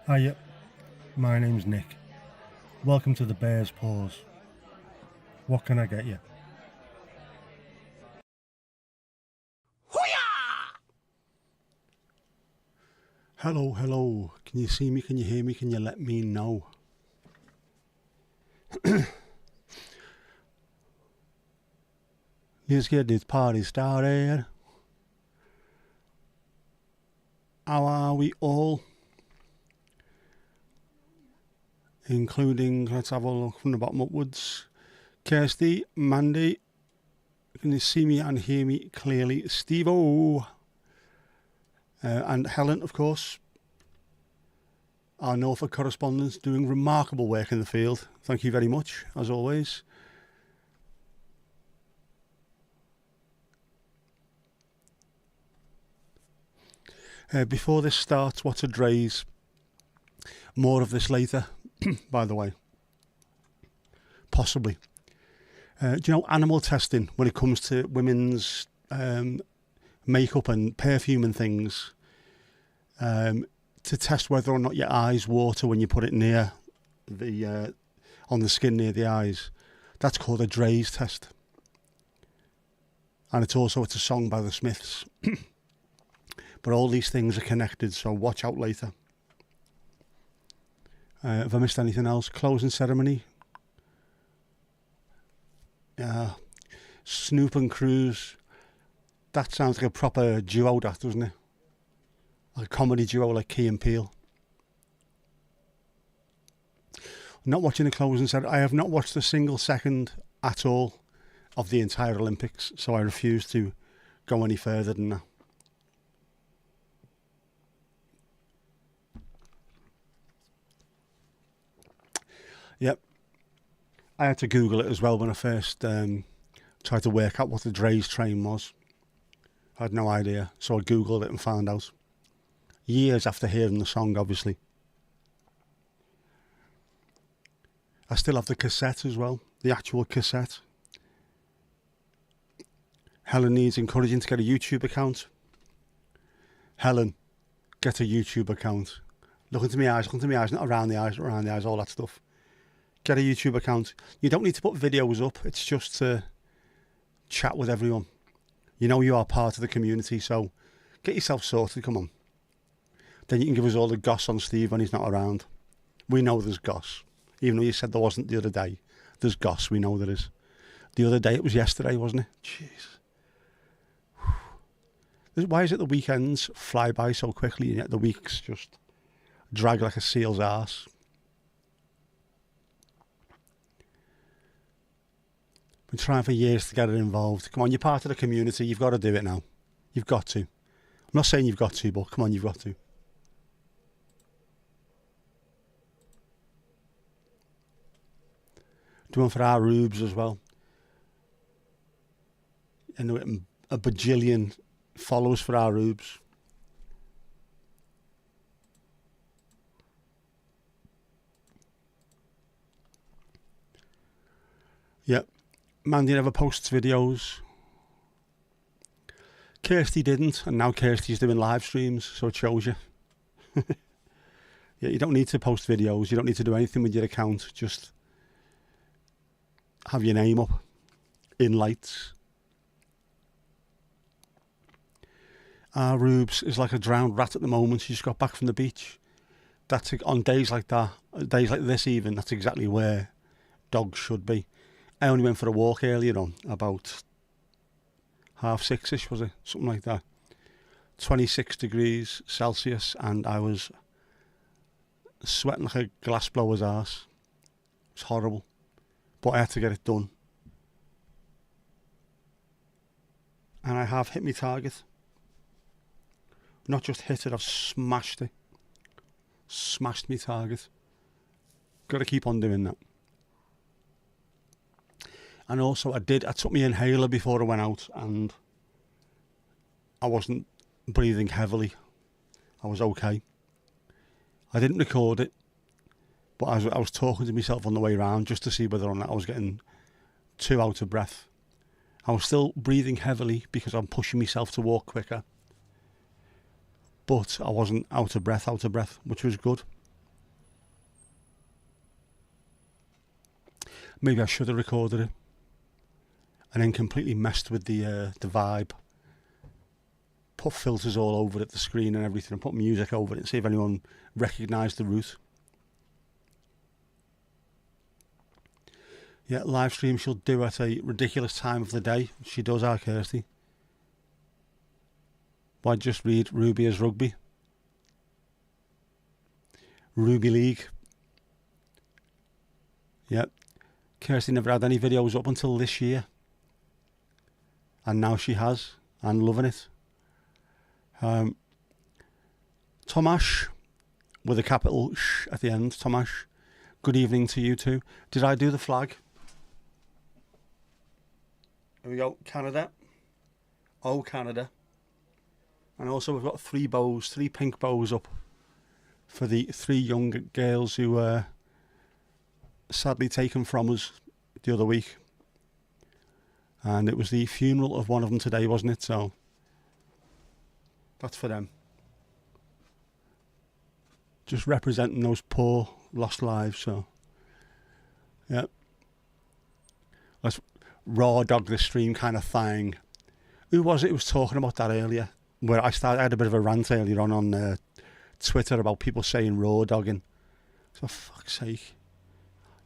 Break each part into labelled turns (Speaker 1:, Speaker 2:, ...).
Speaker 1: Hiya, my name's Nick. Welcome to the Bear's Paws. What can I get you?
Speaker 2: Hello, hello. Can you see me? Can you hear me? Can you let me know? Let's get this party started. How are we all? Including, let's have a look from the bottom upwards. Kirsty, Mandy, can you see me and hear me clearly? Steve-O. And Helen, of course. Our Norfolk correspondent, doing remarkable work in the field. Thank you very much, as always. Before this starts, what's a Draize? More of this later, by the way. Possibly. Do you know animal testing when it comes to women's makeup and perfume and things? To test whether or not your eyes water when you put it near the on the skin near the eyes. That's called a Draize test. And it's a song by the Smiths. But all these things are connected, so watch out later. Have I missed anything else? Closing ceremony. Snoop and Cruz. That sounds like a proper duo, that, doesn't it? Like a comedy duo like Key and Peele. Not watching the closing ceremony. I have not watched a single second at all of the entire Olympics, so I refuse to go any further than that. Yep. I had to Google it as well when I first tried to work out what the Draize Train was. I had no idea, so I Googled it and found out. Years after hearing the song, obviously. I still have the cassette as well, the actual cassette. Helen needs encouraging to get a YouTube account. Helen, get a YouTube account. Look into my eyes, not around the eyes, all that stuff. Get a YouTube account. You don't need to put videos up. It's just to chat with everyone. You know you are part of the community, so get yourself sorted, come on. Then you can give us all the goss on Steve when he's not around. We know there's goss. Even though you said there wasn't the other day, there's goss, we know there is. The other day, it was yesterday, wasn't it? Jeez. Why is it the weekends fly by so quickly and yet the weeks just drag like a seal's arse? Been trying for years to get it involved. Come on, you're part of the community. You've got to do it now. You've got to. I'm not saying you've got to, but come on, you've got to. Do one for our rubes as well. And a bajillion followers for our rubes. Yep. Mandy never posts videos. Kirsty didn't, and now Kirsty's doing live streams, so it shows you. Yeah, you don't need to post videos. You don't need to do anything with your account. Just have your name up in lights. Rubes is like a drowned rat at the moment. She just got back from the beach. That's on days like that, days like this even, that's exactly where dogs should be. I only went for a walk earlier on, about 6:30ish, was it? Something like that. 26 degrees Celsius, and I was sweating like a glass blower's arse. It was horrible. But I had to get it done. And I have hit my target. Not just hit it, I've smashed it. Smashed my target. Got to keep on doing that. And also I took my inhaler before I went out and I wasn't breathing heavily. I was okay. I didn't record it, but I was talking to myself on the way around just to see whether or not I was getting too out of breath. I was still breathing heavily because I'm pushing myself to walk quicker. But I wasn't out of breath, which was good. Maybe I should have recorded it and then completely messed with the vibe. Put filters all over it, the screen and everything, and put music over it and see if anyone recognised the route. Yeah, live stream she'll do at a ridiculous time of the day. She does, our Kirsty. Why just read Ruby as rugby? Ruby League. Yep. Kirsty never had any videos up until this year. And now she has. And loving it. Tomash, with a capital sh at the end. Tomash, good evening to you too. Did I do the flag? Here we go. Canada. Oh, Canada. And also we've got 3 bows, 3 pink bows up for the 3 young girls who were sadly taken from us the other week. And it was the funeral of one of them today, wasn't it? So that's for them. Just representing those poor lost lives. So yeah, let's raw dog the stream kind of thing. Who was it who was talking about that earlier? Where I had a bit of a rant earlier on Twitter about people saying raw dogging. So for fuck's sake,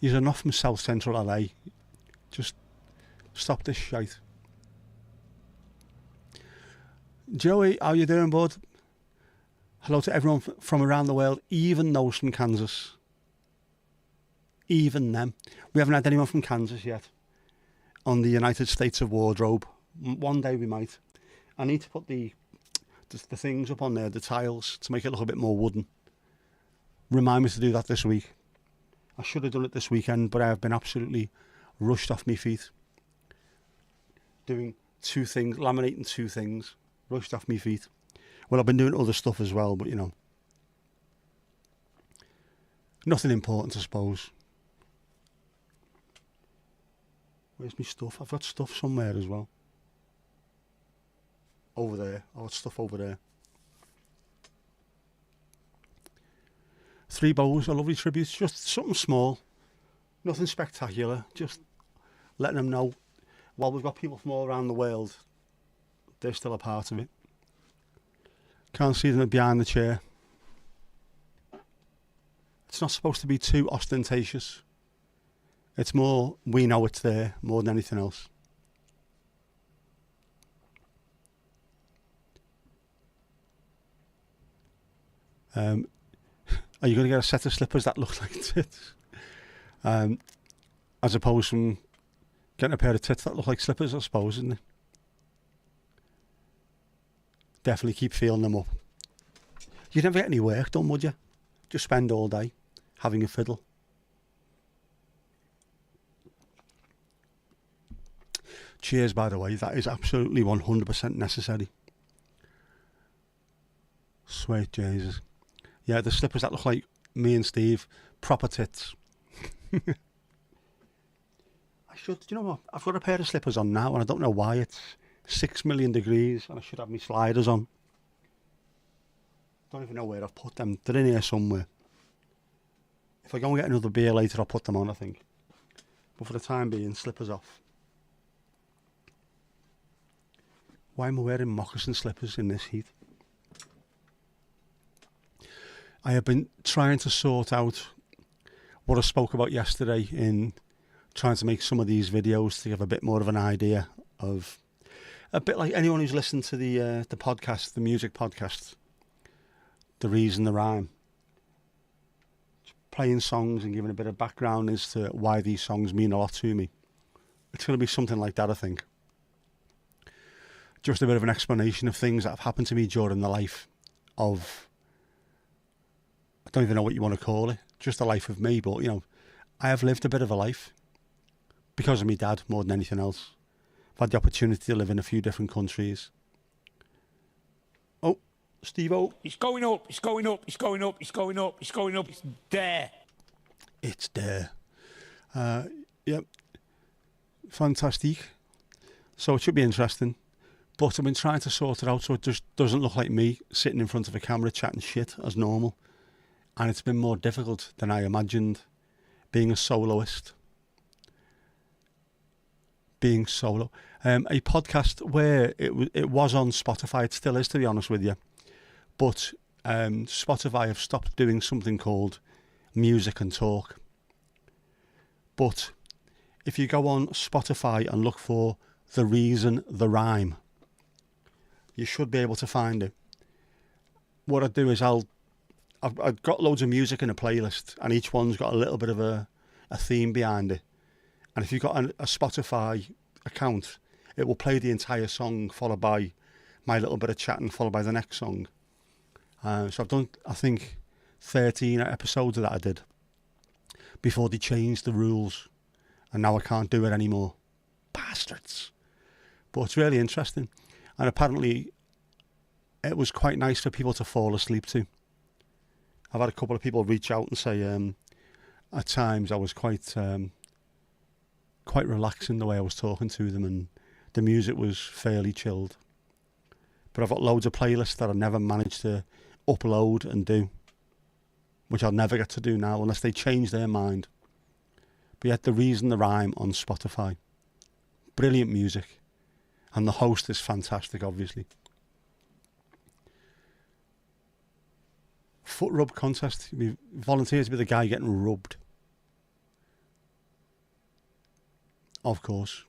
Speaker 2: you're enough from South Central LA. Just stop this shite. Joey, how you doing, bud? Hello to everyone from around the world, even those from Kansas. Even them. We haven't had anyone from Kansas yet on the United States of Wardrobe. One day we might. I need to put the things up on there, the tiles, to make it look a bit more wooden. Remind me to do that this week. I should have done it this weekend, but I have been absolutely rushed off my feet. Doing 2 things, laminating 2 things, rushed off my feet. Well, I've been doing other stuff as well, but you know, nothing important, I suppose. Where's my stuff? I've got stuff somewhere as well. Over there. I've got stuff over there. 3 bows, a lovely tribute. Just something small. Nothing spectacular. Just letting them know, while we've got people from all around the world, they're still a part of it. Can't see them behind the chair. It's not supposed to be too ostentatious. It's more, we know it's there more than anything else. Are you going to get a set of slippers that look like tits? As opposed from getting a pair of tits that look like slippers, I suppose, isn't it? Definitely keep feeling them up. You'd never get any work done, would you? Just spend all day having a fiddle. Cheers, by the way. That is absolutely 100% necessary. Sweet Jesus. Yeah, the slippers that look like me and Steve. Proper tits. I should, do you know what? I've got a pair of slippers on now and I don't know why. It's 6 million degrees and I should have my sliders on. Don't even know where I've put them. They're in here somewhere. If I go and get another beer later, I'll put them on, I think. But for the time being, slippers off. Why am I wearing moccasin slippers in this heat? I have been trying to sort out what I spoke about yesterday in trying to make some of these videos to give a bit more of an idea of, a bit like anyone who's listened to the podcast, the music podcast, the reason, the rhyme. Playing songs and giving a bit of background as to why these songs mean a lot to me. It's going to be something like that, I think. Just a bit of an explanation of things that have happened to me during the life of, I don't even know what you want to call it, just the life of me, but you know, I have lived a bit of a life because of my dad more than anything else. I've had the opportunity to live in a few different countries. Oh, Steve-O.
Speaker 3: It's going up, it's going up, it's going up, it's going up, it's going up, it's there.
Speaker 2: It's there. Yep. Fantastic. So it should be interesting. But I've been trying to sort it out so it just doesn't look like me sitting in front of a camera chatting shit as normal. And it's been more difficult than I imagined being a soloist. being solo. A podcast where it was on Spotify. It still is, to be honest with you. But Spotify have stopped doing something called Music and Talk. But if you go on Spotify and look for The Reason, The Rhyme, you should be able to find it. What I do is I've got loads of music in a playlist, and each one's got a little bit of a theme behind it. And if you've got a Spotify account, it will play the entire song, followed by my little bit of chatting, followed by the next song. So I've done, I think, 13 episodes of that I did before they changed the rules, and now I can't do it anymore. Bastards. But it's really interesting, and apparently it was quite nice for people to fall asleep to. I've had a couple of people reach out and say at times I was quite relaxing the way I was talking to them, and the music was fairly chilled. But I've got loads of playlists that I never managed to upload and do, which I'll never get to do now unless they change their mind. But yet, The Reason, The Rhyme on Spotify. Brilliant music. And the host is fantastic, obviously. Foot rub contest. We volunteers to be the guy getting rubbed. Of course.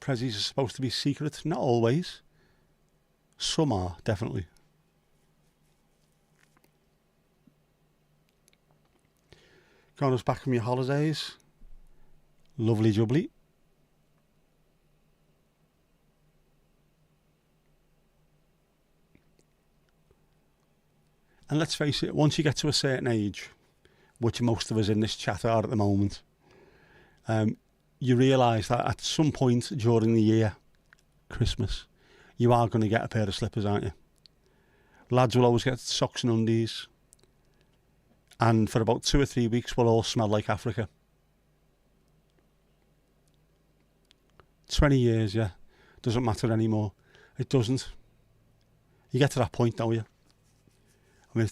Speaker 2: Prezzies are supposed to be secret. Not always. Some are, definitely. Got us back from your holidays. Lovely jubbly. And let's face it, once you get to a certain age, which most of us in this chat are at the moment, you realise that at some point during the year, Christmas, you are going to get a pair of slippers, aren't you? Lads will always get socks and undies. And for about 2 or 3 weeks, we'll all smell like Africa. 20 years, yeah. Doesn't matter anymore. It doesn't. You get to that point, don't you? I mean,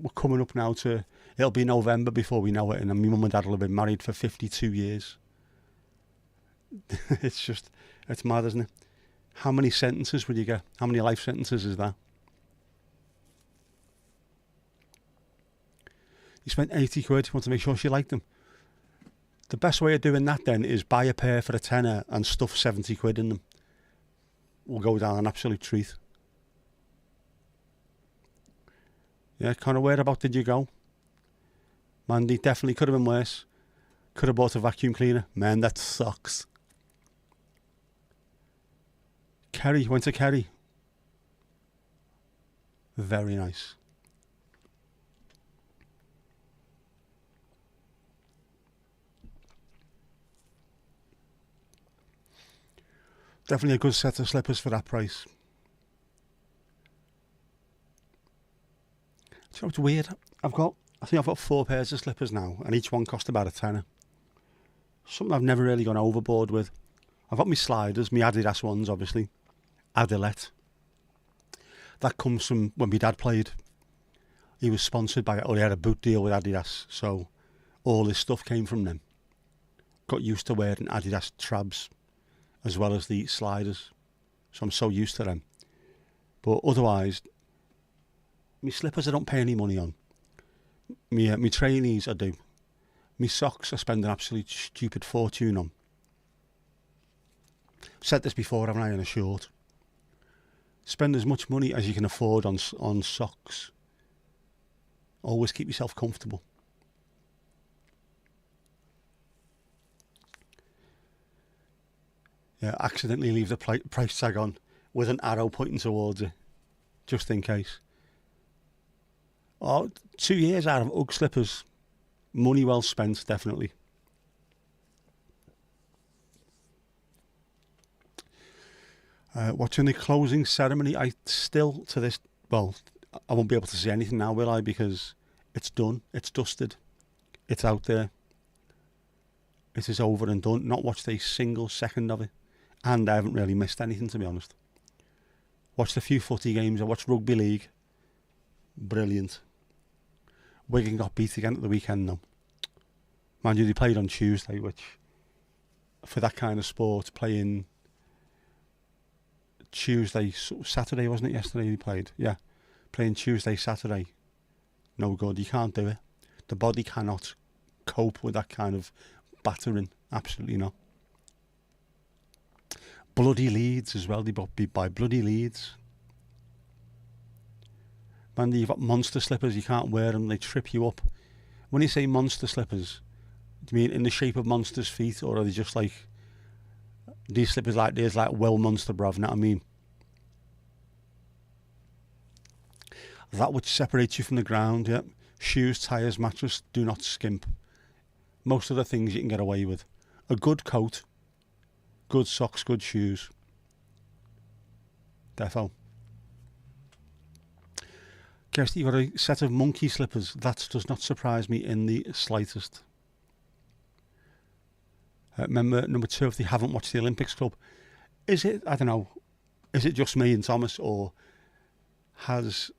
Speaker 2: we're coming up now to... It'll be November before we know it, and my mum and dad will have been married for 52 years. It's mad, isn't it? How many sentences would you get? How many life sentences is that? You spent 80 quid, you want to make sure she liked them. The best way of doing that then is buy a pair for a tenner and stuff 70 quid in them. We'll go down an absolute treat. Yeah, kind of whereabout did you go? Mandy, definitely could have been worse. Could have bought a vacuum cleaner. Man, that sucks. Kerry, went to Kerry. Very nice. Definitely a good set of slippers for that price. So it's weird. I think I've got 4 pairs of slippers now, and each one cost about a tenner. Something I've never really gone overboard with. I've got my sliders, my Adidas ones, obviously. Adilette. That comes from when my dad played. He was sponsored by it, or he had a boot deal with Adidas, so all his stuff came from them. Got used to wearing Adidas trabs as well as the sliders, so I'm so used to them. But otherwise, my slippers I don't pay any money on. Me trainees I do. Me socks I spend an absolute stupid fortune on. I've said this before, haven't I, in a short. Spend as much money as you can afford on socks. Always keep yourself comfortable. Yeah, accidentally leave the price tag on with an arrow pointing towards it, just in case. Oh, 2 years out of Ugg slippers. Money well spent, definitely. Watching the closing ceremony, I still to this... Well, I won't be able to see anything now, will I? Because it's done. It's dusted. It's out there. It is over and done. Not watched a single second of it. And I haven't really missed anything, to be honest. Watched a few footy games. I watched rugby league. Brilliant. Wigan got beat again at the weekend, though. Mind you, they played on Tuesday, which for that kind of sport, playing Tuesday, Saturday, wasn't it yesterday he played? Yeah, playing Tuesday, Saturday. No good, you can't do it. The body cannot cope with that kind of battering, absolutely not. Bloody Leeds as well, they got beat by bloody Leeds. Man, you've got monster slippers, you can't wear them, they trip you up. When you say monster slippers, do you mean in the shape of monsters' feet, or are they just like these slippers like this, like well monster, bruv, you know what I mean? That which separates you from the ground, yeah. Shoes, tyres, mattress, do not skimp. Most of the things you can get away with. A good coat, good socks, good shoes. Defo. Kirsty, you've got a set of monkey slippers. That does not surprise me in the slightest. Member number 2, if they haven't watched the Olympics Club, is it, I don't know, is it just me and Thomas, or has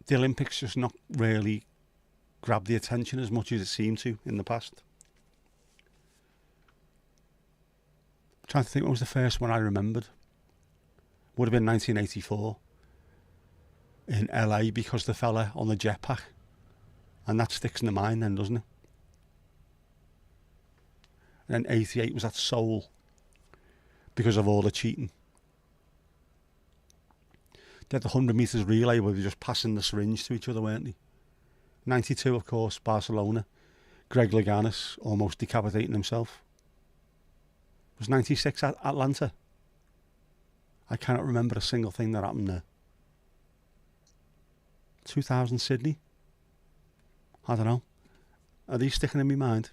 Speaker 2: the Olympics just not really grabbed the attention as much as it seemed to in the past? I'm trying to think, what was the first one I remembered? Would have been 1984 in LA, because the fella on the jetpack, and that sticks in the mind then, doesn't it? And then 88 was at Seoul, because of all the cheating. They had the 100 metres relay where they were just passing the syringe to each other, weren't they? 92, of course, Barcelona. Greg Louganis almost decapitating himself. It was 96 at Atlanta. I cannot remember a single thing that happened there. 2000 Sydney. I don't know. Are these sticking in my mind?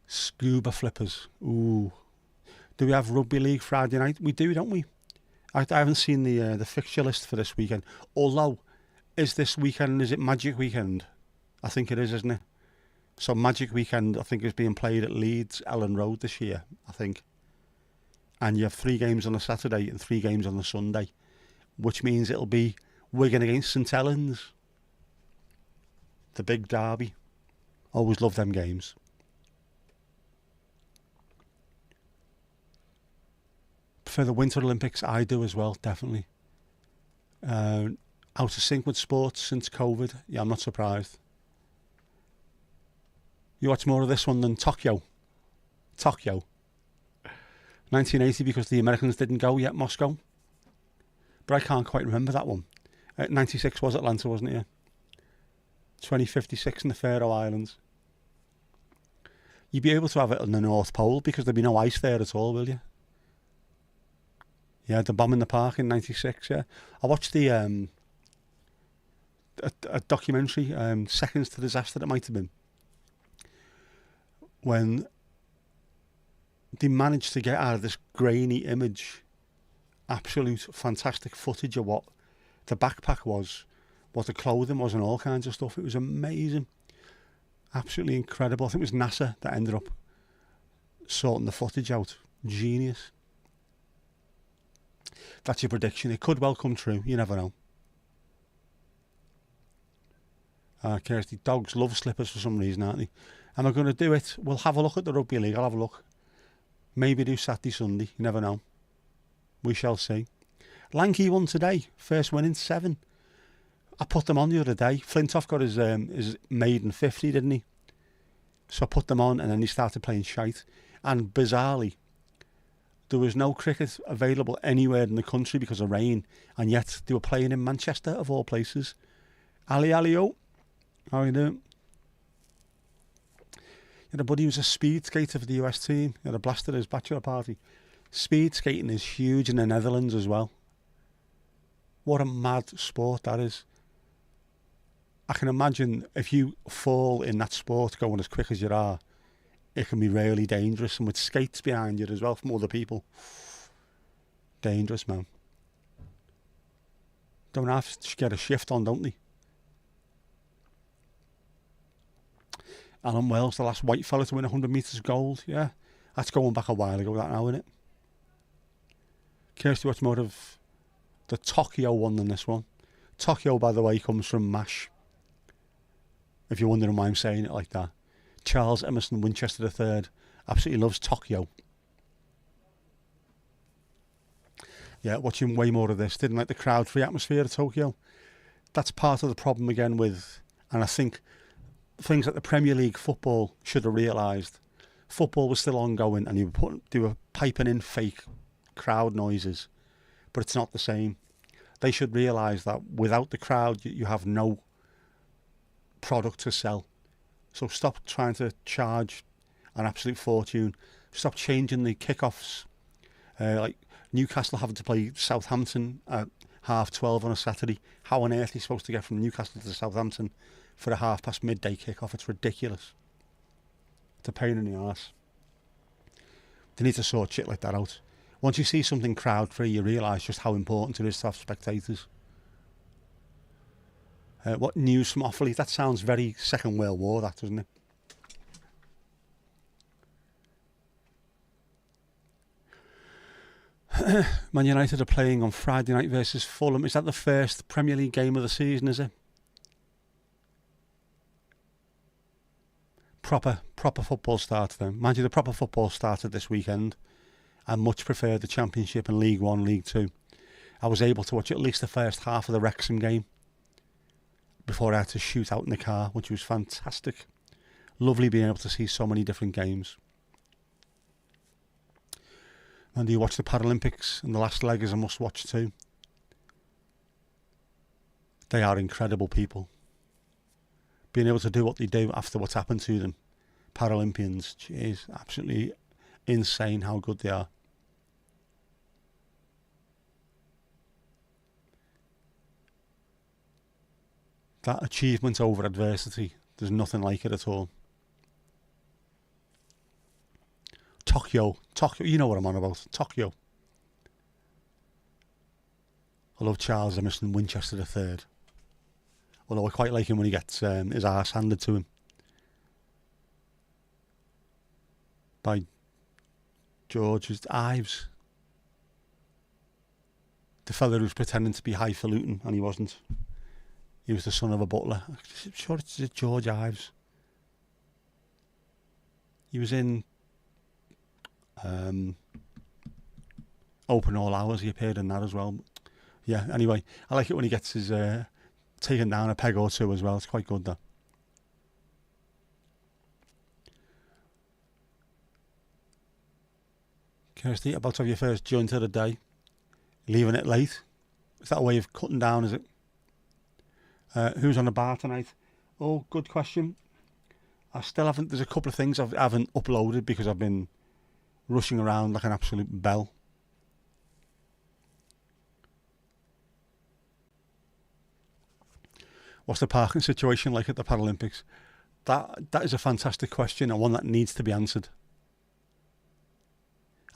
Speaker 2: Scuba flippers. Ooh. Do we have rugby league Friday night? We do, don't we? I haven't seen the fixture list for this weekend. Although, is it Magic Weekend? I think it is, isn't it? So Magic Weekend, I think, is being played at Leeds Ellen Road this year, I think. And you have 3 games on a Saturday and 3 games on a Sunday, which means it'll be Wigan against St Helens. The big derby. Always love them games. For the Winter Olympics, I do as well, definitely. Out of sync with sports since COVID. Yeah, I'm not surprised. You watch more of this one than Tokyo. 1980, because the Americans didn't go yet, Moscow. But I can't quite remember that one. 96 was Atlanta, wasn't it? Yeah. 2056 in the Faroe Islands. You'd be able to have it on the North Pole, because there'd be no ice there at all, will you? Yeah, the bomb in the park in 96, yeah. I watched the a documentary, Seconds to Disaster, it might have been, when they managed to get out of this grainy image absolute fantastic footage of what the backpack was, what the clothing was, and all kinds of stuff. It was amazing. Absolutely incredible. I think it was NASA that ended up sorting the footage out. Genius. That's your prediction. It could well come true. You never know. Kirsty, dogs love slippers for some reason, aren't they? Am I going to do it? We'll have a look at the rugby league. I'll have a look. Maybe do Saturday, Sunday. You never know. We shall see. Lanky won today. First win in 7. I put them on the other day. Flintoff got his maiden 50, didn't he? So I put them on, and then he started playing shite. And bizarrely, there was no cricket available anywhere in the country because of rain, and yet they were playing in Manchester, of all places. Ali-o. How are you doing? You had a buddy who was a speed skater for the US team. He had a blast at his bachelor party. Speed skating is huge in the Netherlands as well. What a mad sport that is. I can imagine if you fall in that sport going as quick as you are, it can be really dangerous. And with skates behind you as well from other people. Dangerous, man. Don't have to get a shift on, don't they? Alan Wells, the last white fella to win 100 metres gold. Yeah, that's going back a while ago, that now, isn't it? Kirsty, what's more of the Tokyo one than this one? Tokyo, by the way, comes from MASH. if you're wondering why I'm saying it like that. Charles Emerson Winchester III absolutely loves Tokyo. Yeah, watching way more of this. Didn't like the crowd-free atmosphere of Tokyo. That's part of the problem again with, and I think things that the Premier League football should have realised. Football was still ongoing and they were piping in fake crowd noises, but it's not the same. They should realise that without the crowd, you have no product to sell. So stop trying to charge an absolute fortune. Stop changing the kickoffs. Like Newcastle having to play Southampton at 12:30 on a Saturday. How on earth are you supposed to get from Newcastle to Southampton for a midday midday kickoff? It's ridiculous. It's a pain in the arse. They need to sort shit like that out. Once you see something crowd-free, you realise just how important it is to have spectators. What news from Offaly? That sounds very Second World War, that, doesn't it? Man United are playing on Friday night versus Fulham. Is that the first Premier League game of the season, is it? Proper football started then. Mind you, the proper football started this weekend. I much prefer the Championship and League One, League Two. I was able to watch at least the first half of the Wrexham game before I had to shoot out in the car, which was fantastic. Lovely being able to see so many different games. And you watch the Paralympics, and the last leg is a must-watch too. They are incredible people. Being able to do what they do after what's happened to them, Paralympians, jeez, absolutely insane how good they are. That achievement over adversity, there's nothing like it at all. Tokyo, you know what I'm on about. Tokyo. I love Charles Emerson Winchester III. Although I quite like him when he gets his arse handed to him by George Ives. The fella who was pretending to be highfalutin and he wasn't. He was the son of a butler. I'm sure it's George Ives. He was in Open All Hours. He appeared in that as well. Yeah, anyway, I like it when he gets his taken down a peg or two as well. It's quite good, though. Kirsty, about to have your first joint of the day. Leaving it late. Is that a way of cutting down, is it? Who's on the bar tonight? Oh, good question. I still haven't. There's a couple of things I haven't uploaded because I've been rushing around like an absolute bell. What's the parking situation like at the Paralympics? That is a fantastic question and one that needs to be answered.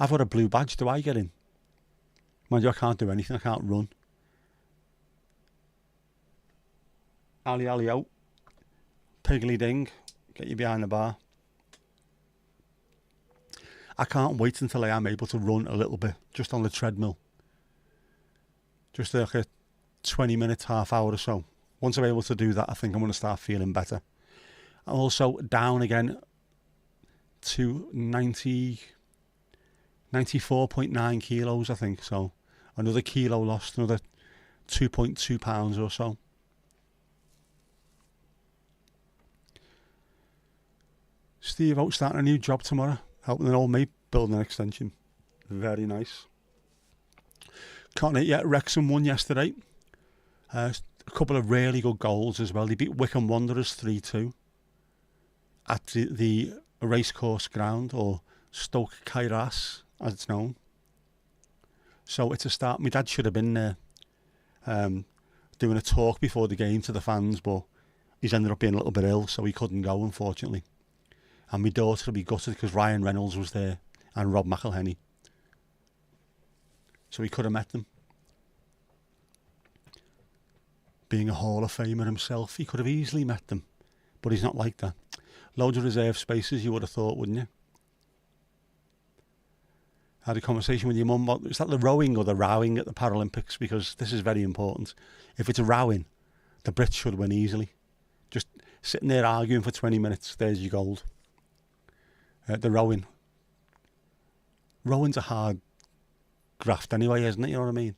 Speaker 2: I've got a blue badge. Do I get in? Mind you, I can't do anything. I can't run. Ali out. Piggly ding. Get you behind the bar. I can't wait until I am able to run a little bit, just on the treadmill. Just like a 20 minutes, half hour or so. Once I'm able to do that, I think I'm going to start feeling better. I'm also down again to 94.9 kilos, I think. So another kilo lost, another 2.2 pounds or so. Steve out starting a new job tomorrow, helping an old mate build an extension. Very nice. Can't yet. Wrexham won yesterday. A couple of really good goals as well. They beat Wycombe Wanderers 3-2 at the racecourse ground, or Stoke Kairas as it's known. So it's a start. My dad should have been there doing a talk before the game to the fans, but he's ended up being a little bit ill, so he couldn't go, unfortunately. And my daughter will be gutted because Ryan Reynolds was there and Rob McElhenney. So he could have met them. Being a Hall of Famer himself, he could have easily met them. But he's not like that. Loads of reserve spaces, you would have thought, wouldn't you? I had a conversation with your mum about, is that the rowing or the rowing at the Paralympics? Because this is very important. If it's a rowing, the Brits should win easily. Just sitting there arguing for 20 minutes, there's your gold. The rowing. Rowing's a hard graft anyway, isn't it? You know what I mean?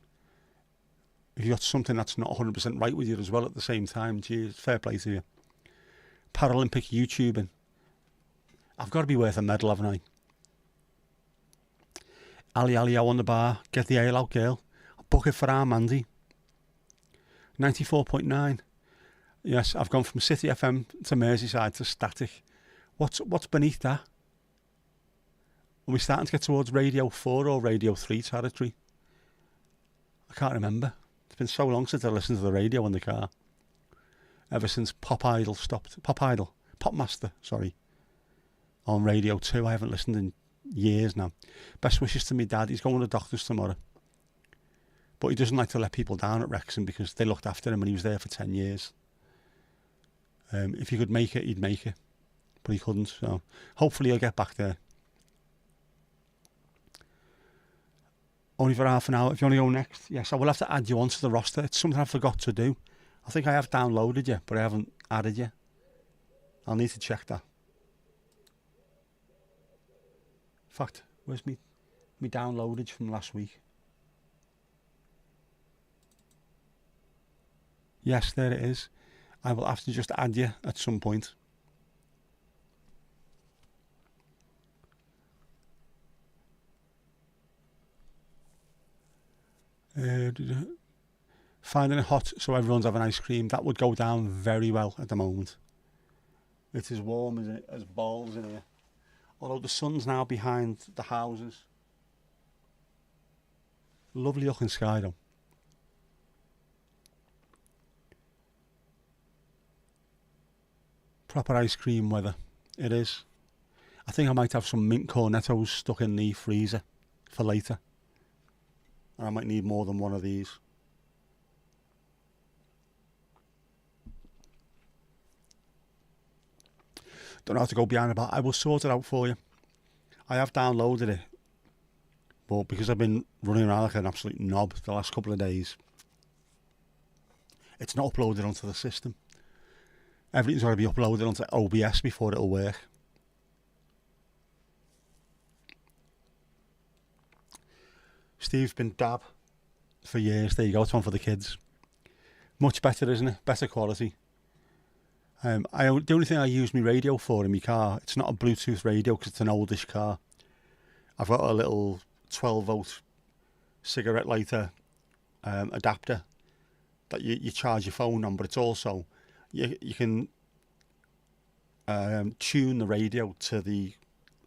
Speaker 2: If you've got something that's not 100% right with you as well at the same time, geez, fair play to you. Paralympic YouTubing. I've got to be worth a medal, haven't I? Ali on the bar. Get the ale out, girl. Book it for our Mandy. 94.9. Yes, I've gone from City FM to Merseyside to static. What's beneath that? Are we starting to get towards Radio 4 or Radio 3 territory? I can't remember. It's been so long since I listened to the radio in the car. Ever since Popmaster, sorry. On Radio 2, I haven't listened in years now. Best wishes to me dad. He's going to the doctors tomorrow. But he doesn't like to let people down at Wrexham because they looked after him and he was there for 10 years. If he could make it, he'd make it. But he couldn't, so hopefully he'll get back there. Only for half an hour. If you want to go next, yes, I will have to add you onto the roster. It's something I forgot to do. I think I have downloaded you, but I haven't added you. I'll need to check that. In fact, where's me downloadage from last week? Yes, there it is. I will have to just add you at some point. Finding it hot so everyone's having ice cream. That would go down very well at the moment. It's as warm as balls in here. Although the sun's now behind the houses. Lovely looking sky though. Proper ice cream weather. It is. I think I might have some mint cornettos stuck in the freezer for later. And I might need more than one of these. Don't know how to go behind about. I will sort it out for you. I have downloaded it. But because I've been running around like an absolute knob the last couple of days, it's not uploaded onto the system. Everything's got to be uploaded onto OBS before it'll work. Steve's been dab for years. There you go. It's one for the kids. Much better, isn't it? Better quality. The only thing I use my radio for in my car, it's not a Bluetooth radio because it's an oldish car. I've got a little 12-volt cigarette lighter adapter that you charge your phone on, but it's also you can tune the radio to the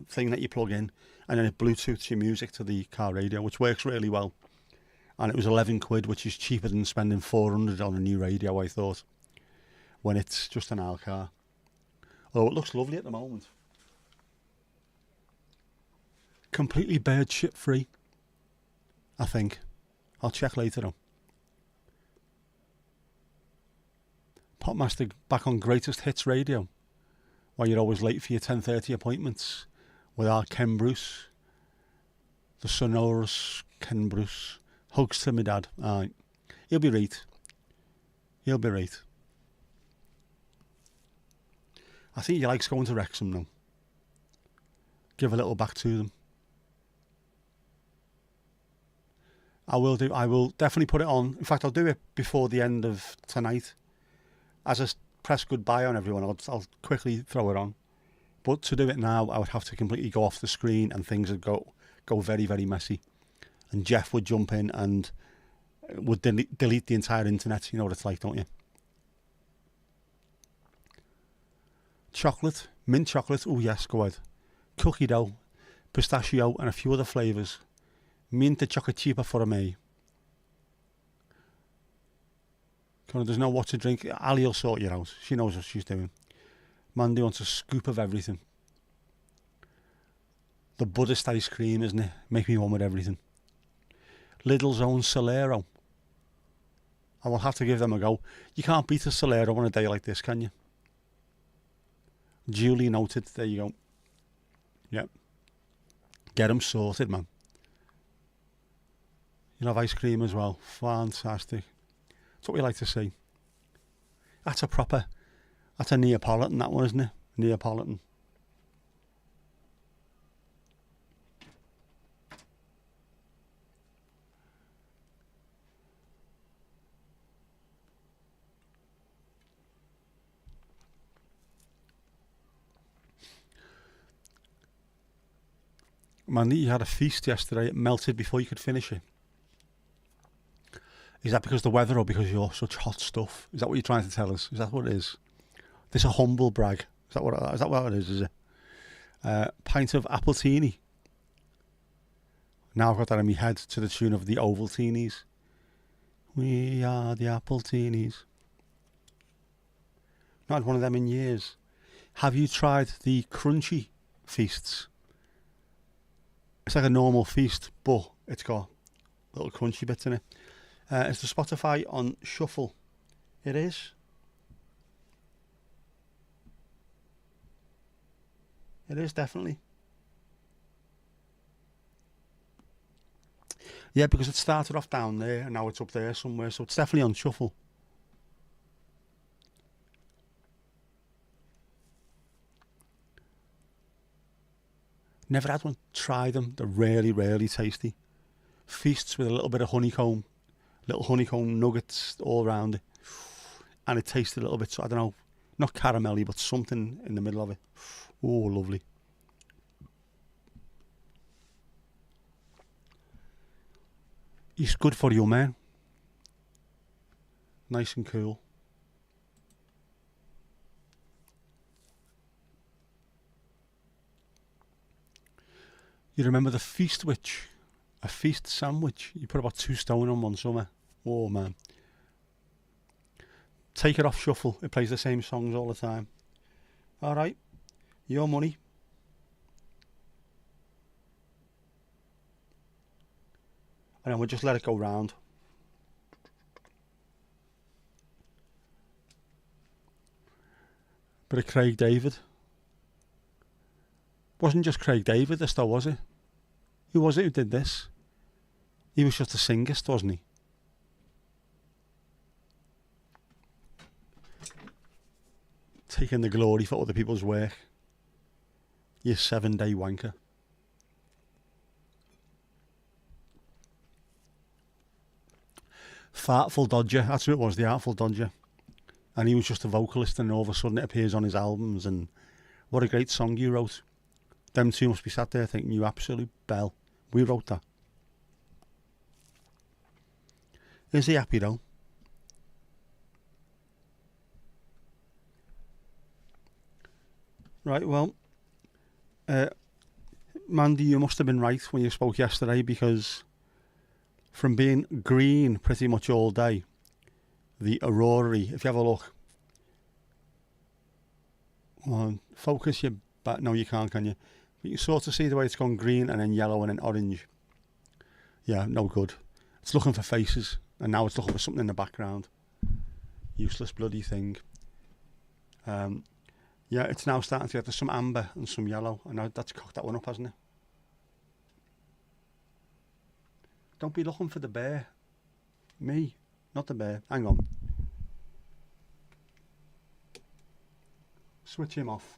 Speaker 2: thing that you plug in, and then it Bluetooths your music to the car radio, which works really well. And it was 11 quid, which is cheaper than spending 400 on a new radio, I thought, when it's just an old car. Although it looks lovely at the moment. Completely bird shit free, I think. I'll check later though. Popmaster back on Greatest Hits Radio, while you're always late for your 10:30 appointments with our Ken Bruce, the sonorous Ken Bruce. Hugs to my dad. Aye. He'll be right. He'll be right. I think he likes going to Wrexham now. Give a little back to them. I will do. I will definitely put it on. In fact, I'll do it before the end of tonight. As I press goodbye on everyone, I'll quickly throw it on. But to do it now, I would have to completely go off the screen and things would go very, very messy. And Jeff would jump in and would delete the entire internet. You know what it's like, don't you? Chocolate, mint chocolate. Oh yes, go ahead. Cookie dough, pistachio, and a few other flavours. Mint the chocolate cheaper for me. There's no what to drink. Ali will sort you out. She knows what she's doing. Mandy wants a scoop of everything. The Buddhist ice cream, isn't it? Make me one with everything. Lidl's own Solero. I will have to give them a go. You can't beat a Solero on a day like this, can you? Duly noted. There you go. Yep. Get them sorted, man. You'll have ice cream as well. Fantastic. That's what we like to see. That's That's a Neapolitan, that one, isn't it? Neapolitan. Mandy, you had a feast yesterday. It melted before you could finish it. Is that because of the weather or because you're such hot stuff? Is that what you're trying to tell us? Is that what it is? This a humble brag? Is that what it is? Is it? Pint of appletini. Now I've got that in my head to the tune of the Ovaltinis. We are the Appletinis. Not had one of them in years. Have you tried the crunchy feasts? It's like a normal feast, but it's got little crunchy bits in it. Is the Spotify on shuffle? It is. It is, definitely. Yeah, because it started off down there and now it's up there somewhere, so it's definitely on shuffle. Never had one. Try them. They're really, really tasty. Feasts with a little bit of honeycomb. Little honeycomb nuggets all around it. And it tasted a little bit, so I don't know, not caramelly, but something in the middle of it. Oh, lovely. It's good for you, man. Nice and cool. You remember the feast witch? A feast sandwich. You put about 2 stone on one summer. Oh, man. Take it off shuffle. It plays the same songs all the time. All right. Your money. And then we'll just let it go round. Bit of Craig David. Wasn't just Craig David this though, was it? Who was it who did this? He was just a singist, wasn't he? Taking the glory for other people's work. You 7-day wanker. Fartful Dodger, that's who it was, the Artful Dodger. And he was just a vocalist and all of a sudden it appears on his albums and what a great song you wrote. Them two must be sat there thinking, you absolute bell. We wrote that. Is he happy though? Right, well, Mandy, you must have been right when you spoke yesterday because from being green pretty much all day, the aurora, if you have a look, on focus your back, no you can't, can you? But you sort of see the way it's gone green and then yellow and then orange. Yeah, no good. It's looking for faces and now it's looking for something in the background. Useless bloody thing. Yeah, it's now starting to get to some amber and some yellow and now that's cocked that one up, hasn't it? Don't be looking for the bear. Me, not the bear. Hang on. Switch him off.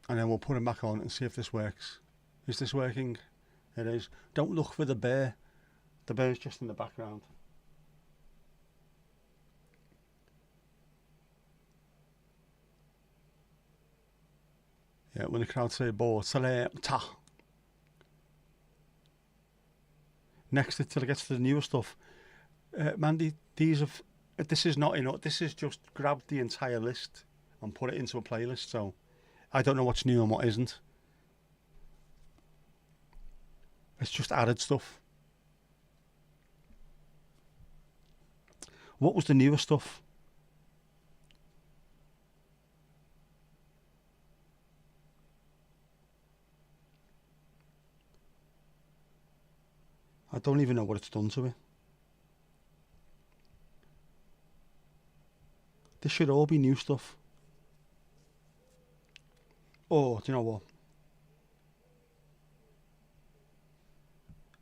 Speaker 2: And then we'll put him back on and see if this works. Is this working? It is. Don't look for the bear. The bear's just in the background. Yeah, when the crowd say "Bo, ta." Next, till it gets to the newer stuff, Mandy. This is not enough. This is just grabbed the entire list and put it into a playlist. So I don't know what's new and what isn't. It's just added stuff. What was the newer stuff? I don't even know what it's done to it. This should all be new stuff. Oh, do you know what?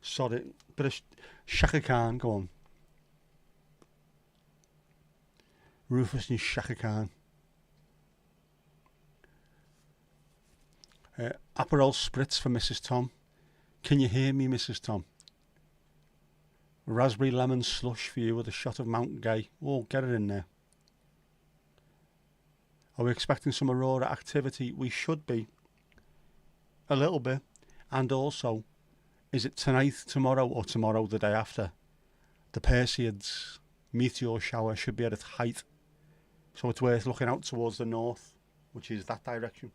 Speaker 2: Sorry, bit of Shaka Khan, go on. Rufus and Shaka Khan. Aperol Spritz for Mrs. Tom. Can you hear me, Mrs. Tom? Raspberry lemon slush for you with a shot of Mount Gay. Oh, get it in there. Are we expecting some Aurora activity? We should be. A little bit. And also, is it tonight, tomorrow, or tomorrow the day after? The Perseids meteor shower should be at its height. So it's worth looking out towards the north, which is that direction.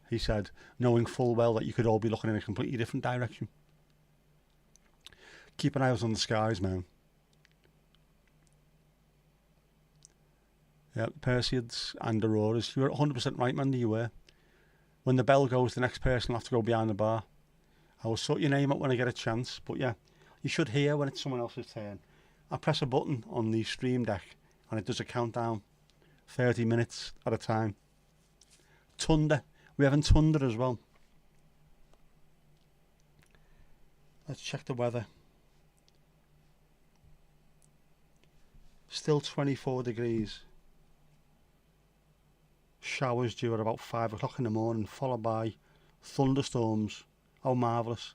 Speaker 2: He said, knowing full well that you could all be looking in a completely different direction. Keep an eye out on the skies, man. Yeah, Perseids and Auroras. You were 100% right, Mandy, you were. When the bell goes, the next person will have to go behind the bar. I will sort your name out when I get a chance. But yeah, you should hear when it's someone else's turn. I press a button on the stream deck and it does a countdown. 30 minutes at a time. Thunder. We're having thunder as well. Let's check the weather. Still 24 degrees. Showers due at about 5 o'clock in the morning, followed by thunderstorms. Oh, marvellous.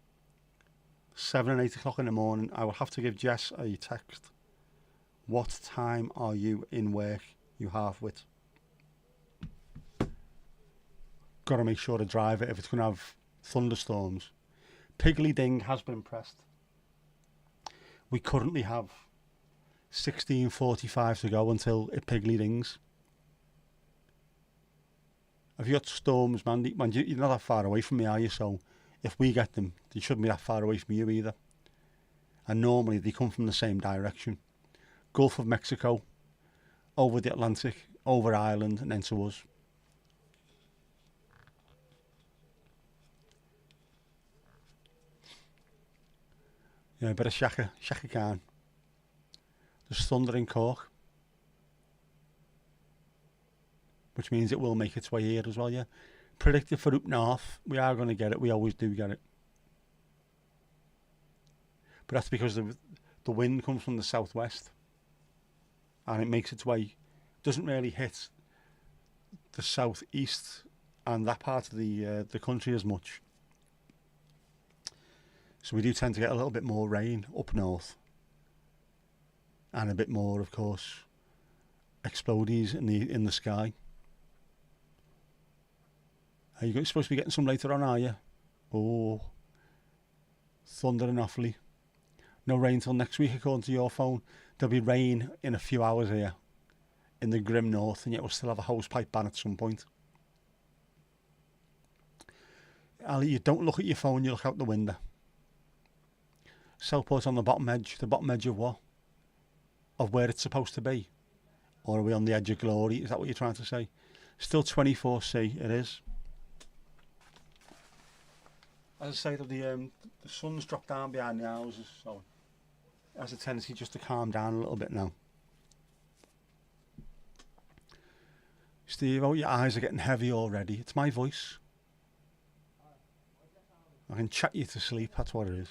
Speaker 2: 7 and 8 o'clock in the morning. I will have to give Jess a text. What time are you in work, you half-wit? Got to make sure to drive it if it's going to have thunderstorms. Piggly Ding has been pressed. We currently have 16:45 to go until it Piggly Dings. Have you got storms, Mandy? Man, you're not that far away from me, are you? So if we get them, they shouldn't be that far away from you either. And normally they come from the same direction. Gulf of Mexico, over the Atlantic, over Ireland, and then to us. Yeah, a bit of Shaka Khan. There's thunder in Cork, which means it will make its way here as well, yeah. Predicted for up north. We are going to get it. We always do get it. But that's because the wind comes from the southwest and it makes its way. Doesn't really hit the southeast and that part of the country as much. So we do tend to get a little bit more rain up north. And a bit more, of course, explodies in the sky. Are you supposed to be getting some later on, are you? Oh, thundering awfully. No rain till next week, according to your phone. There'll be rain in a few hours here in the grim north, and yet we'll still have a hosepipe ban at some point. Ali, you don't look at your phone, you look out the window. Southport's on the bottom edge. The bottom edge of what? Of where it's supposed to be? Or are we on the edge of glory? Is that what you're trying to say? Still 24C, it is. As I say, the sun's dropped down behind the houses, so it has a tendency just to calm down a little bit now. Steve, oh, your eyes are getting heavy already. It's my voice. I can chat you to sleep, that's what it is.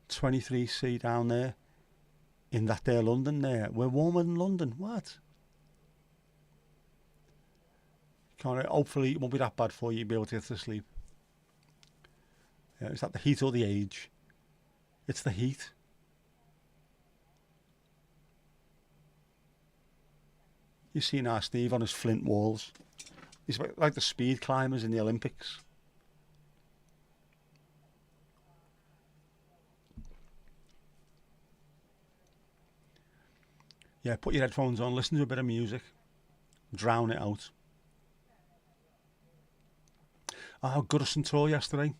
Speaker 2: 23C down there. In that there London there. We're warmer than London. What? Hopefully it won't be that bad for you. You'll be able to get to sleep. Yeah, is that the heat or the age? It's the heat. You see now Steve on his flint walls. He's like the speed climbers in the Olympics. Yeah, put your headphones on, listen to a bit of music, drown it out. Oh, Goodison tour yesterday,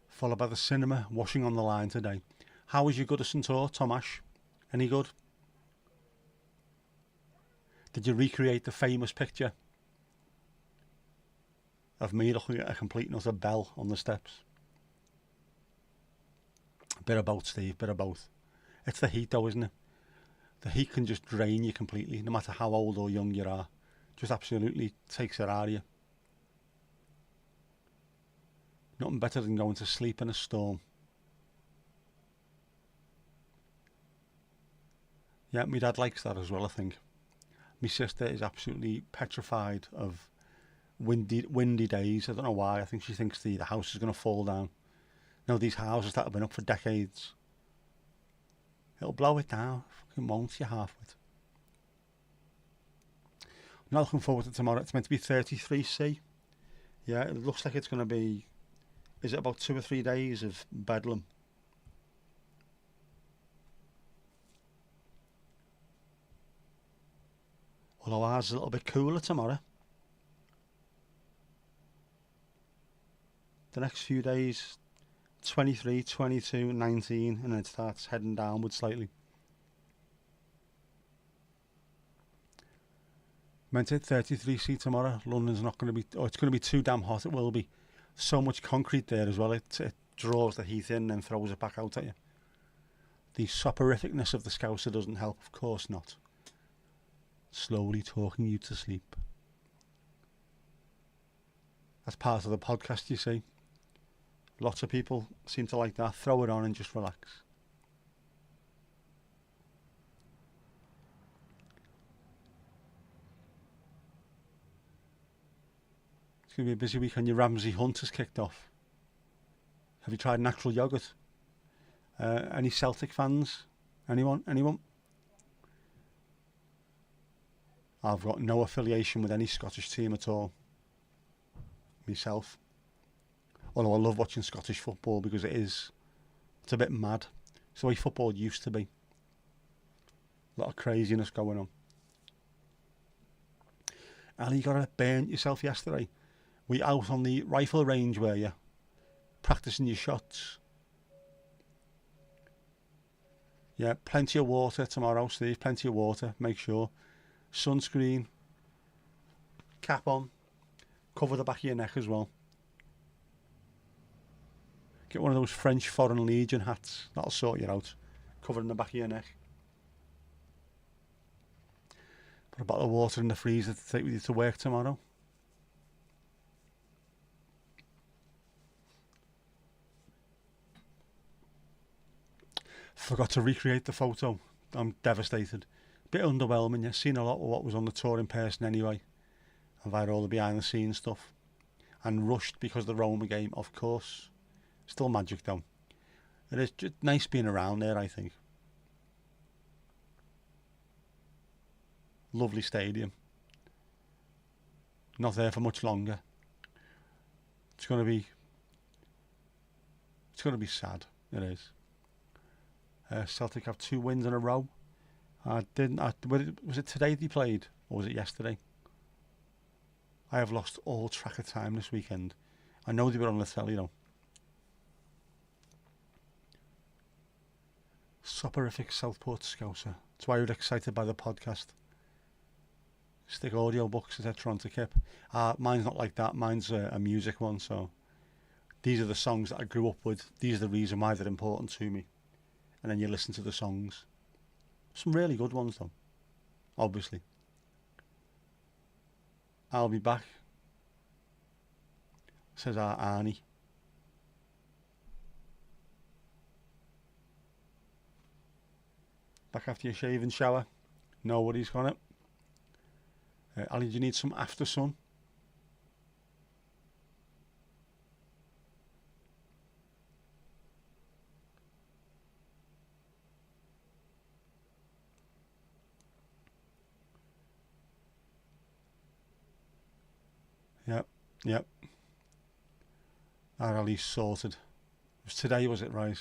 Speaker 2: followed by the cinema, washing on the line today. How was your Goodison tour, Tomash? Any good? Did you recreate the famous picture of me looking at a complete and utter bell on the steps? A bit of both, Steve, bit of both. It's the heat though, isn't it? The heat can just drain you completely, no matter how old or young you are. Just absolutely takes it out of you. Nothing better than going to sleep in a storm. Yeah, my dad likes that as well, I think. My sister is absolutely petrified of windy days. I don't know why. I think she thinks the house is going to fall down. You know, these houses that have been up for decades. It'll blow it down. Fucking won't you halfwit. I'm not looking forward to tomorrow. It's meant to be 33C. Yeah, it looks like it's going to be... Is it about 2 or 3 days of bedlam? Although ours is a little bit cooler tomorrow. The next few days, 23, 22, 19, and then it starts heading downwards slightly. Meant it 33C tomorrow. London's not going to be... Oh, it's going to be too damn hot. It will be. So much concrete there as well. It draws the heat in and throws it back out at you. The soporificness of the Scouser doesn't help. Of course not. Slowly talking you to sleep. That's part of the podcast, you see. Lots of people seem to like that. Throw it on and just relax. It's going to be a busy weekend. Your Ramsey Hunt has kicked off. Have you tried natural yogurt? Any Celtic fans? Anyone? I've got no affiliation with any Scottish team at all. Myself. Although I love watching Scottish football because it's a bit mad. It's the way football used to be. A lot of craziness going on. Ali, you got to burn yourself yesterday. Were you out on the rifle range, were you? Practicing your shots. Yeah, plenty of water tomorrow, Steve. Plenty of water, make sure. Sunscreen. Cap on. Cover the back of your neck as well. Get one of those French Foreign Legion hats. That'll sort you out. Covering the back of your neck. Put a bottle of water in the freezer to take with you to work tomorrow. Forgot to recreate the photo. I'm devastated. Bit underwhelming. I've seen a lot of what was on the tour in person anyway. I've had all the behind the scenes stuff. And rushed because of the Roma game, of course. Still magic though. It is just nice being around there, I think. Lovely stadium. Not there for much longer. It's going to be sad. It is. Celtic have 2 wins in a row. Was it today they played or was it yesterday? I have lost all track of time this weekend. I know they were on the telly though. Soporific Southport Scouser. That's why you're excited by the podcast. Stick audio books, etc. on to Kip. Mine's not like that. Mine's a music one. So these are the songs that I grew up with. These are the reason why they're important to me. And then you listen to the songs. Some really good ones though. Obviously. I'll be back. Says our Arnie. Back after your shave and shower. Nobody's got it. Ali, do you need some after sun? Yep. Our Ali's sorted. It was today, was it, right?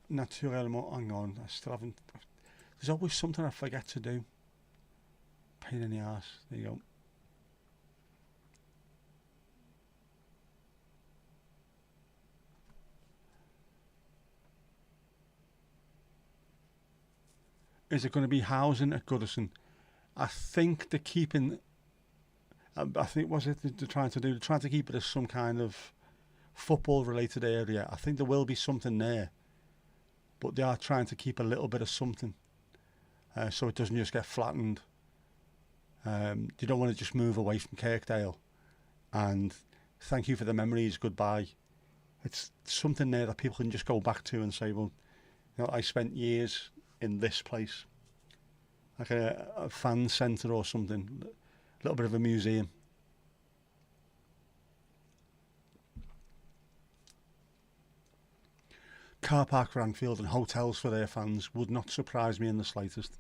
Speaker 2: Naturellement, hang on. I still haven't... There's always something I forget to do. Pain in the arse. There you go. Is it going to be housing at Goodison? I think they're keeping... I think, was it they're trying to do? They're trying to keep it as some kind of football-related area. I think there will be something there. But they are trying to keep a little bit of something. So it doesn't just get flattened. You don't want to just move away from Kirkdale. And thank you for the memories, goodbye. It's something there that people can just go back to and say, well, you know, I spent years in this place, like a fan centre or something, a little bit of a museum. Car park for Anfield and hotels for their fans would not surprise me in the slightest.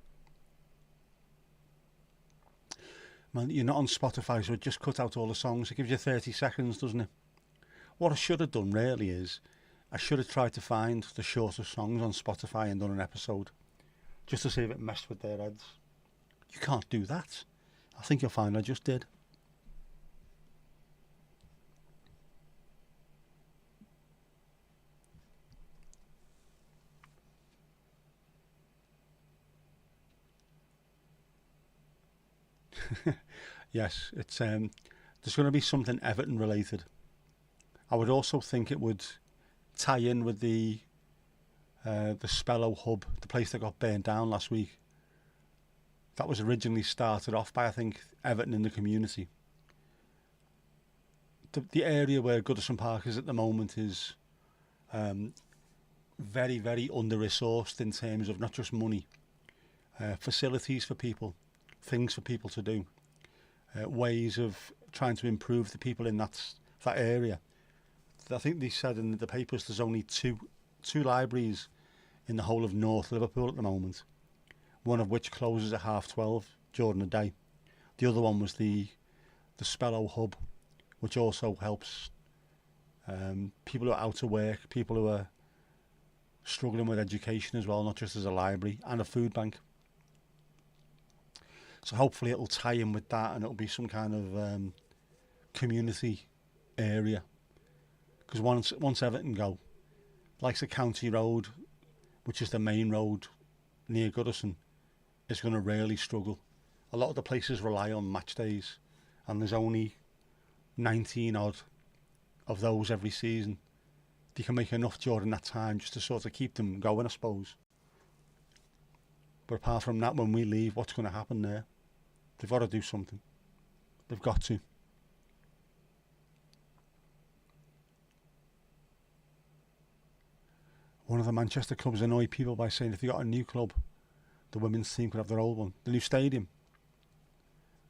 Speaker 2: Man, you're not on Spotify, so it just cut out all the songs. It gives you 30 seconds, doesn't it? What I should have done really is, I should have tried to find the shortest songs on Spotify and done an episode, just to see if it messed with their heads. You can't do that. I think you'll find I just did. Yes, it's there's going to be something Everton related. I would also think it would tie in with the Spello hub, the place that got burnt down last week. That was originally started off by, I think, Everton in the community. The area where Goodison Park is at the moment is very, very under-resourced in terms of not just money, facilities for people, things for people to do, ways of trying to improve the people in that area. I think they said in the papers there's only two libraries in the whole of North Liverpool at the moment, one of which closes at 12:30 during the day. The other one was the Spello hub, which also helps people who are out of work, people who are struggling with education as well, not just as a library, and a food bank. So hopefully it'll tie in with that, and it'll be some kind of community area. Because once Everton go, like the County Road, which is the main road near Goodison, is going to really struggle. A lot of the places rely on match days, and there's only 19 odd of those every season. They can make enough during that time just to sort of keep them going, I suppose. But apart from that, when we leave, what's going to happen there? They've got to do something. They've got to. One of the Manchester clubs annoy people by saying if they got a new club, the women's team could have their old one. The new stadium.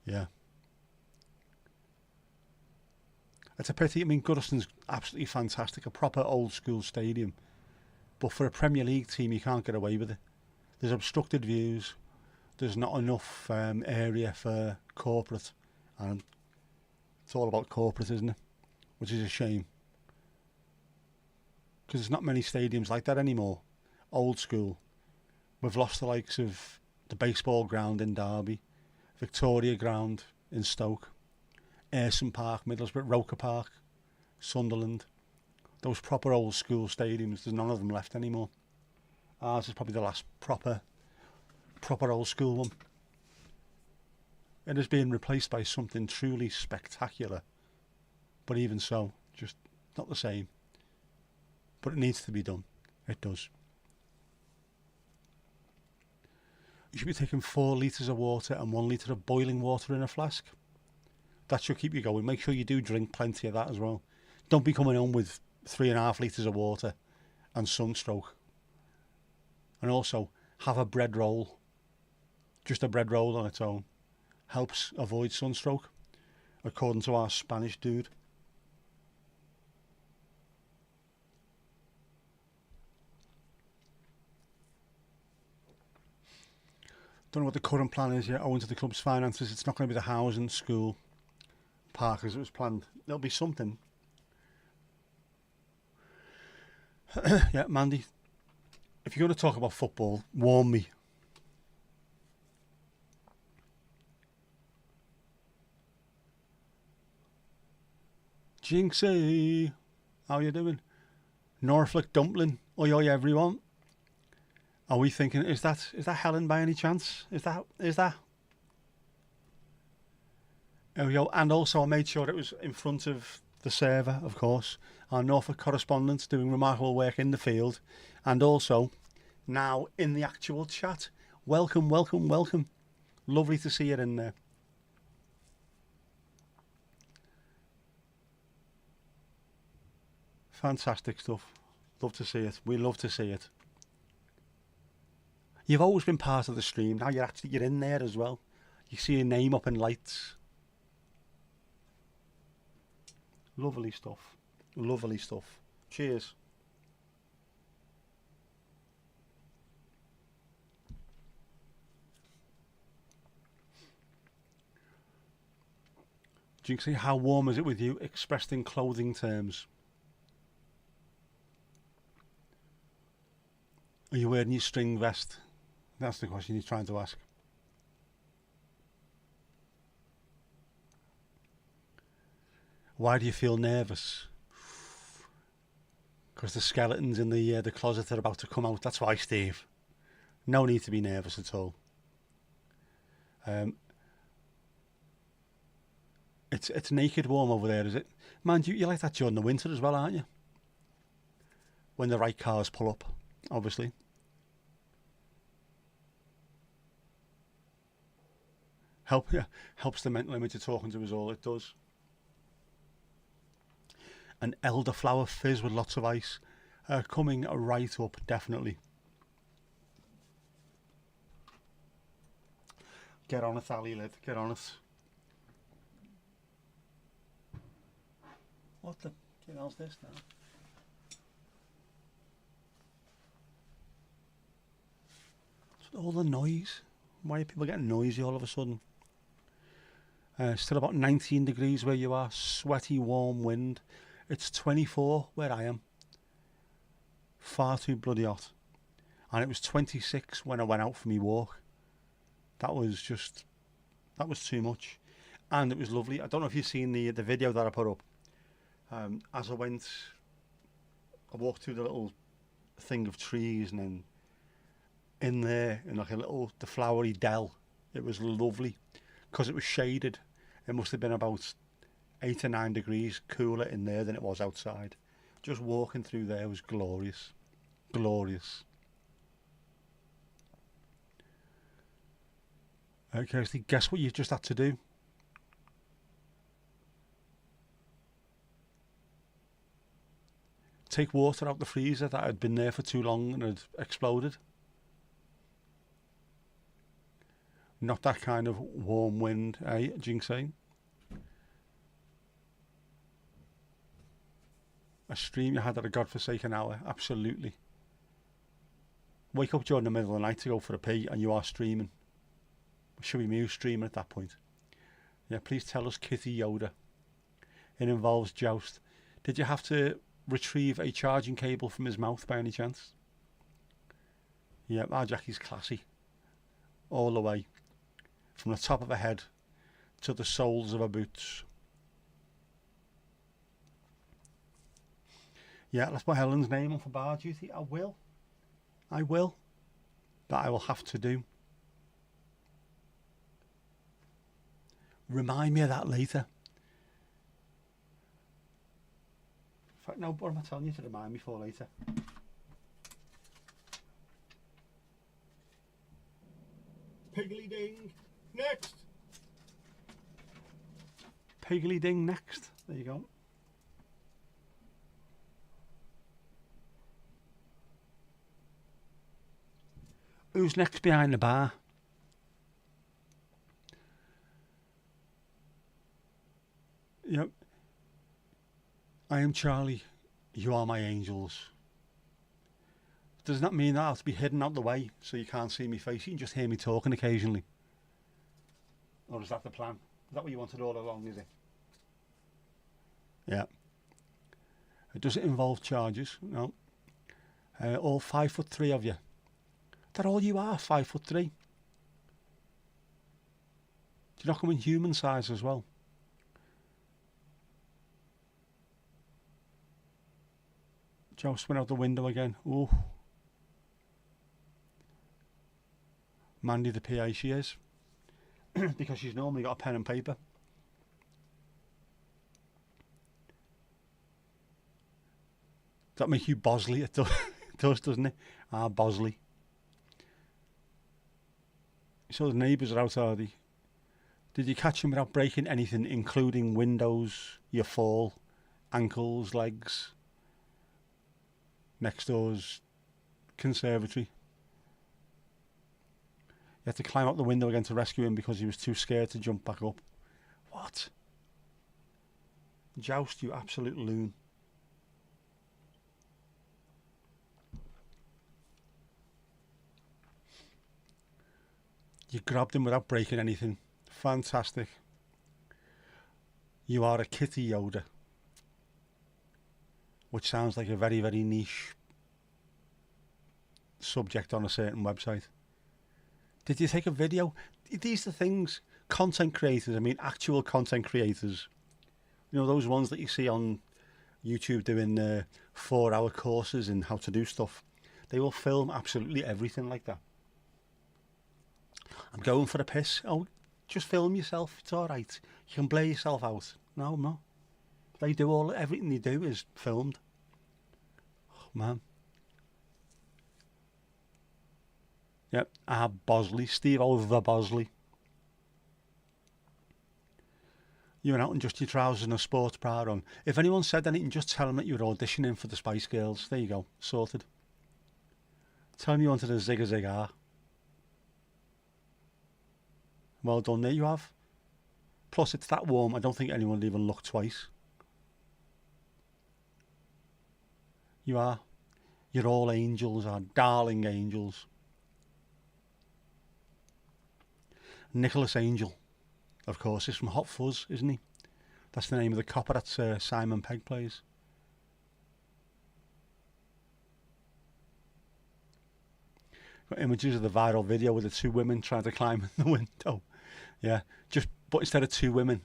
Speaker 2: Yeah. It's a pity. I mean, Goodison's absolutely fantastic. A proper old school stadium. But for a Premier League team, you can't get away with it. There's obstructed views. There's not enough area for corporate. And it's all about corporate, isn't it? Which is a shame. Because there's not many stadiums like that anymore. Old school. We've lost the likes of the baseball ground in Derby, Victoria Ground in Stoke, Ayresome Park, Middlesbrough, Roker Park, Sunderland. Those proper old school stadiums, there's none of them left anymore. Ours is probably the last proper old school one. It is being replaced by something truly spectacular. But even so, just not the same. But it needs to be done. It does. You should be taking 4 litres of water and 1 litre of boiling water in a flask. That should keep you going. Make sure you do drink plenty of that as well. Don't be coming home with 3.5 litres of water and sunstroke. And also, have a bread roll. Just a bread roll on its own. Helps avoid sunstroke, according to our Spanish dude. Don't know what the current plan is yet, owing to the club's finances. It's not going to be the housing, school, park as it was planned. There'll be something. Yeah, Mandy, if you're going to talk about football, warn me. Jinxie, how you doing? Norfolk dumpling, oi oi everyone. Are we thinking, is that Helen by any chance? Is that? There we go. And also I made sure it was in front of the server, of course. Our Norfolk correspondent doing remarkable work in the field. And also now in the actual chat. Welcome, welcome, welcome. Lovely to see you in there. Fantastic stuff. Love to see it. We love to see it. You've always been part of the stream. Now you're in there as well. You see your name up in lights. Lovely stuff. Lovely stuff. Cheers. Jinxie, how warm is it with you, expressed in clothing terms? Are you wearing your string vest? That's the question he's trying to ask. Why do you feel nervous? Because the skeletons in the closet are about to come out. That's why, Steve. No need to be nervous at all. It's naked warm over there, is it? Man, you like that during the winter as well, aren't you? When the right cars pull up, obviously. Helps the mental image of talking to us all, it does. An elderflower fizz with lots of ice. Coming right up, definitely. Get on it, Ali Lid, get on it. What the hell's this now? What's all the noise? Why are people getting noisy all of a sudden? Still about 19 degrees where you are. Sweaty, warm wind. It's 24 where I am. Far too bloody hot. And it was 26 when I went out for my walk. That was too much. And it was lovely. I don't know if you've seen the video that I put up. As I walked through the little thing of trees, and then in there, in like the flowery dell, it was lovely because it was shaded. It must have been about 8 or 9 degrees cooler in there than it was outside. Just walking through there was glorious, glorious. Okay, so guess what you just had to do? Take water out the freezer that had been there for too long and had exploded. Not that kind of warm wind, eh, Jinxie? A stream you had at a godforsaken hour, absolutely. Wake up during the middle of the night to go for a pee and you are streaming. Should be me streaming at that point. Yeah, please tell us, Kitty Yoda. It involves joust. Did you have to retrieve a charging cable from his mouth by any chance? Yeah, our Jackie's classy. All the way. From the top of her head to the soles of her boots. Yeah, let's put Helen's name on for bar duty. I will. That I will have to do. Remind me of that later. In fact, no, what am I telling you to remind me for later? Piggly ding, next! Piggly ding, next. There you go. Who's next behind the bar? Yep. I am Charlie. You are my angels. Does that mean that I have to be hidden out the way so you can't see me face? You can just hear me talking occasionally. Or is that the plan? Is that what you wanted all along, is it? Yeah. Does it involve charges? No. All 5'3" of you. That all you are, 5'3". Do you not come in human size as well? Joust went out the window again. Ooh. Mandy the PA she is. Because she's normally got a pen and paper. Does that make you Bosley? It does, doesn't it? Ah, Bosley. So the neighbours are out, are they? Did you catch him without breaking anything, including windows, your fall, ankles, legs? Next door's conservatory. had to climb out the window again to rescue him because he was too scared to jump back up. What? Joust, you absolute loon. You grabbed him without breaking anything. Fantastic. You are a kitty Yoda. Which sounds like a very, very niche subject on a certain website. Did you take a video? These are things, content creators, I mean actual content creators. You know, those ones that you see on YouTube doing 4-hour courses in how to do stuff. They will film absolutely everything like that. I'm going for a piss. Oh, just film yourself. It's all right. You can blare yourself out. No, I'm not. They do everything they do is filmed. Oh, man. Yep, Bosley, Steve over Bosley. You went out in just your trousers and a sports bra on. If anyone said anything, just tell them that you were auditioning for the Spice Girls. There you go, sorted. Tell them you wanted a zig-a-zig-ah. Well done, there you have. Plus, it's that warm, I don't think anyone would even look twice. You are. You're all angels, our darling angels. Nicholas Angel, of course, is from Hot Fuzz, isn't he? That's the name of the copper that Simon Pegg plays. Got images of the viral video with the two women trying to climb in the window. Yeah, but instead of two women,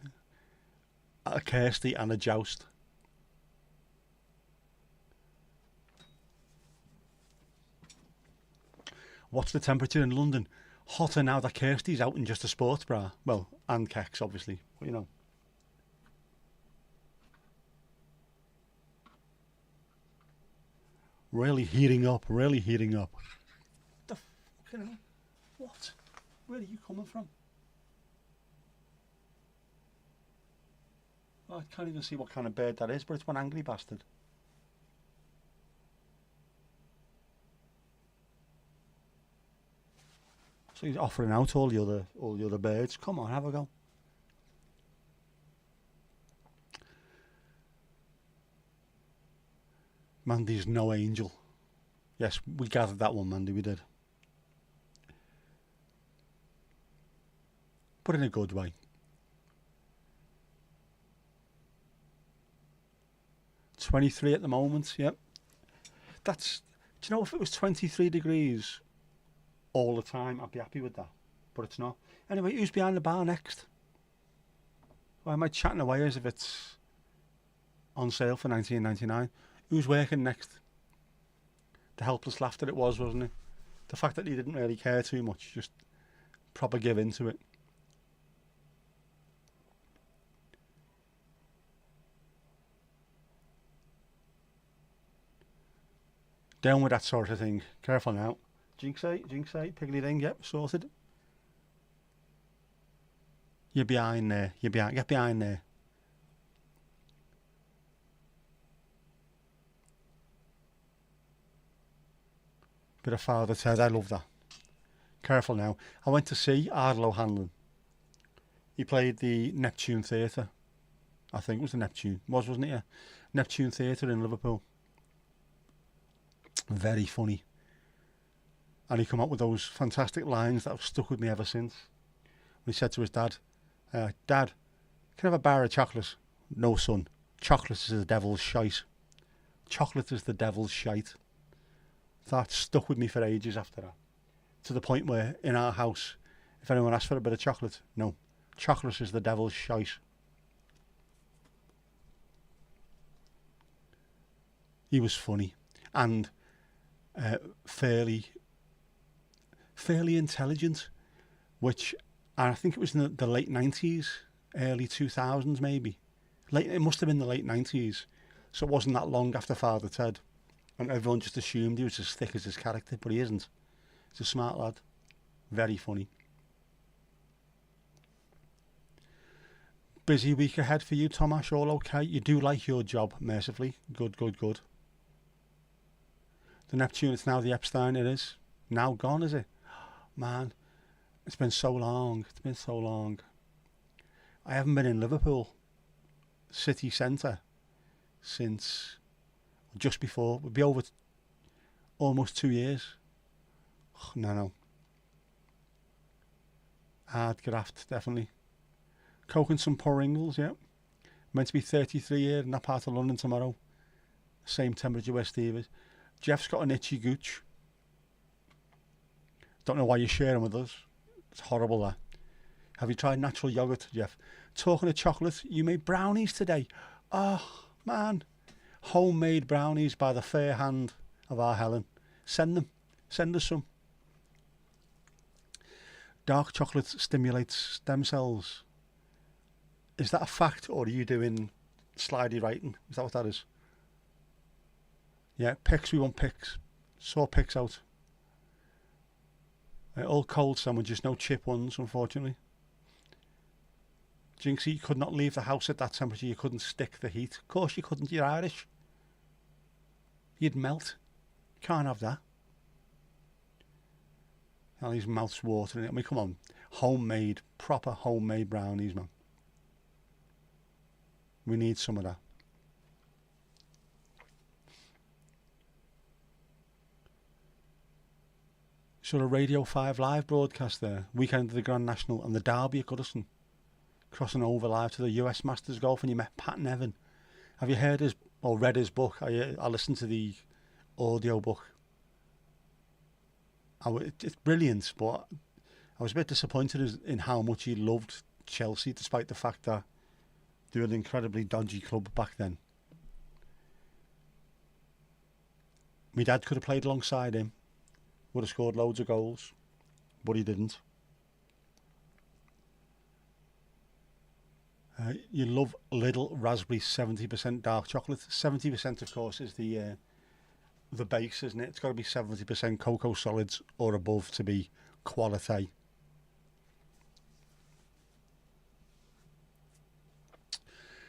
Speaker 2: a Kirsty and a Joust. What's the temperature in London? Hotter now that Kirsty's out in just a sports bra. Well, and Kex, obviously, but you know. Really heating up, really heating up. The fucking hell? What? Where are you coming from? I can't even see what kind of bird that is, but it's one angry bastard. So he's offering out all the other birds. Come on, have a go. Mandy's no angel. Yes, we gathered that one, Mandy, we did. But in a good way. 23 at the moment, yep. Do you know, if it was 23 degrees all the time, I'd be happy with that. But it's not. Anyway, who's behind the bar next? Why am I chatting away as if it's on sale for $19.99? Who's working next? The helpless laughter it was, wasn't it? The fact that he didn't really care too much, just proper give into it. Down with that sort of thing. Careful now. Jinx 8, piggly ding, yep, sorted. You're behind there, get behind there. Bit of Father Ted, I love that. Careful now. I went to see Ardal O'Hanlon. He played the Neptune Theatre. I think it was the Neptune. Wasn't it? Yeah. Neptune Theatre in Liverpool. Very funny. And he come up with those fantastic lines that have stuck with me ever since. When he said to his dad, Dad, can I have a bar of chocolate? No, son. Chocolate is the devil's shite. Chocolate is the devil's shite. That stuck with me for ages after that. To the point where in our house, if anyone asks for a bit of chocolate, no. Chocolate is the devil's shite. He was funny. And fairly intelligent, which I think it was in the late 90s, early 2000s maybe. It must have been the late 90s, so it wasn't that long after Father Ted, and everyone just assumed he was as thick as his character, but he isn't. He's a smart lad, very funny. Busy week ahead for you, Tomash, all okay? You do like your job, mercifully. Good. The Neptune, it's now the Epstein, it is. Now gone, is it? Man, It's been so long. It's been so long. I haven't been in Liverpool city centre since just before. It'll be over almost 2 years. No. Hard graft, definitely. Coke and some Pringles, yeah. Meant to be 33 here in that part of London tomorrow. Same temperature where Steve is. Jeff's got an itchy gooch. Don't know why you're sharing with us. It's horrible, that. Have you tried natural yogurt, Jeff? Talking of chocolate, you made brownies today. Oh, man. Homemade brownies by the fair hand of our Helen. Send them. Send us some. Dark chocolate stimulates stem cells. Is that a fact, or are you doing slidey writing? Is that what that is? Yeah, pics, we want pics. Sort pics out. All cold sandwiches, no chip ones, unfortunately. Jinxie, you could not leave the house at that temperature. You couldn't stick the heat. Of course you couldn't, you're Irish. You'd melt. Can't have that. Now his mouth's watering. I mean, come on. Homemade, proper homemade brownies, man. We need some of that. Sort of Radio 5 live broadcast there. Weekend of the Grand National and the Derby at Goodison. Crossing over live to the US Masters Golf, and you met Pat Nevin. Have you heard his or read his book? I listened to the audio book. It's brilliant, but I was a bit disappointed in how much he loved Chelsea, despite the fact that they were an incredibly dodgy club back then. My dad could have played alongside him, would have scored loads of goals, but he didn't. You love Lidl raspberry 70% dark chocolate. 70%, of course, is the base, isn't it? It's got to be 70% cocoa solids or above to be quality.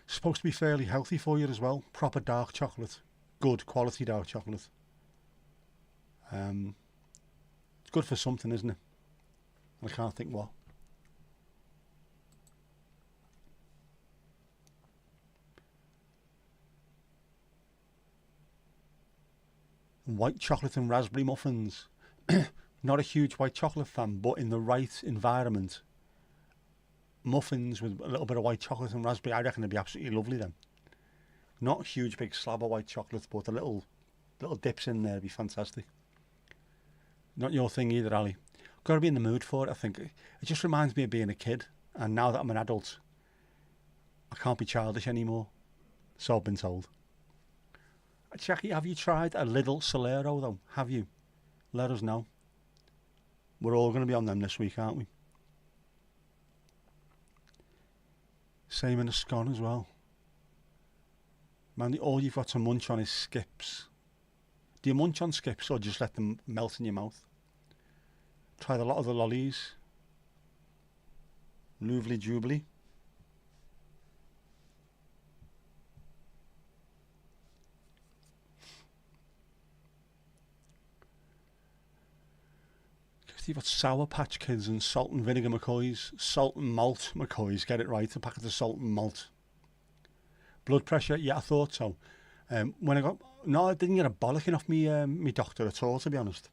Speaker 2: Supposed to be fairly healthy for you as well. Proper dark chocolate, good quality dark chocolate. It's good for something, isn't it? I can't think what. White chocolate and raspberry muffins. Not a huge white chocolate fan, but in the right environment, muffins with a little bit of white chocolate and raspberry, I reckon they'd be absolutely lovely then. Not a huge big slab of white chocolate, but a little dips in there would be fantastic. Not your thing either, Ali. Got to be in the mood for it, I think. It just reminds me of being a kid, and now that I'm an adult, I can't be childish anymore. So I've been told. Jackie, have you tried a Lidl Solero though? Have you? Let us know. We're all going to be on them this week, aren't we? Same in a scone as well. Man, all you've got to munch on is skips. Do you munch on skips or just let them melt in your mouth? Tried a lot of the lollies. Louvely Jubilee. You've got Sour Patch Kids and Salt and Vinegar McCoys. Salt and Malt McCoys, get it right. A packet of salt and malt. Blood pressure, yeah, I thought so. When I didn't get a bollocking off me doctor at all, to be honest.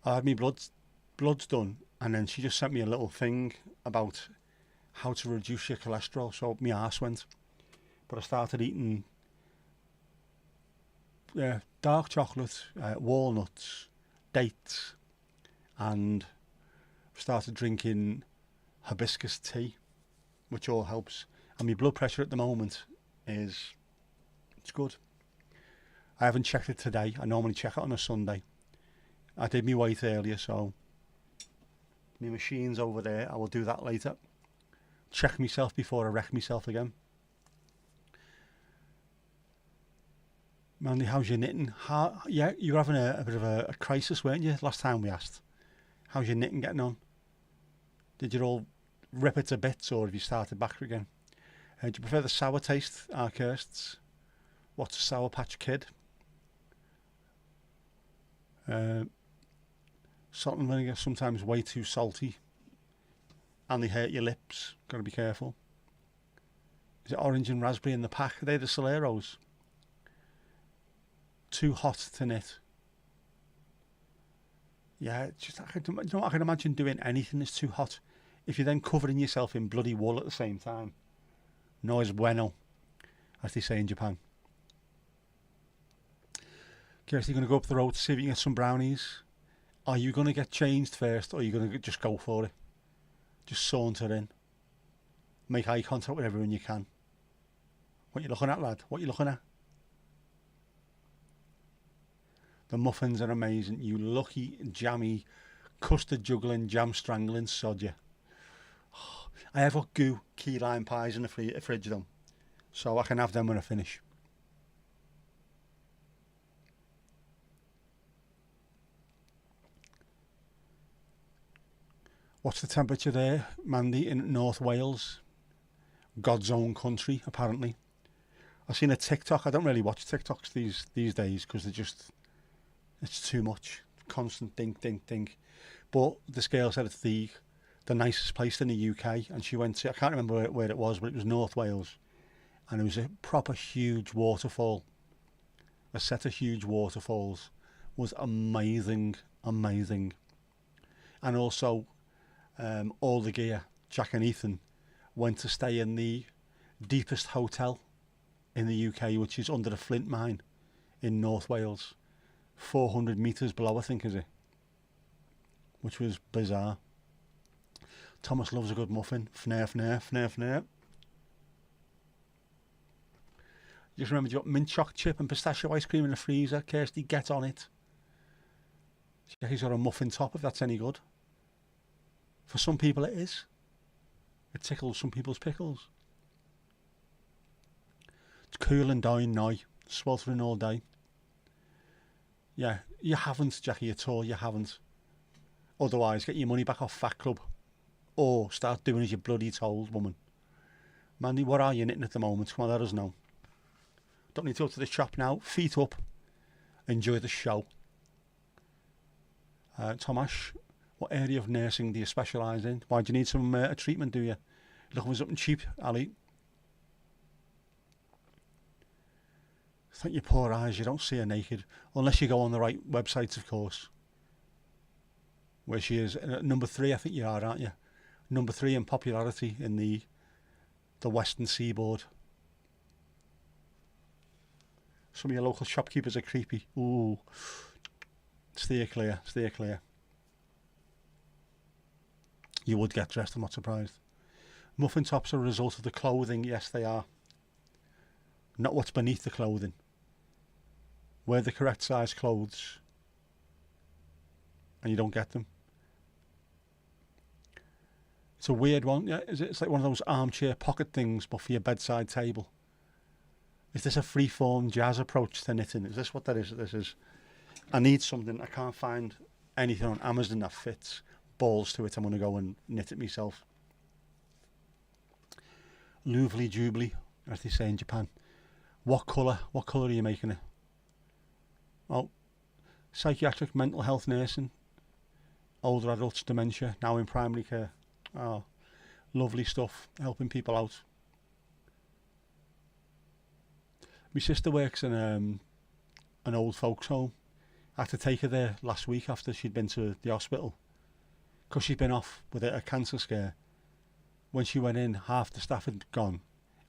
Speaker 2: I had my bloods done, and then she just sent me a little thing about how to reduce your cholesterol, so my arse went. But I started eating dark chocolate, walnuts, dates, and started drinking hibiscus tea, which all helps. And my blood pressure at the moment it's good. I haven't checked it today. I normally check it on a Sunday. I did my weight earlier, so my machine's over there. I will do that later. Check myself before I wreck myself again. Mandy, how's your knitting? Yeah, you were having a bit of a crisis, weren't you, last time we asked? How's your knitting getting on? Did you all rip it to bits, or have you started back again? Do you prefer the sour taste, Kirsts? What's a Sour Patch Kid? Salt and vinegar, sometimes way too salty. and they hurt your lips. Got to be careful. Is it orange and raspberry in the pack? Are they the Soleros? Too hot to knit. Yeah, it's just, I can imagine doing anything that's too hot. If you're then covering yourself in bloody wool at the same time. No es bueno, as they say in Japan. Kirsty, you're going to go up the road to see if you can get some brownies. Are you going to get changed first, or are you going to just go for it? Just saunter in. Make eye contact with everyone you can. What you looking at, lad? What you looking at? The muffins are amazing. You lucky, jammy, custard juggling, jam strangling sod you. I have got goo key lime pies in the fridge though, so I can have them when I finish. What's the temperature there, Mandy, in North Wales? God's own country, apparently. I've seen a TikTok. I don't really watch TikToks these days because it's too much. Constant dink, dink, dink. But the scale said it's the nicest place in the UK, and she went to, I can't remember where it was, but it was North Wales, and it was a proper huge waterfall. A set of huge waterfalls was amazing, amazing. And also, all the gear, Jack and Ethan went to stay in the deepest hotel in the UK, which is under the Flint mine in North Wales, 400 metres below, I think, is it? Which was bizarre. Thomas loves a good muffin. Fnair, fnair, fnair, fnair. Just remember, you got mint chocolate chip and pistachio ice cream in the freezer. Kirsty, get on it. He's got a muffin top, if that's any good. For some people it is. It tickles some people's pickles. It's cool and down now. Sweltering all day. Yeah, you haven't, Jackie, at all. You haven't. Otherwise, get your money back off Fat Club. Or start doing as you're bloody told, woman. Mandy, what are you knitting at the moment? Come on, let us know. Don't need to go to the shop now. Feet up. Enjoy the show. Tomash, what area of nursing do you specialise in? Why do you need some a treatment, do you? Looking for something cheap, Ali? Thank your poor eyes, you don't see her naked. Unless you go on the right websites, of course. Where she is. Number 3, I think you are, aren't you? Number 3 in popularity in the Western Seaboard. Some of your local shopkeepers are creepy. Ooh. Steer clear, steer clear. You would get dressed, I'm not surprised. Muffin tops are a result of the clothing. Yes, they are. Not what's beneath the clothing. Wear the correct size clothes and you don't get them. It's a weird one. Yeah, it's like one of those armchair pocket things, but for your bedside table. Is this a free-form jazz approach to knitting? Is this what that is? This is. I need something. I can't find anything on Amazon that fits. Balls to it. I'm going to go and knit it myself. Louvely Jubilee, as they say in Japan. What colour? What colour are you making it? Oh, psychiatric mental health nursing. Older adults, dementia, now in primary care. Oh, lovely stuff. Helping people out. My sister works in an old folks home. I had to take her there last week after she'd been to the hospital. Because she'd been off with a cancer scare. When she went in, half the staff had gone.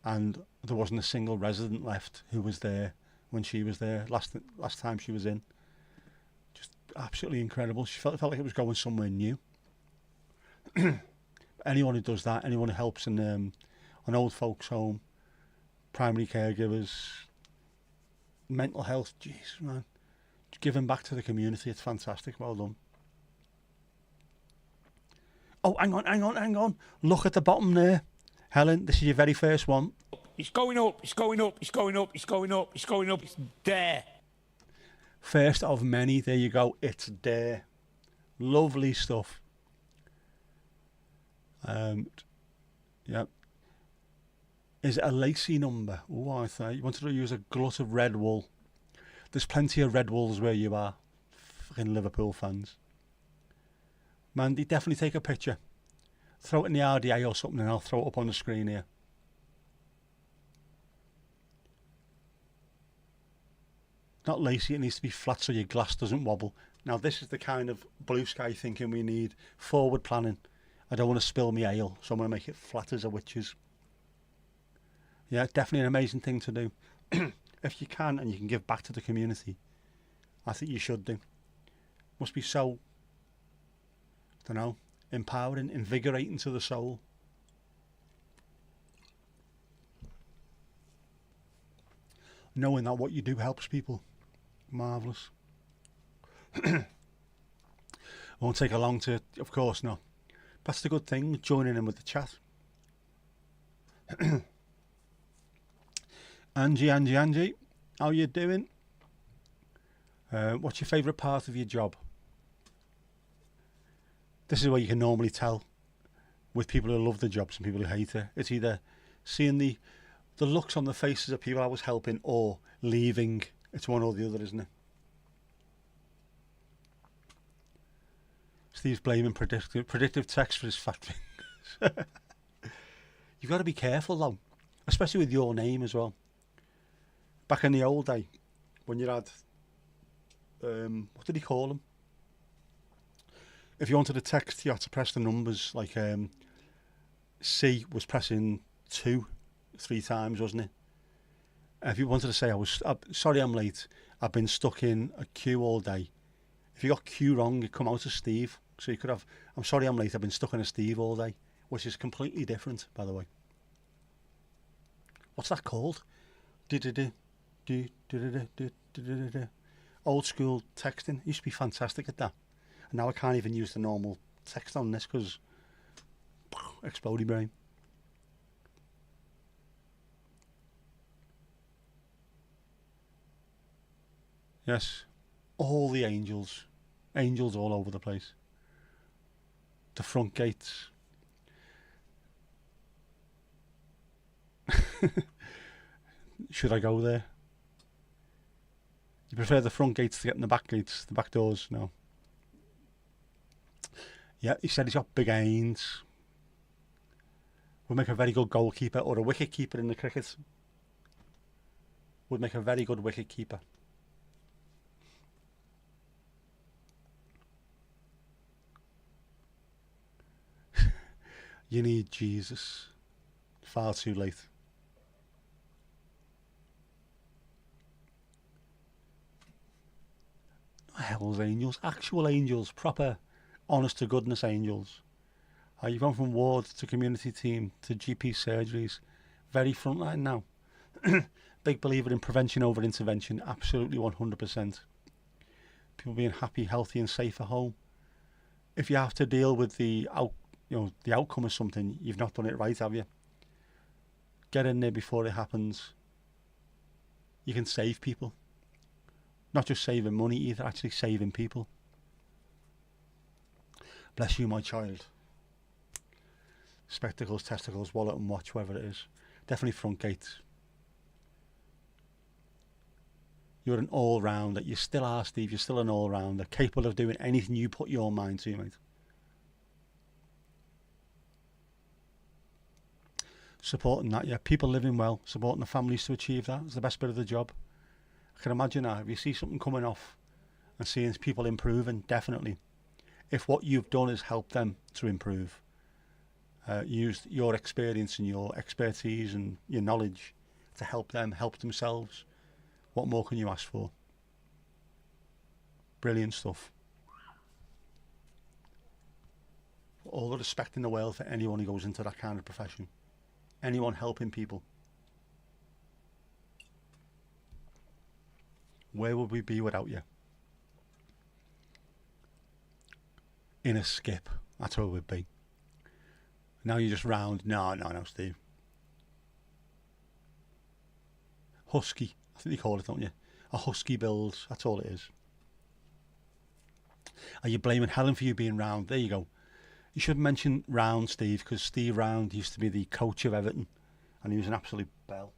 Speaker 2: And there wasn't a single resident left who was there when she was there last time she was in. Just absolutely incredible. She felt like it was going somewhere new. Anyone who does that, anyone who helps in an old folks home, primary caregivers, mental health, jeez, man. Giving back to the community, it's fantastic. Well done. Oh, hang on. Look at the bottom there. Helen, this is your very first one.
Speaker 3: It's going up, it's going up, it's going up, it's going up, it's going up, it's there.
Speaker 2: First of many, there you go, it's there. Lovely stuff. Yeah. Is it a lacy number? Oh, I thought you wanted to use a glut of red wool. There's plenty of red wools where you are. Fucking Liverpool fans. Mandy, definitely take a picture. throw it in the RDA or something and I'll throw it up on the screen here. Not lacy, it needs to be flat so your glass doesn't wobble. Now this is the kind of blue sky thinking we need. Forward planning. I don't want to spill me ale, so I'm going to make it flat as a witch's. Yeah, definitely an amazing thing to do. If you can and you can give back to the community, I think you should do. Must be so, I don't know, empowering, invigorating to the soul. Knowing that what you do helps people. Marvellous. Won't take a long to, of course not. That's the good thing, joining in with the chat. Angie, how you doing? What's your favourite part of your job? This is where you can normally tell with people who love the jobs and people who hate it. It's either seeing the looks on the faces of people I was helping or leaving. It's one or the other, isn't it? Steve's blaming predictive text for his fat fingers. You've got to be careful though, especially with your name as well. Back in the old day, when you had, what did he call them? If you wanted to text, you had to press the numbers, like C was pressing 2 3 times, wasn't it? If you wanted to say, sorry I'm late, I've been stuck in a queue all day. If you got Q wrong, it'd come out as Steve. So you could have, I'm sorry I'm late, I've been stuck in a Steve all day, which is completely different, by the way. What's that called? Old school texting. Used to be fantastic at that. And now I can't even use the normal text on this because explodey brain. Yes, all the angels all over the place. The front gates. Should I go there? You prefer the front gates to get in the back gates, the back doors? No. Yeah, he said he's got big hands. Would make a very good goalkeeper or a wicket keeper in the cricket. Would make a very good wicket keeper. You need Jesus. Far too late. Hell's angels, actual angels, proper, honest to goodness angels. You've gone from ward to community team to GP surgeries, very frontline now. Big believer in prevention over intervention, absolutely 100%. People being happy, healthy, and safe at home. If you have to deal with the outcome of something, you've not done it right, have you? Get in there before it happens. You can save people. Not just saving money either, actually saving people. Bless you, my child. Spectacles, testicles, wallet and watch, whatever it is. Definitely front gate. You're an all-rounder. You still are, Steve. You're still an all-rounder. Capable of doing anything you put your mind to, mate. Supporting that, yeah. People living well. Supporting the families to achieve that is the best bit of the job. I can imagine that. If you see something coming off and seeing people improving, definitely. If what you've done is help them to improve, use your experience and your expertise and your knowledge to help them help themselves, what more can you ask for? Brilliant stuff. All the respect in the world for anyone who goes into that kind of profession. Anyone helping people. Where would we be without you? In a skip. That's where we'd be. Now you're just round. No, Steve. Husky. I think they call it, don't you? A husky build. That's all it is. Are you blaming Helen for you being round? There you go. You should mention Round, Steve, because Steve Round used to be the coach of Everton. And he was an absolute bell.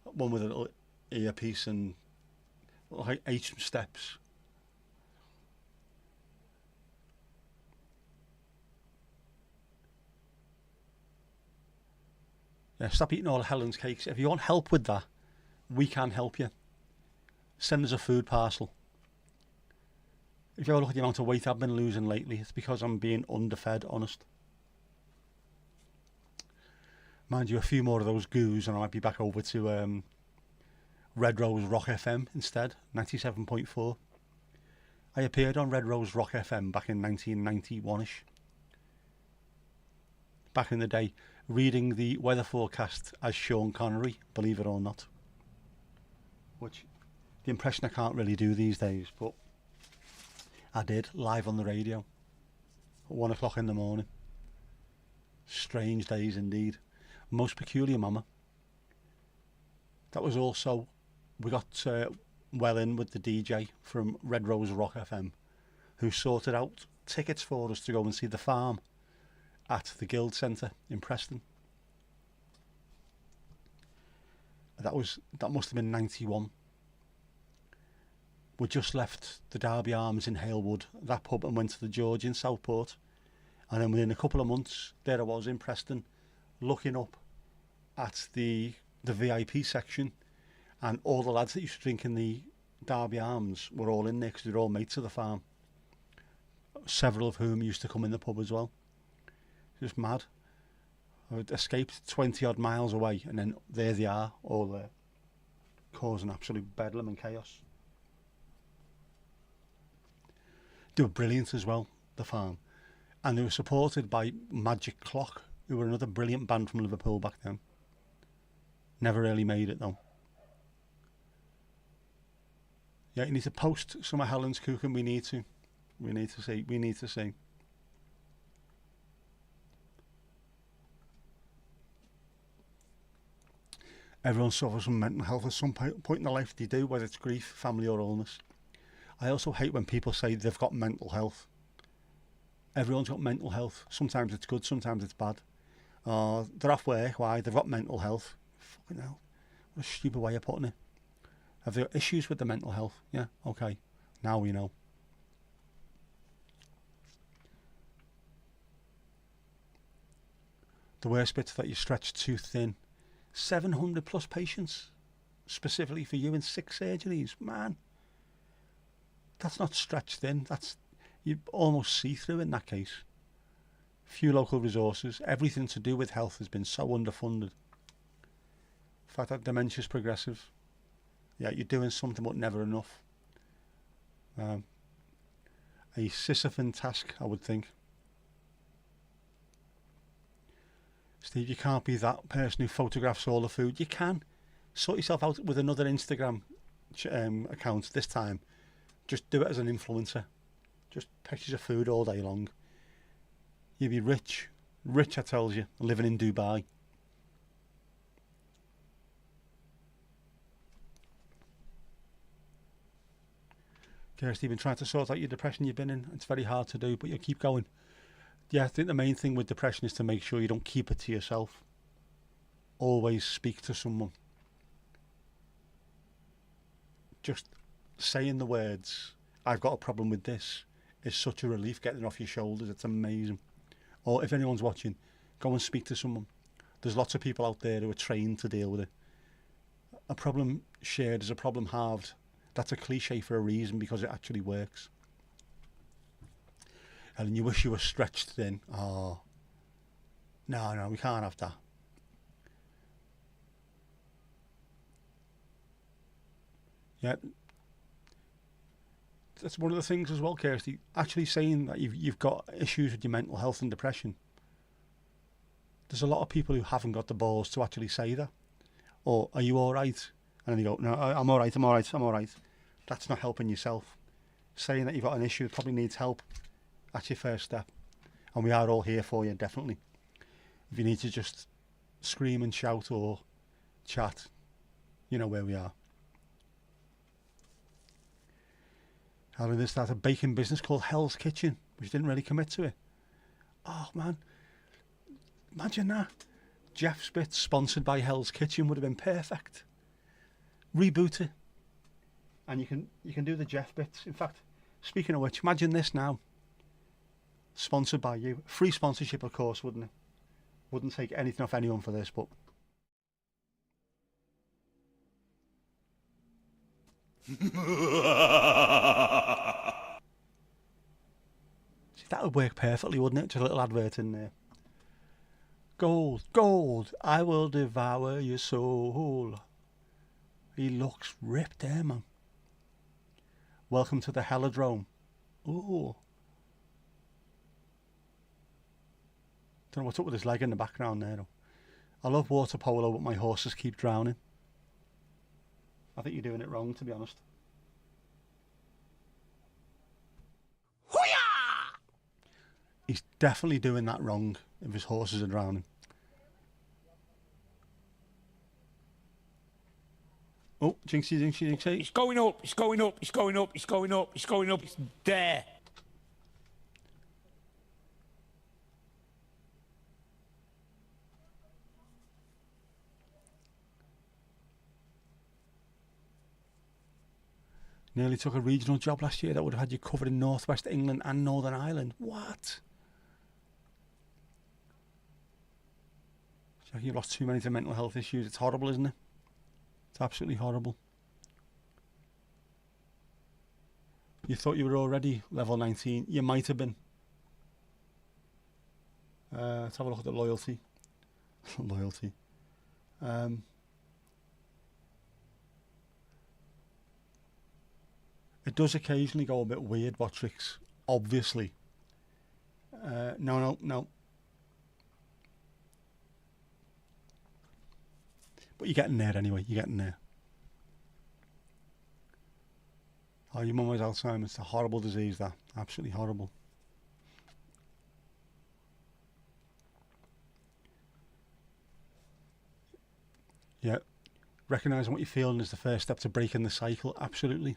Speaker 2: One with a little earpiece and like 8 steps. Yeah, stop eating all of Helen's cakes. If you want help with that, we can help you. Send us a food parcel. If you ever look at the amount of weight I've been losing lately, it's because I'm being underfed, honest. Mind you, a few more of those goos and I might be back over to Red Rose Rock FM instead, 97.4. I appeared on Red Rose Rock FM back in 1991ish. Back in the day, reading the weather forecast as Sean Connery, believe it or not. Which, the impression I can't really do these days, but I did, live on the radio, at 1 o'clock in the morning. Strange days indeed. Most peculiar, mama. That was also, we got well in with the DJ from Red Rose Rock FM, who sorted out tickets for us to go and see The Farm at the Guild Centre in Preston. That must have been 91. We just left the Derby Arms in Halewood, that pub, and went to the George in Southport. And then within a couple of months, there I was in Preston, looking up at the VIP section, and all the lads that used to drink in the Derby Arms were all in there because they're all mates of The Farm. Several of whom used to come in the pub as well. Just mad. I'd escaped 20 odd miles away, and then there they are, all there, causing absolute bedlam and chaos. They were brilliant as well, The Farm. And they were supported by Magic Clock, who were another brilliant band from Liverpool back then. Never really made it though. Yeah, you need to post some of Helen's cooking. We need to see. Everyone suffers from mental health at some point in their life. They do, whether it's grief, family or illness. I also hate when people say they've got mental health. Everyone's got mental health. Sometimes it's good, sometimes it's bad. They're off work, why? They've got mental health. Fucking hell. What a stupid way of putting it. Have they got issues with the mental health? Yeah, okay. Now we know. The worst bit's that you stretch too thin. 700 plus patients, specifically for you in 6 surgeries. Man, that's not stretched thin. That's, you almost see through in that case. Few local resources. Everything to do with health has been so underfunded. The fact that dementia's progressive. Yeah, you're doing something but never enough. A Sisyphean task, I would think. Steve, you can't be that person who photographs all the food. You can. Sort yourself out with another Instagram account this time. Just do it as an influencer. Just pictures of food all day long. You'll be rich. Rich, I tells you, living in Dubai. Kirsty, you've been trying to sort out your depression you've been in. It's very hard to do, but you'll keep going. Yeah, I think the main thing with depression is to make sure you don't keep it to yourself. Always speak to someone. Just saying the words, I've got a problem with this, is such a relief, getting it off your shoulders. It's amazing. Or if anyone's watching, go and speak to someone. There's lots of people out there who are trained to deal with it. A problem shared is a problem halved. That's a cliche for a reason, because it actually works. And you wish you were stretched thin. Oh, no, we can't have that. Yeah, that's one of the things as well, Kirsty. Actually saying that you've got issues with your mental health and depression. There's a lot of people who haven't got the balls to actually say that. Or, are you all right? And then you go, no, I'm all right. That's not helping yourself. Saying that you've got an issue that probably needs help. That's your first step. And we are all here for you, definitely. If you need to just scream and shout or chat, you know where we are. Helen did start a baking business called Hell's Kitchen, which didn't really commit to it. Oh, man. Imagine that. Jeff's Bits, sponsored by Hell's Kitchen, would have been perfect. Reboot it. And you can do the Jeff Bits. In fact, speaking of which, imagine this now. Sponsored by you. Free sponsorship, of course, wouldn't it? Wouldn't take anything off anyone for this, but See, that would work perfectly, wouldn't it? Just a little advert in there. Gold, gold, I will devour your soul. He looks ripped there, man. Welcome to the Helladrome. Ooh. Don't know what's up with his leg in the background there, though. I love water polo, but my horses keep drowning. I think you're doing it wrong, to be honest.
Speaker 3: Hoo-yah!
Speaker 2: He's definitely doing that wrong if his horses are drowning. Oh, jinxie, jinxie, jinxie.
Speaker 3: It's going up, it's going up, it's going up, it's going up, it's going up, it's there.
Speaker 2: Nearly took a regional job last year that would have had you covered in North West England and Northern Ireland. What? You've lost too many to mental health issues. It's horrible, isn't it? It's absolutely horrible. You thought you were already level 19. You might have been. Let's have a look at the loyalty. Loyalty. It does occasionally go a bit weird, Botrix, obviously. No. But you're getting there anyway, you're getting there. Oh, your mum has Alzheimer's. It's a horrible disease, that. Absolutely horrible. Yeah. Recognising what you're feeling is the first step to breaking the cycle, absolutely.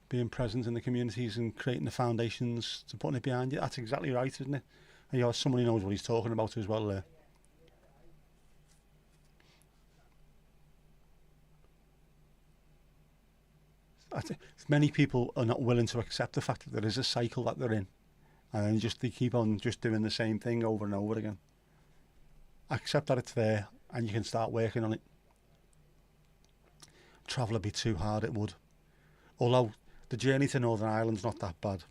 Speaker 2: Being present in the communities and creating the foundations to putting it behind you. That's exactly right, isn't it? And you have someone who knows what he's talking about as well there. Many people are not willing to accept the fact that there is a cycle that they're in, and then they keep on just doing the same thing over and over again. Accept that it's there, and you can start working on it. Travel would be too hard, it would. Although the journey to Northern Ireland's not that bad.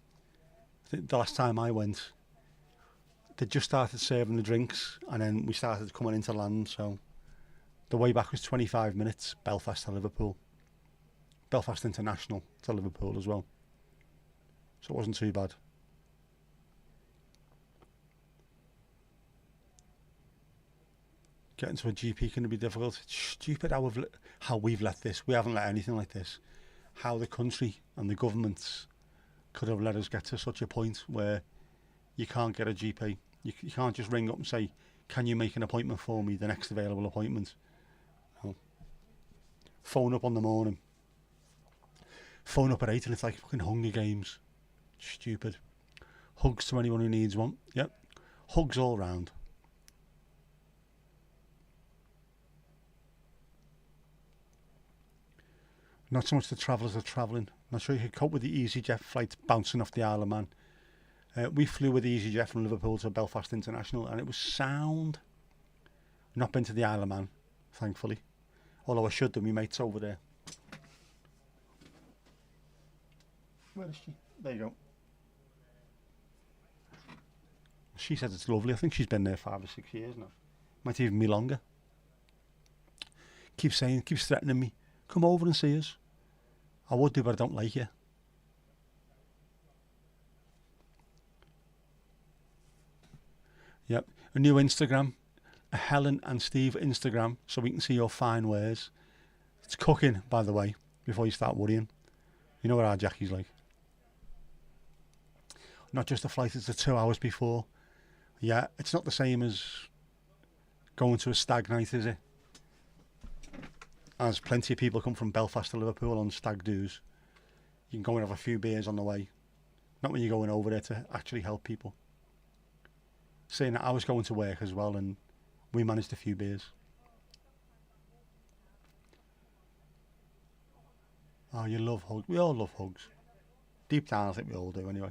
Speaker 2: I think the last time I went, they just started serving the drinks, and then we started coming into land. So the way back was 25 minutes, Belfast to Liverpool. Belfast International to Liverpool as well. So it wasn't too bad. Getting to a GP can be difficult. It's stupid how we've let this. We haven't let anything like this. How the country and the governments could have let us get to such a point where you can't get a GP. You can't just ring up and say, can you make an appointment for me, the next available appointment. No. Phone up on the morning. Phone up at 8 and it's like fucking Hunger Games. Stupid. Hugs to anyone who needs one. Yep. Hugs all round. Not so much the travellers are travelling. Not sure you could cope with the EasyJet flights bouncing off the Isle of Man. We flew with the EasyJet from Liverpool to Belfast International and it was sound. Not been to the Isle of Man, thankfully. Although I should do, my mate's over there. Where is she? There you go. She says it's lovely. I think she's been there 5 or 6 years now. Might even be longer. Keeps threatening me. Come over and see us. I would do, but I don't like you. Yep. A new Instagram. A Helen and Steve Instagram, so we can see your fine wares. It's cooking, by the way, before you start worrying. You know what our Jackie's like. Not just the flight, it's the 2 hours before. Yeah, it's not the same as going to a stag night, is it? As plenty of people come from Belfast to Liverpool on stag do's. You can go and have a few beers on the way. Not when you're going over there to actually help people. Saying that I was going to work as well and we managed a few beers. Oh, you love hugs. We all love hugs. Deep down, I think we all do anyway.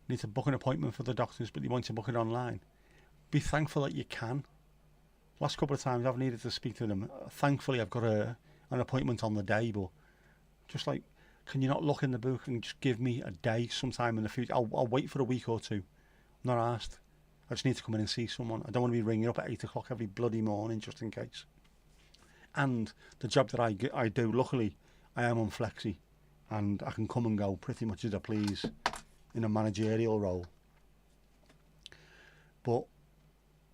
Speaker 2: Need to book an appointment for the doctors, but you want to book it online. Be thankful that you can. Last couple of times I've needed to speak to them. Thankfully, I've got an appointment on the day, but just like, can you not look in the book and just give me a day sometime in the future? I'll wait for a week or two. I'm not asked. I just need to come in and see someone. I don't want to be ringing up at 8 o'clock every bloody morning just in case. And the job that I do, luckily, I am on flexi and I can come and go pretty much as I please in a managerial role. But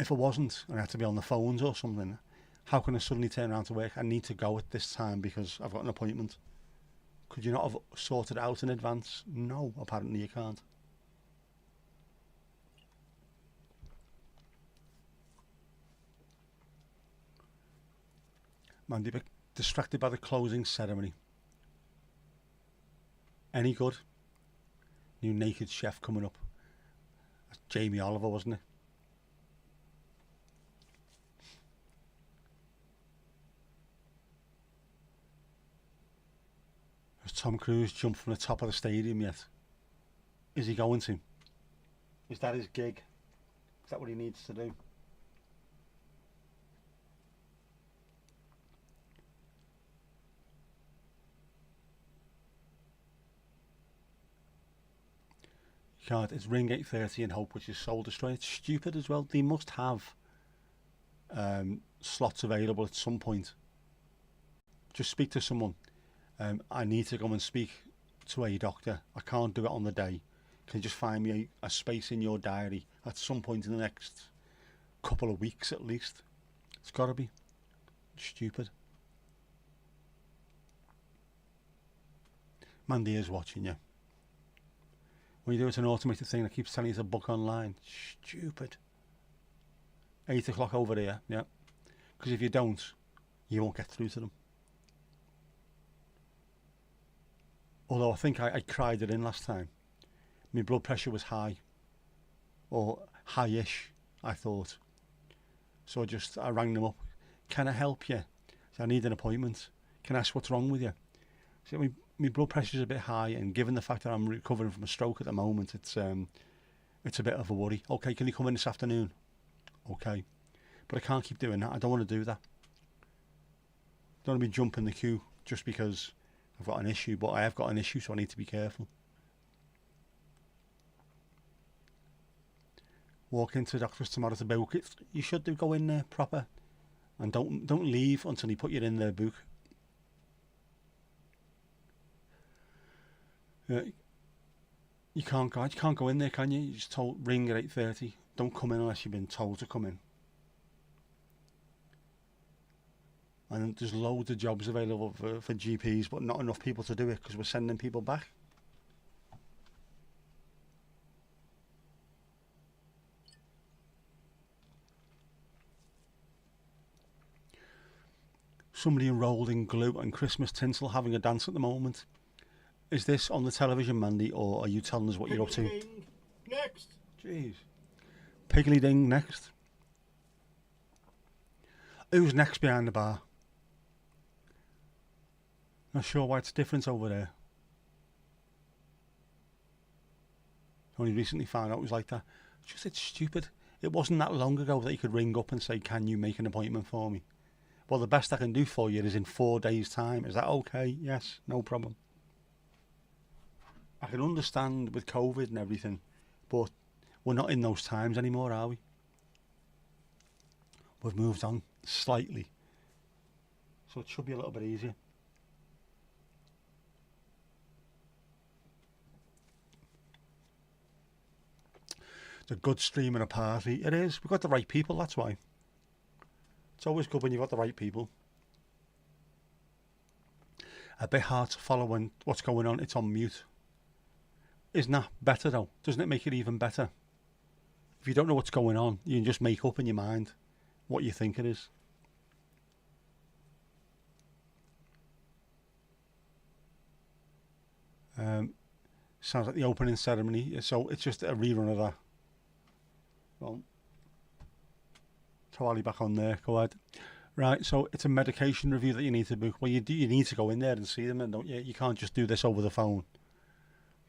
Speaker 2: if I wasn't and I had to be on the phones or something, how can I suddenly turn around to work? I need to go at this time because I've got an appointment. Could you not have sorted it out in advance? No, apparently you can't. Mandy, bit distracted by the closing ceremony. Any good? New naked chef coming up. That's Jamie Oliver, wasn't it? Has Tom Cruise jumped from the top of the stadium yet? Is he going to? Is that his gig? Is that what he needs to do? God, it's ring 8:30 in Hope, which is soul destroying. It's stupid as well. They must have slots available at some point. Just speak to someone. I need to go and speak to a doctor. I can't do it on the day. Can you just find me a space in your diary at some point in the next couple of weeks at least? It's got to be. Stupid. Mandy is watching you. When you do it, it's an automated thing that keeps telling you to book online. Stupid. 8 o'clock over there, yeah. Because if you don't, you won't get through to them. Although I think I cried it in last time. My blood pressure was high. Or high-ish, I thought. So I rang them up. Can I help you? So I need an appointment. Can I ask what's wrong with you? So my blood pressure's a bit high, and given the fact that I'm recovering from a stroke at the moment, it's a bit of a worry. Okay, can you come in this afternoon? Okay. But I can't keep doing that. I don't want to do that. I don't want to be jumping the queue just because I've got an issue, but I have got an issue, so I need to be careful. Walk into the doctor's tomorrow to book it. You should do, go in there proper, and don't leave until you put you in their book. You can't go in there, can you? You just told ring at 8:30. Don't come in unless you've been told to come in. And there's loads of jobs available for GPs, but not enough people to do it because we're sending people back. Somebody enrolled in glue and Christmas tinsel having a dance at the moment. Is this on the television, Mandy, or are you telling us what you're up to?
Speaker 1: Next.
Speaker 2: Jeez. Piggly Ding next. Who's next behind the bar? Not sure why it's different over there. Only recently found out it was like that. It's stupid. It wasn't that long ago that you could ring up and say, can you make an appointment for me? Well, the best I can do for you is in 4 days' time. Is that okay? Yes, no problem. I can understand with COVID and everything, but we're not in those times anymore, are we? We've moved on slightly, so it should be a little bit easier. It's a good stream and a party. It is. We've got the right people, that's why. It's always good when you've got the right people. A bit hard to follow when what's going on. It's on mute. Isn't that better though? Doesn't it make it even better? If you don't know what's going on, you can just make up in your mind what you think it is. Sounds like the opening ceremony, so it's just a rerun of that. Well, throw Ali back on there, go ahead. Right, so it's a medication review that you need to book. Well, you need to go in there and see them, and don't you? You can't just do this over the phone.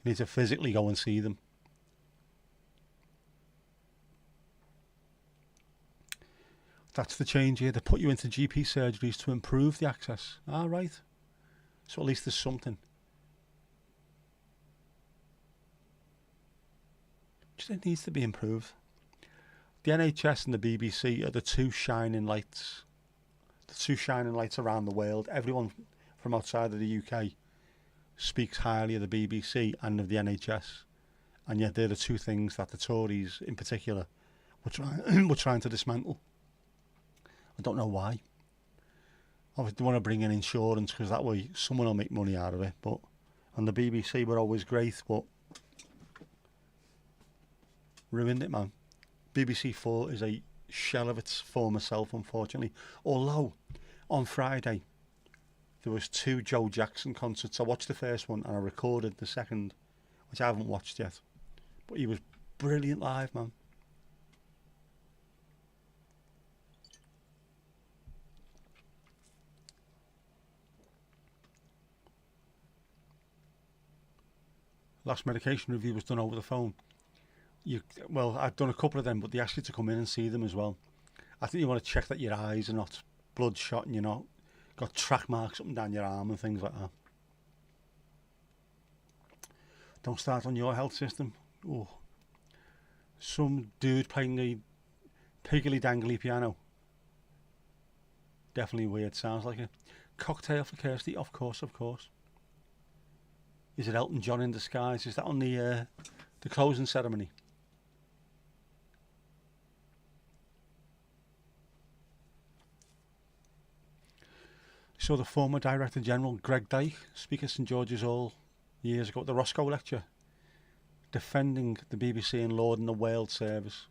Speaker 2: You need to physically go and see them. That's the change here. They put you into GP surgeries to improve the access. Ah, right. So at least there's something. It needs to be improved. The NHS and the BBC are the two shining lights. The two shining lights around the world. Everyone from outside of the UK speaks highly of the BBC and of the NHS. And yet they're the two things that the Tories in particular were trying to dismantle. I don't know why. Obviously they want to bring in insurance because that way someone will make money out of it. But and the BBC were always great, but ruined it, man. BBC 4 is a shell of its former self, unfortunately. Although on Friday there was 2 Joe Jackson concerts. I watched the first one and I recorded the second, which I haven't watched yet. But he was brilliant live, man. Last medication review was done over the phone. Well, I've done a couple of them, but they ask you to come in and see them as well. I think you want to check that your eyes are not bloodshot and you're not got track marks up and down your arm and things like that. Don't start on your health system. Oh, some dude playing a piggly dangly piano. Definitely weird. Sounds like a cocktail for Kirsty. Of course, of course. Is it Elton John in disguise? Is that on the closing ceremony? So the former Director General Greg Dyke speak at St George's Hall years ago at the Roscoe lecture, defending the BBC and lauding the World Service.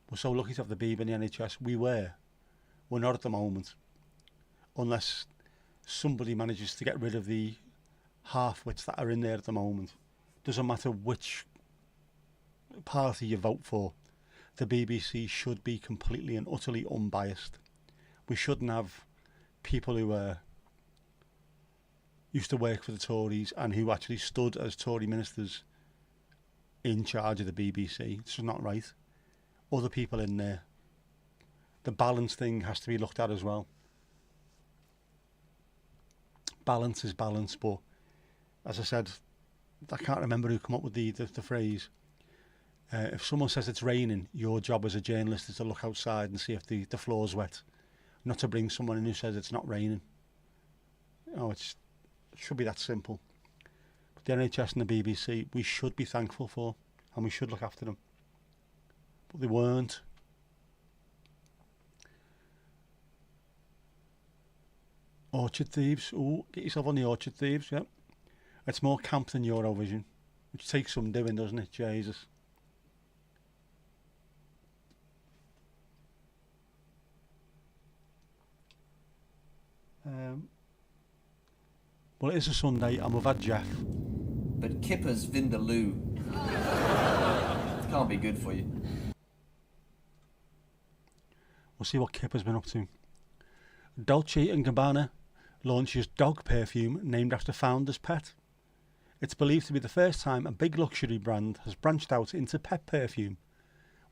Speaker 2: We're so lucky to have the BBC and the NHS. We're not at the moment, unless somebody manages to get rid of the half-wits that are in there at the moment. Doesn't matter which party you vote for, the BBC should be completely and utterly unbiased. We shouldn't have people who used to work for the Tories and who actually stood as Tory ministers in charge of the BBC. It's just not right. Other people in there. The balance thing has to be looked at as well. Balance is balance, but as I said, I can't remember who come up with the phrase. If someone says it's raining, your job as a journalist is to look outside and see if the floor's wet. Not to bring someone in who says it's not raining. It should be that simple. But the NHS and the BBC, we should be thankful for, and we should look after them. But they weren't. Orchard Thieves. Ooh, get yourself on the Orchard Thieves, yeah. It's more camp than Eurovision, which takes some doing, doesn't it? Jesus. Well, it is a Sunday and we've had Jeff.
Speaker 4: But Kipper's Vindaloo can't be good for you.
Speaker 2: We'll see what Kipper's been up to. Dolce & Gabbana launches dog perfume named after founder's pet. It's believed to be the first time a big luxury brand has branched out into pet perfume,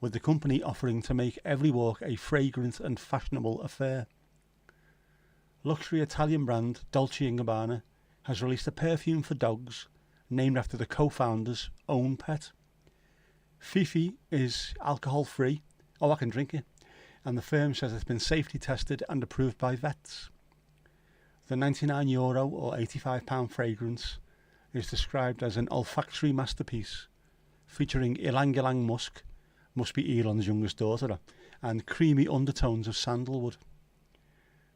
Speaker 2: with the company offering to make every walk a fragrant and fashionable affair. Luxury Italian brand Dolce & Gabbana has released a perfume for dogs named after the co-founder's own pet. Fifi is alcohol-free. Oh, I can drink it. And the firm says it's been safety tested and approved by vets. The €99 or £85 fragrance is described as an olfactory masterpiece featuring ylang ylang musk, must be Elon's youngest daughter, and creamy undertones of sandalwood.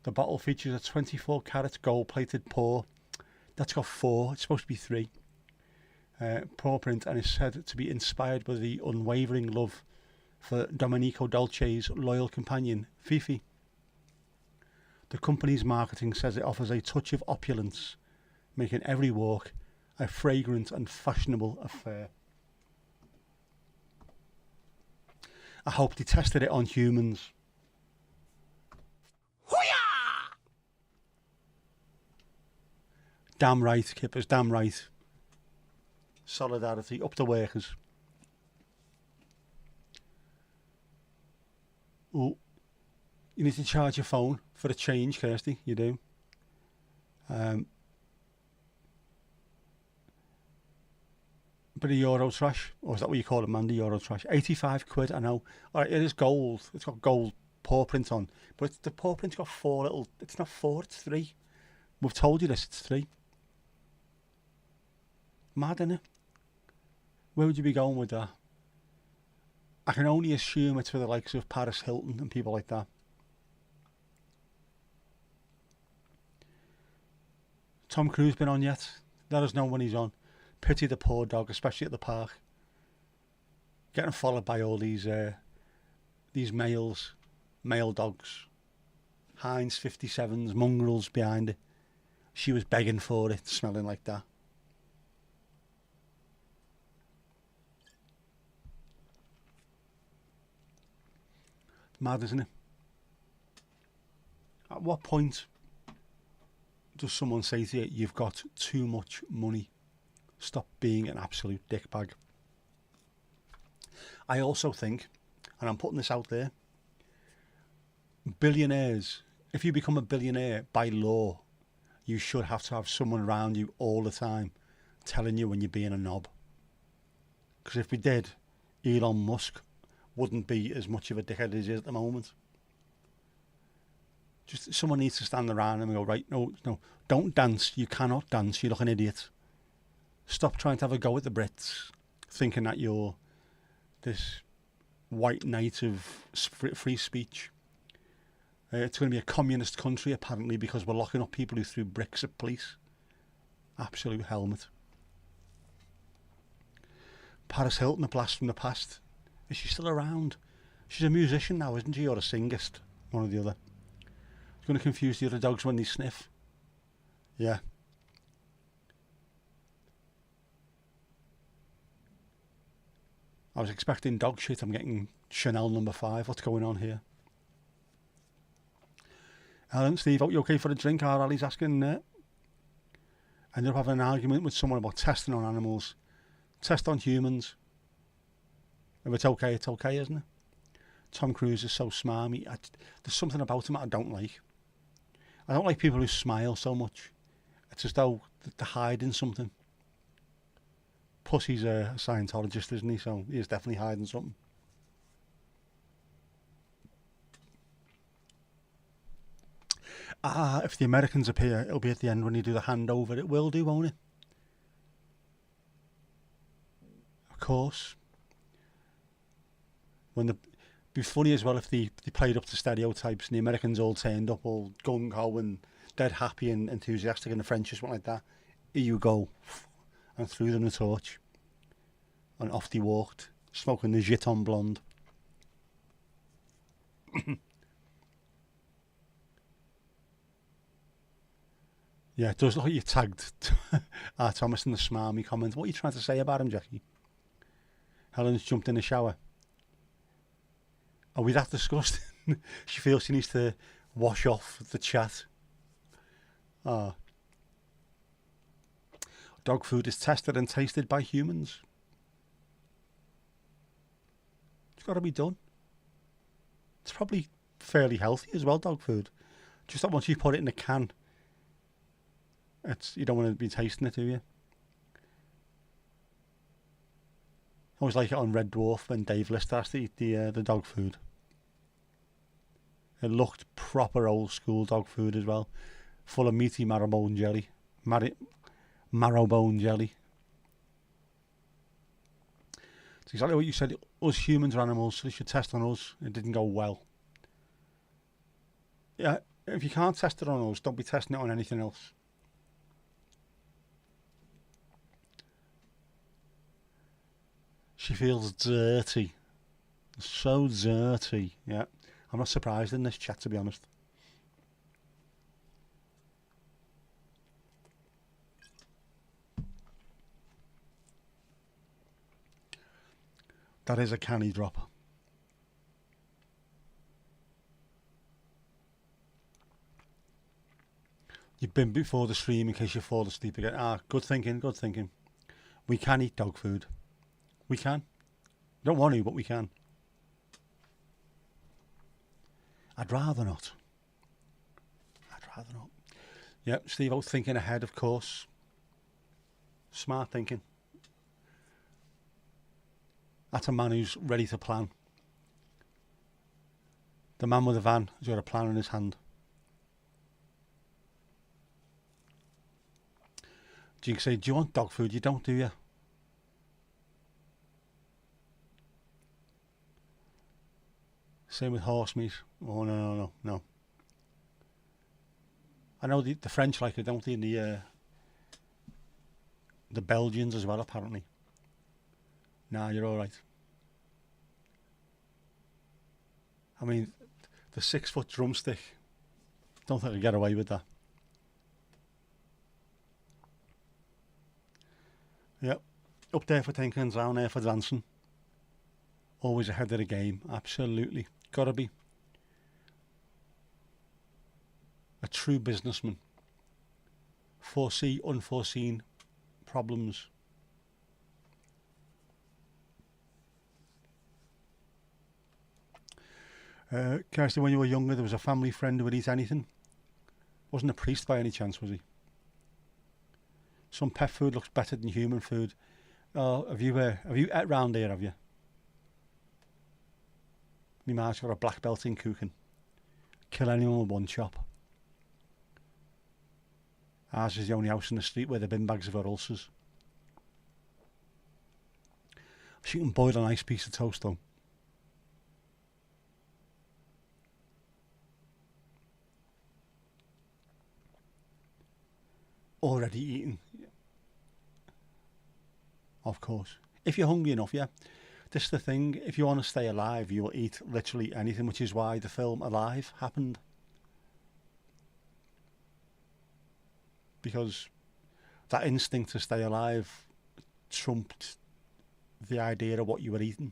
Speaker 2: The bottle features a 24-carat gold-plated paw. That's got 4, it's supposed to be 3. Paw print, and is said to be inspired by the unwavering love for Domenico Dolce's loyal companion, Fifi. The company's marketing says it offers a touch of opulence, making every walk a fragrant and fashionable affair. I hope they tested it on humans. Damn right, Kippers, damn right. Solidarity, up the workers. Ooh. You need to charge your phone for a change, Kirsty. You do. Bit of Euro trash, or is that what you call it, Mandy? Euro trash. 85 quid, I know. All right, it is gold. It's got gold paw print on, but the paw print's got 4 little. It's not 4, it's 3. We've told you this. It's 3. Mad, innit? Where would you be going with that? I can only assume it's for the likes of Paris Hilton and people like that. Tom Cruise been on yet? Let us know when he's on. Pity the poor dog, especially at the park. Getting followed by all these male dogs. Heinz 57s, mongrels behind it. She was begging for it, smelling like that. Mad, isn't it? At what point does someone say to you, you've got too much money? Stop being an absolute dickbag. I also think, and I'm putting this out there, billionaires, if you become a billionaire by law, you should have to have someone around you all the time telling you when you're being a knob. Because if we did, Elon Musk wouldn't be as much of a dickhead as he is at the moment. Just someone needs to stand around and go, right, no, don't dance. You cannot dance. You look an idiot. Stop trying to have a go at the Brits, thinking that you're this white knight of free speech. It's going to be a communist country, apparently, because we're locking up people who threw bricks at police. Absolute helmet. Paris Hilton, a blast from the past. Is she still around? She's a musician now, isn't she? Or a singist, one or the other. She's going to confuse the other dogs when they sniff. Yeah. I was expecting dog shit. I'm getting Chanel number 5. What's going on here? Helen, Steve, are you okay for a drink? Ali's asking. Ended up having an argument with someone about testing on animals. Test on humans. If it's okay, isn't it? Tom Cruise is so smarmy. There's something about him I don't like. I don't like people who smile so much. It's as though they're hiding something. Plus, he's a Scientologist, isn't he? So he is definitely hiding something. If the Americans appear, it'll be at the end when you do the handover. It will do, won't it? Of course. Be funny as well if they played up to stereotypes and the Americans all turned up all gung-ho and dead happy and enthusiastic, and the French just went like that. Here you go. And threw them the torch. And off they walked, smoking the Giton Blonde. Yeah, it does look like you tagged Thomas in the smarmy comment. What are you trying to say about him, Jackie? Helen's jumped in the shower. Are we that disgusting? She feels she needs to wash off the chat. Dog food is tested and tasted by humans. It's got to be done. It's probably fairly healthy as well, dog food. Just that once you put it in a can, you don't want to be tasting it, do you? I always like it on Red Dwarf when Dave Lister has to eat the dog food. It looked proper old school dog food as well, full of meaty marrowbone jelly. Marrowbone jelly. It's exactly what you said. Us humans are animals, so they should test on us. It didn't go well. Yeah, if you can't test it on us, don't be testing it on anything else. She feels dirty. So dirty. Yeah. I'm not surprised in this chat, to be honest. That is a canny drop. You've been before the stream in case you fall asleep again. Good thinking, good thinking. We can eat dog food. We can. Don't want to, but we can. I'd rather not. I'd rather not. Yep, Steve out thinking ahead, of course. Smart thinking. That's a man who's ready to plan. The man with the van has got a plan in his hand. Jig say, do you want dog food? You don't, do you? Same with horse meat. Oh, no. I know the French like it, don't they? And the Belgians as well, apparently. Nah, you're all right. I mean, the 6-foot drumstick. Don't think I get away with that. Yep. Up there for thinking, down there for dancing. Always ahead of the game. Absolutely. Gotta be. A true businessman. Foresee unforeseen problems. Kirsty, when you were younger, there was a family friend who would eat anything. Wasn't a priest by any chance, was he? Some pet food looks better than human food. Oh, have you ate round here, have you? My ma's got a black belt in cooking. Kill anyone with one chop. Ours is the only house in the street where the bin bags have got ulcers. She can boil a nice piece of toast though. Already eaten. Of course. If you're hungry enough, yeah. This is the thing. If you want to stay alive, you will eat literally anything, which is why the film Alive happened. Because that instinct to stay alive trumped the idea of what you were eating.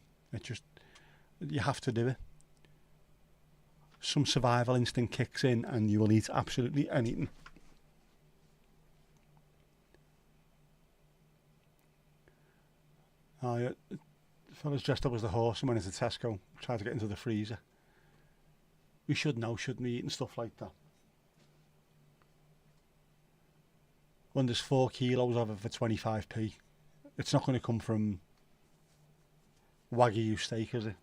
Speaker 2: You have to do it. Some survival instinct kicks in and you will eat absolutely anything. Oh, yeah. The fella's dressed up as the horse and went into Tesco, tried to get into the freezer. We should know, shouldn't we, eating stuff like that? When there's 4 kilos of it for 25p, it's not going to come from Wagyu steak, is it?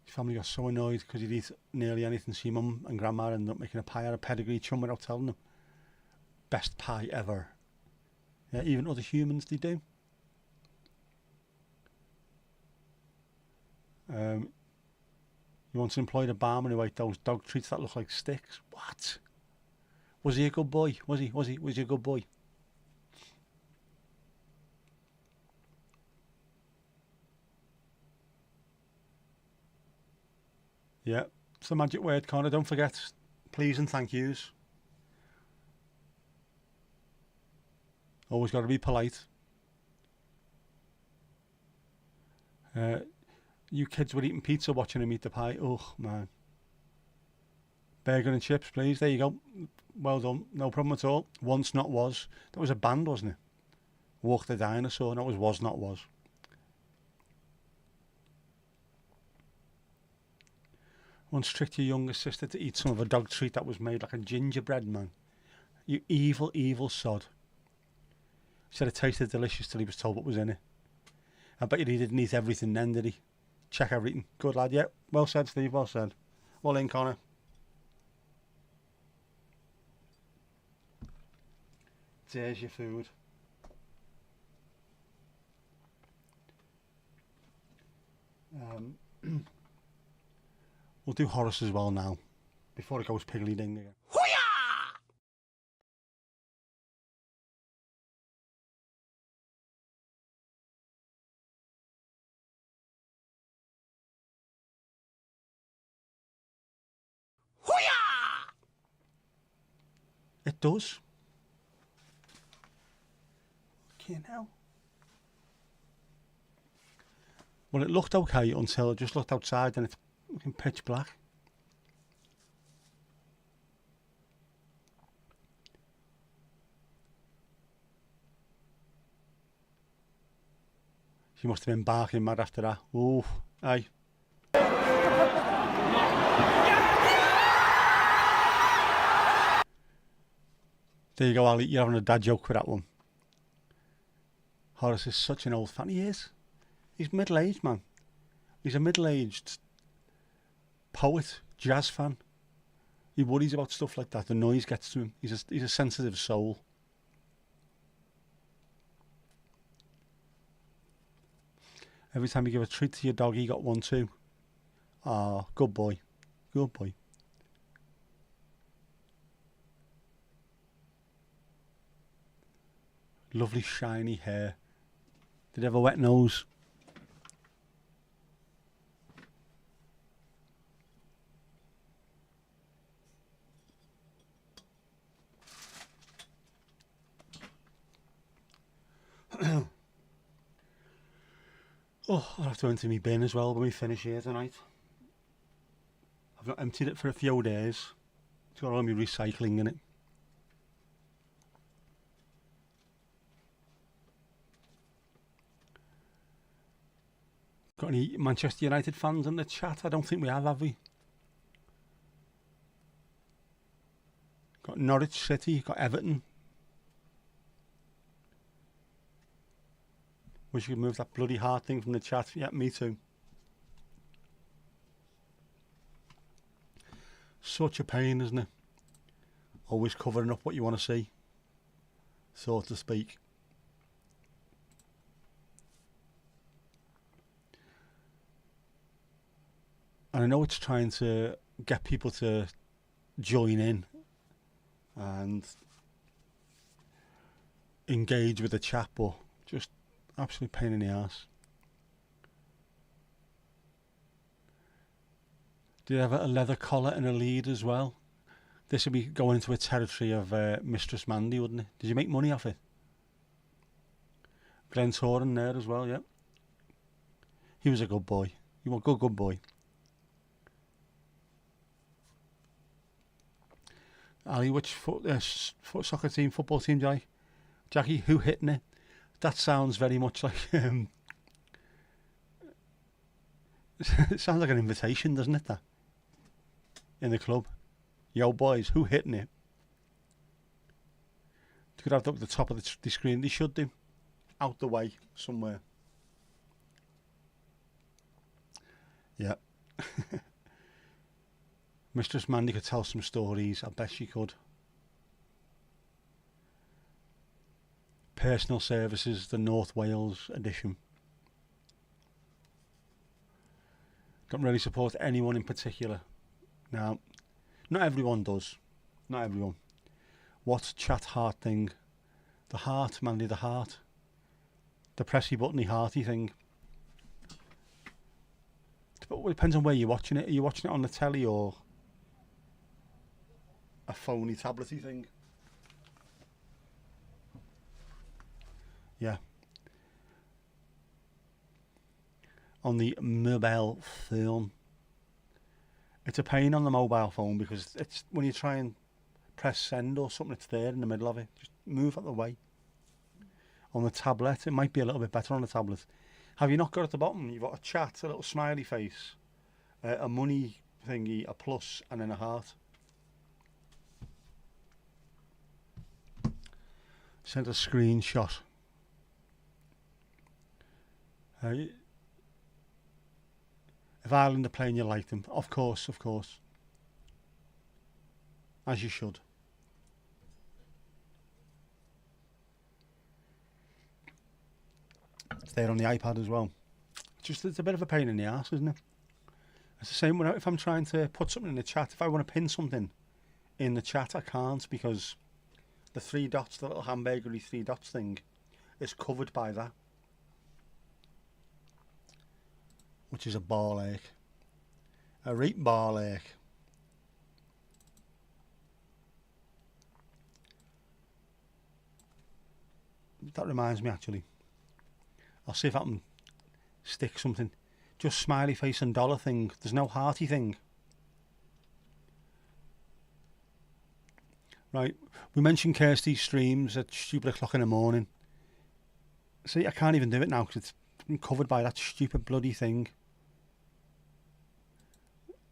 Speaker 2: His family got so annoyed because he'd eat nearly anything, so mum and grandma ended up making a pie out of pedigree chum without telling them. Best pie ever. Yeah, even other humans, they do. You once employed a barman who ate those dog treats that look like sticks. What? Was he a good boy? Was he a good boy? Yeah, it's the magic word, Connor. Don't forget, please and thank yous. Always got to be polite. You kids were eating pizza watching him eat the pie. Oh, man. Burger and chips, please. There you go. Well done. No problem at all. Once Not Was. That was a band, wasn't it? Walk the Dinosaur. No, it was Not Was. Once tricked your younger sister to eat some of a dog treat that was made like a gingerbread man. You evil, evil sod. Said it tasted delicious till he was told what was in it. I bet you he didn't eat everything then, did he? Check everything. Good lad, yeah. Well said, Steve, well said. Well in, Connor. There's your food. We'll do Horace as well now, before it goes piggly-ding again. It does. Okay, now. Well, it looked okay until I just looked outside and it's looking pitch black. She must have been barking mad after that. Ooh, aye. There you go, Ali. You're having a dad joke for that one. Horace is such an old fan. He is. He's middle-aged, man. He's a middle-aged poet, jazz fan. He worries about stuff like that. The noise gets to him. He's a sensitive soul. Every time you give a treat to your dog, he got one too. Ah, good boy. Good boy. Lovely shiny hair. Did he have a wet nose? Oh, I'll have to empty my bin as well when we finish here tonight. I've not emptied it for a few days. It's got all my recycling in it. Got any Manchester United fans in the chat? I don't think we have we? Got Norwich City, got Everton. Wish you could move that bloody heart thing from the chat. Yeah, me too. Such a pain, isn't it? Always covering up what you want to see, so to speak. And I know it's trying to get people to join in and engage with the chat, but just absolute pain in the arse. Do you have a leather collar and a lead as well? This would be going into a territory of Mistress Mandy, wouldn't it? Did you make money off it? Glenn Toran there as well, yeah. He was a good boy. You were a good boy. Ali, which soccer team, football team, Jackie, who hitting it? That sounds very much like it sounds like an invitation, doesn't it? That in the club, yo boys, who hitting it? They could have that at the top of the screen. They should do, out the way somewhere. Yeah. Mistress Mandy could tell some stories. I bet she could. Personal Services, the North Wales edition. Don't really support anyone in particular. Now, not everyone does. Not everyone. What chat heart thing? The heart, Mandy, the heart. The pressy buttony hearty thing. But it depends on where you're watching it. Are you watching it on the telly or a phony tablety thing? Yeah. On the mobile phone. It's a pain on the mobile phone because it's when you try and press send or something, it's there in the middle of it. Just move out the way. On the tablet, it might be a little bit better on the tablet. Have you not got at the bottom? You've got a chat, a little smiley face, a money thingy, a plus, and then a heart. Sent a screenshot. If Ireland are playing, you like them. Of course, of course. As you should. It's there on the iPad as well. It's a bit of a pain in the arse, isn't it? It's the same if I'm trying to put something in the chat. If I want to pin something in the chat, I can't because the three dots, the little hamburgery three dots thing, is covered by that. Which is a ball ache. A right ball ache. That reminds me actually. I'll see if I can stick something. Just smiley face and dollar thing. There's no hearty thing. Right. We mentioned Kirsty's streams at stupid o'clock in the morning. See, I can't even do it now because it's been covered by that stupid bloody thing.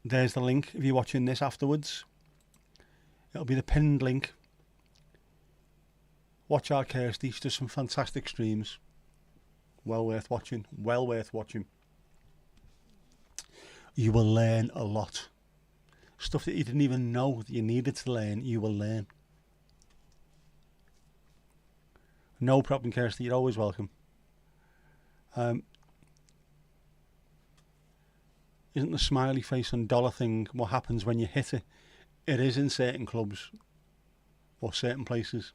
Speaker 2: There's the link if you're watching this afterwards. It'll be the pinned link. Watch our Kirsty. She does some fantastic streams. Well worth watching. Well worth watching. You will learn a lot. Stuff that you didn't even know that you needed to learn, you will learn. No problem, Kirsty. You're always welcome. Isn't the smiley face and dollar thing what happens when you hit it? It is in certain clubs or certain places.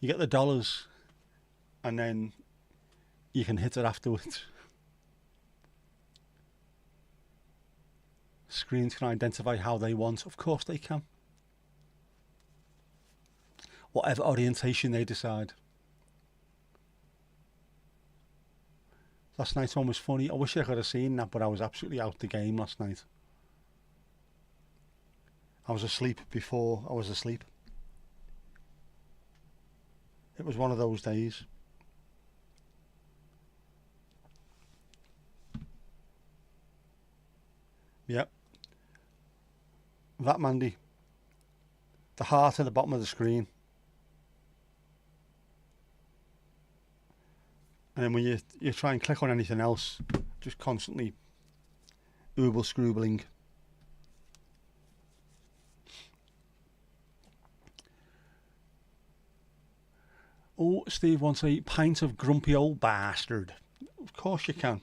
Speaker 2: You get the dollars and then you can hit it afterwards. Screens can identify how they want. Of course they can. Whatever orientation they decide. Last night's one was funny. I wish I could have seen that, but I was absolutely out the game last night. I was asleep before I was asleep. It was one of those days. Yep. That, Mandy. The heart at the bottom of the screen. And then when you try and click on anything else, just constantly ooble-scroobling. Oh, Steve wants a pint of grumpy old bastard. Of course you can.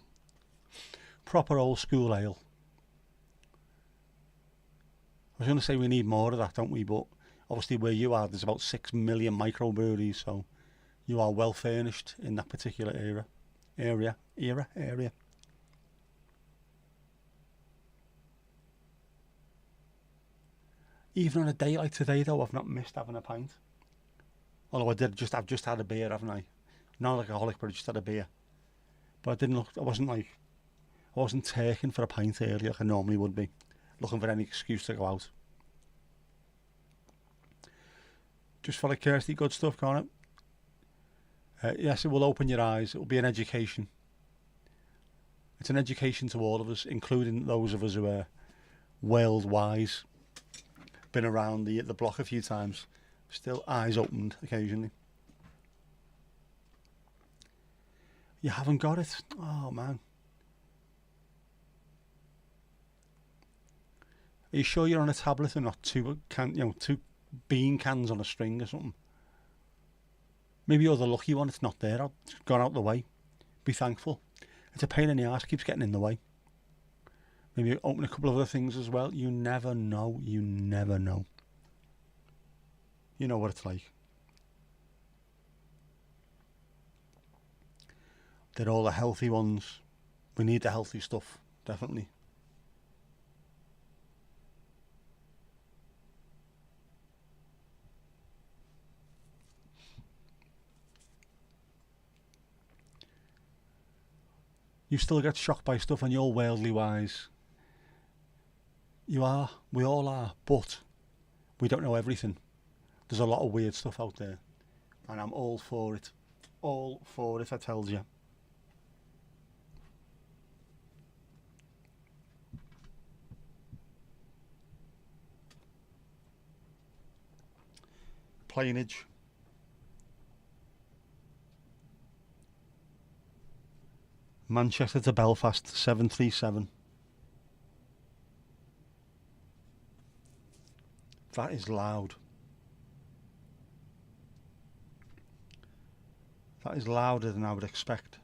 Speaker 2: Proper old school ale. I was going to say we need more of that, don't we? But obviously where you are, there's about 6 million microbreweries, so you are well furnished in that particular area. Even on a day like today, though, I've not missed having a pint. Although I've just had a beer, haven't I? Not like an alcoholic, but I just had a beer. But I wasn't taking for a pint early like I normally would be, looking for any excuse to go out. Just for like Kirsty, good stuff, can't it? Yes, it will open your eyes. It will be an education. It's an education to all of us, including those of us who are world-wise. Been around the block a few times. Still eyes opened occasionally. You haven't got it? Oh, man. Are you sure you're on a tablet and not two bean cans on a string or something? Maybe you're the lucky one, it's not there. It's gone out the way. Be thankful. It's a pain in the arse, keeps getting in the way. Maybe open a couple of other things as well. You never know. You never know. You know what it's like. They're all the healthy ones. We need the healthy stuff, definitely. You still get shocked by stuff and you're worldly wise. You are. We all are. But we don't know everything. There's a lot of weird stuff out there. And I'm all for it. All for it, I tells you. Plainage. Manchester to Belfast, 737. That is loud. That is louder than I would expect.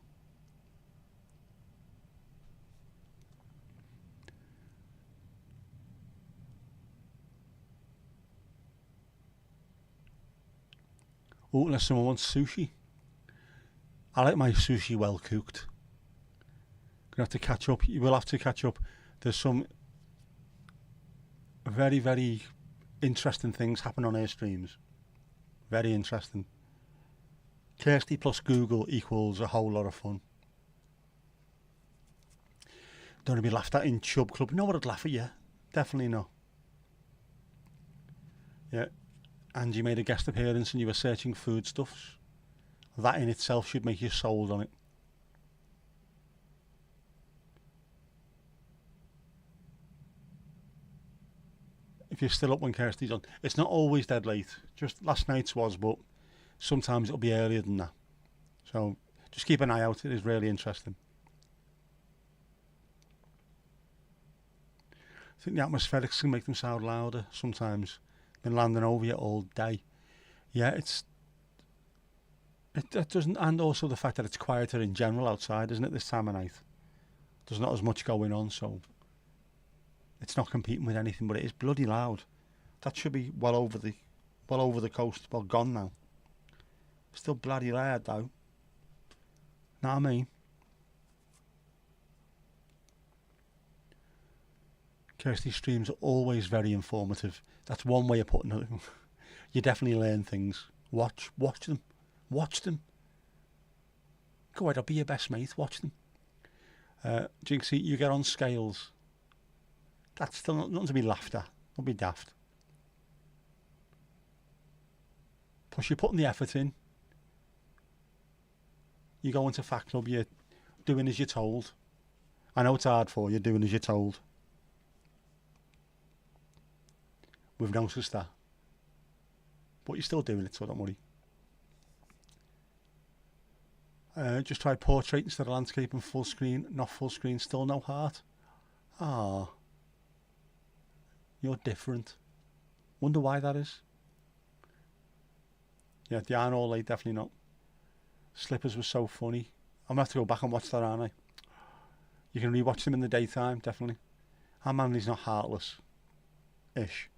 Speaker 2: Oh, unless someone wants sushi. I like my sushi well cooked. Gonna have to catch up. You will have to catch up. There's some very, very interesting things happen on air streams. Very interesting. Kirsty plus Google equals a whole lot of fun. Don't want to be laughed at in Chub Club. No one would laugh at you. Definitely not. Yeah. Angie made a guest appearance and you were searching foodstuffs. That in itself should make you sold on it. if you're still up when Kirsty's on. It's not always dead late. Just last night's was, but sometimes it'll be earlier than that. So just keep an eye out. It is really interesting. I think the atmospherics can make them sound louder sometimes. Been landing over you all day. Yeah, it doesn't, and also the fact that it's quieter in general outside, isn't it? This time of night, there's not as much going on, so it's not competing with anything. But it is bloody loud. That should be well over the coast. Well, gone now. Still bloody loud though. Know what I mean? Kirsty's streams are always very informative. That's one way of putting it. You definitely learn things. Watch them. Go ahead, I'll be your best mate. Watch them. Jinxie, you get on scales. That's still nothing to be laughed at. Don't be daft. Plus, you're putting the effort in. You go into Fact Club, you're doing as you're told. I know it's hard for you, doing as you're told. We've noticed that. But you're still doing it, so don't worry. Just try portrait instead of landscape and full screen. Not full screen, still no heart. Ah. You're different. Wonder why that is. Yeah, the iron all late, definitely not. Slippers was so funny. I'm going to have to go back and watch that, aren't I? You can rewatch them in the daytime, definitely. Our Manly's not heartless-ish.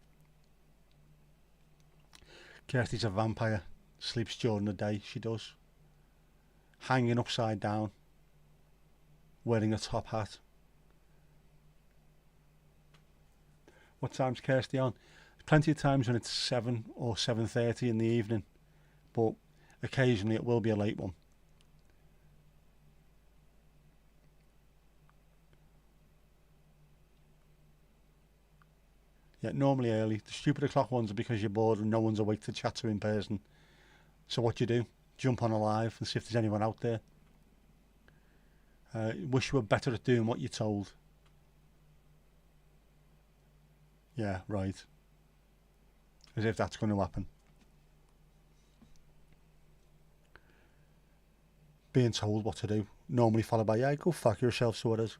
Speaker 2: Kirsty's a vampire. Sleeps during the day, she does. Hanging upside down. Wearing a top hat. What time's Kirsty on? Plenty of times when it's 7 or 7:30 in the evening. But occasionally it will be a late one. Yeah, normally early. The stupid o'clock ones are because you're bored and no one's awake to chat to in person. So what you do? Jump on a live and see if there's anyone out there. Wish you were better at doing what you're told. Yeah, right. As if that's going to happen. Being told what to do. Normally followed by, yeah, go fuck yourself, so it is.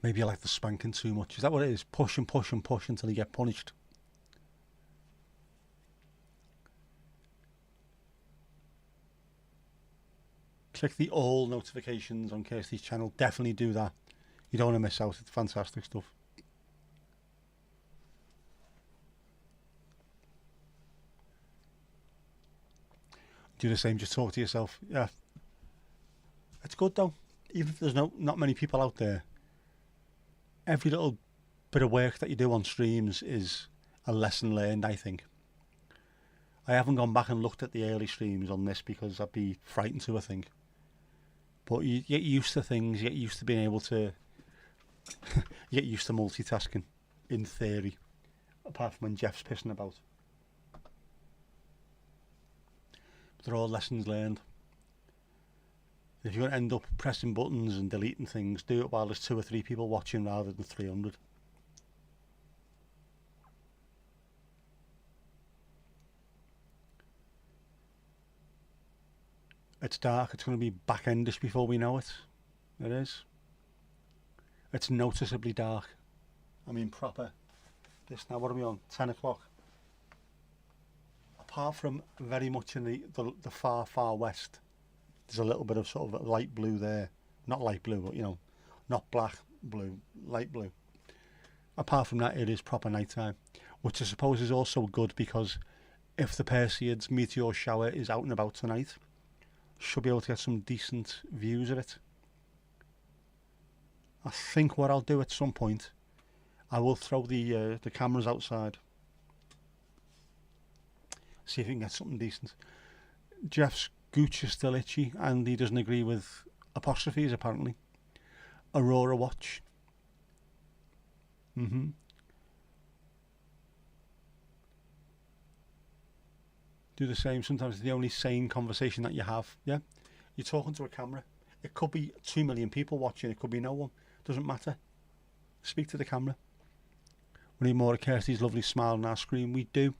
Speaker 2: Maybe you like the spanking too much. Is that what it is? Push and push and push until you get punished. Click the all notifications on Kirsty's channel. Definitely do that. You don't want to miss out. It's fantastic stuff. Do the same. Just talk to yourself. Yeah. It's good though. Even if there's not many people out there. Every little bit of work that you do on streams is a lesson learned, I think. I haven't gone back and looked at the early streams on this because I'd be frightened to, I think. But you get used to things, you get used to being able to... you get used to multitasking, in theory. Apart from when Jeff's pissing about. But they're all lessons learned. If you're going to end up pressing buttons and deleting things, do it while there's 2 or 3 people watching rather than 300. It's dark, it's going to be back-endish before we know it. It is. It's noticeably dark. I mean proper. This now, what are we on? 10 o'clock. Apart from very much in the far, far west, there's a little bit of sort of light blue there. Not light blue, but, you know, not black blue, light blue. Apart from that, it is proper nighttime, which I suppose is also good because if the Perseids meteor shower is out and about tonight, should be able to get some decent views of it. I think what I'll do at some point, I will throw the cameras outside. See if we can get something decent. Jeff's gooch is still itchy and he doesn't agree with apostrophes apparently. Aurora watch. Do the same. Sometimes it's the only sane conversation that you have. Yeah, you're talking to a camera. It could be 2 million people watching. It could be no one. Doesn't matter. Speak to the camera. We need more of Kirsty's lovely smile on our screen. We do.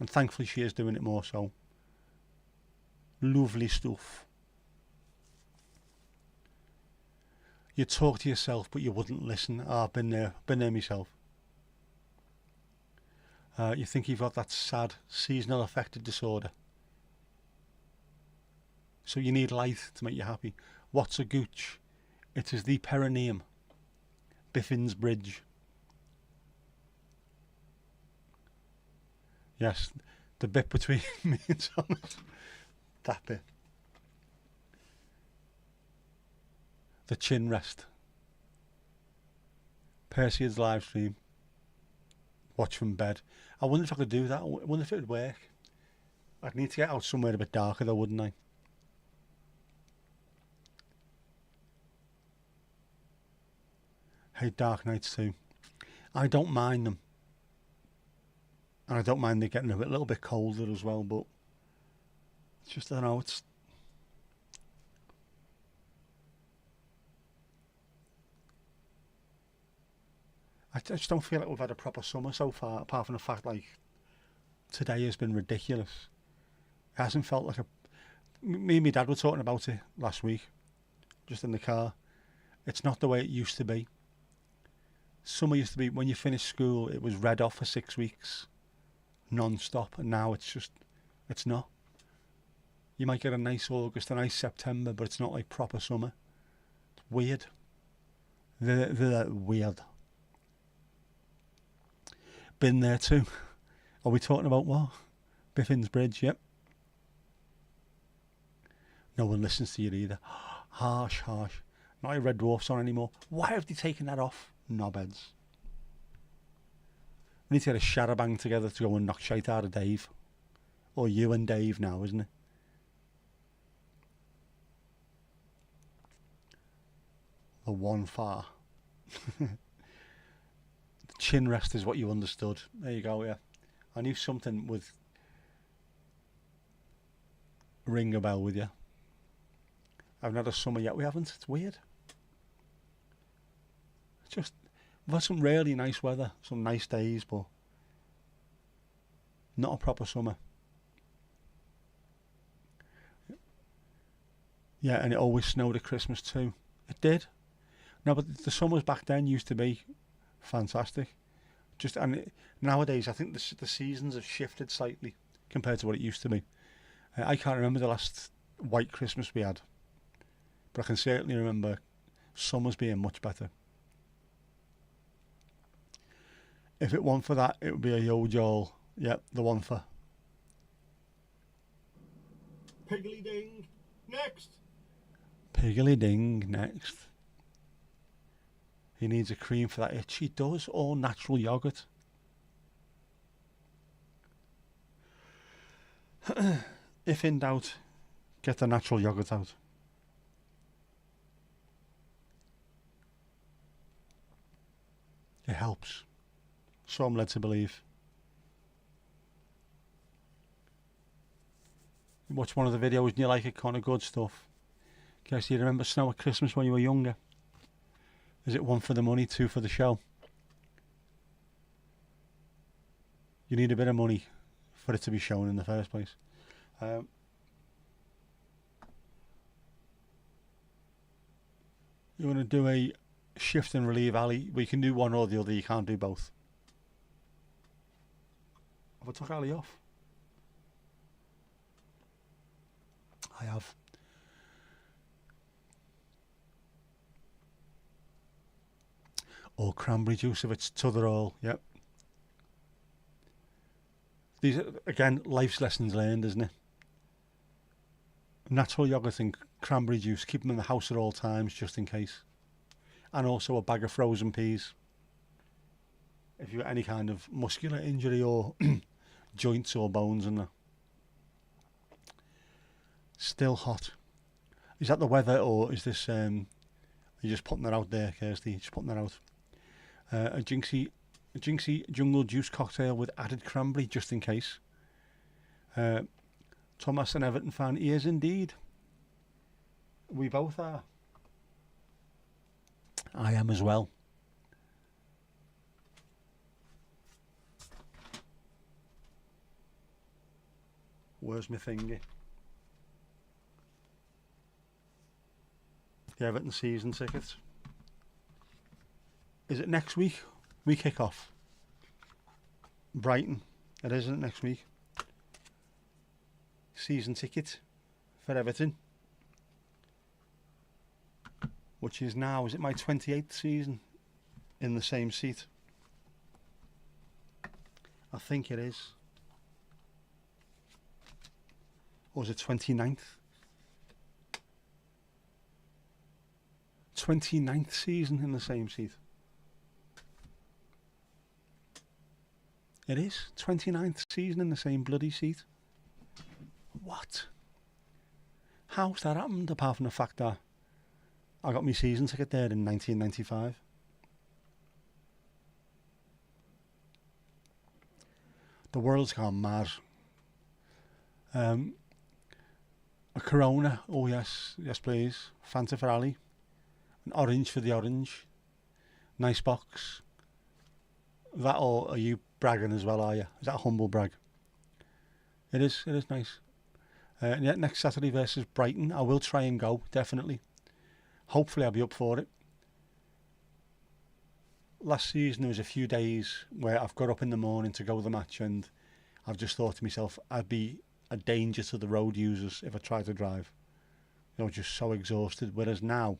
Speaker 2: And thankfully she is doing it more so. Lovely stuff. You talk to yourself but you wouldn't listen. Oh, I've been there myself. You think you've got that sad seasonal affective disorder. So you need light to make you happy. What's a gooch? It is the perineum. Biffin's Bridge. Yes, the bit between me and Thomas. That bit. The chin rest. Perseids live stream. Watch from bed. I wonder if I could do that. I wonder if it would work. I'd need to get out somewhere a bit darker though, wouldn't I? Hate dark nights too. I don't mind them. And I don't mind it getting a little bit colder as well, but it's just, I don't know, it's... I just don't feel like we've had a proper summer so far, apart from the fact, like, today has been ridiculous. It hasn't felt like a... Me and my dad were talking about it last week, just in the car. It's not the way it used to be. Summer used to be, when you finished school, it was red off for 6 weeks. Non-stop, and now it's just, it's not. You might get a nice August, a nice September, but it's not like proper summer. It's weird. They're weird. Been there too. Are we talking about what? Biffin's Bridge, yep. No one listens to you either. Harsh. Not a Red Dwarfs on anymore. Why have they taken that off? Knobheads. We need to get a shadowbang together to go and knock shite out of Dave. Or you and Dave now, isn't it? The one far. The chin rest is what you understood. There you go, yeah. I knew something would ring a bell with you. I haven't had a summer yet, we haven't. It's weird. It's just... We've had some really nice weather, some nice days, but not a proper summer. Yeah, and it always snowed at Christmas too. It did. No, but the summers back then used to be fantastic. Nowadays, I think the seasons have shifted slightly compared to what it used to be. I can't remember the last white Christmas we had, but I can certainly remember summers being much better. If it weren't for that, it would be a Yo Joel. Yep, the one for.
Speaker 1: Piggly ding. Next.
Speaker 2: Piggly ding, next. He needs a cream for that itch. He does, or natural yoghurt. If in doubt, get the natural yoghurt out. It helps. So I'm led to believe. You watch one of the videos and you like it, kind of good stuff. Guess you remember snow at Christmas when you were younger? Is it 1 for the money, 2 for the show? You need a bit of money for it to be shown in the first place. You want to do a shift and relieve, Ali? We can do one or the other, you can't do both. Have I took Ali off? I have. Or cranberry juice if it's t'other all, yep. These are, again, life's lessons learned, isn't it? Natural yoghurt and cranberry juice, keep them in the house at all times just in case. And also a bag of frozen peas. If you've got any kind of muscular injury or joints or bones in there. Still hot. Is that the weather, or is this are you just putting that out there, Kirsty? Just putting that out. A jinxie jungle juice cocktail with added cranberry just in case. Thomas and Everton fan, he is indeed. We both are. I am as well. Where's my thingy? The Everton season tickets. Is it next week? We kick off. Brighton. It isn't next week. Season ticket for Everton. Which is now, is it my 28th season in the same seat? I think it is. Or is it 29th? 29th season in the same seat. It is 29th season in the same bloody seat. What? How's that happened apart from the fact that I got my season ticket there in 1995? The world's gone mad. A Corona, oh yes, yes please. Fanta for Ali. An orange for the orange. Nice box. That, or are you bragging as well, are you? Is that a humble brag? It is nice. And yeah, next Saturday versus Brighton. I will try and go, definitely. Hopefully I'll be up for it. Last season there was a few days where I've got up in the morning to go to the match and I've just thought to myself, I'd be a danger to the road users if I tried to drive. You know, just so exhausted. Whereas now,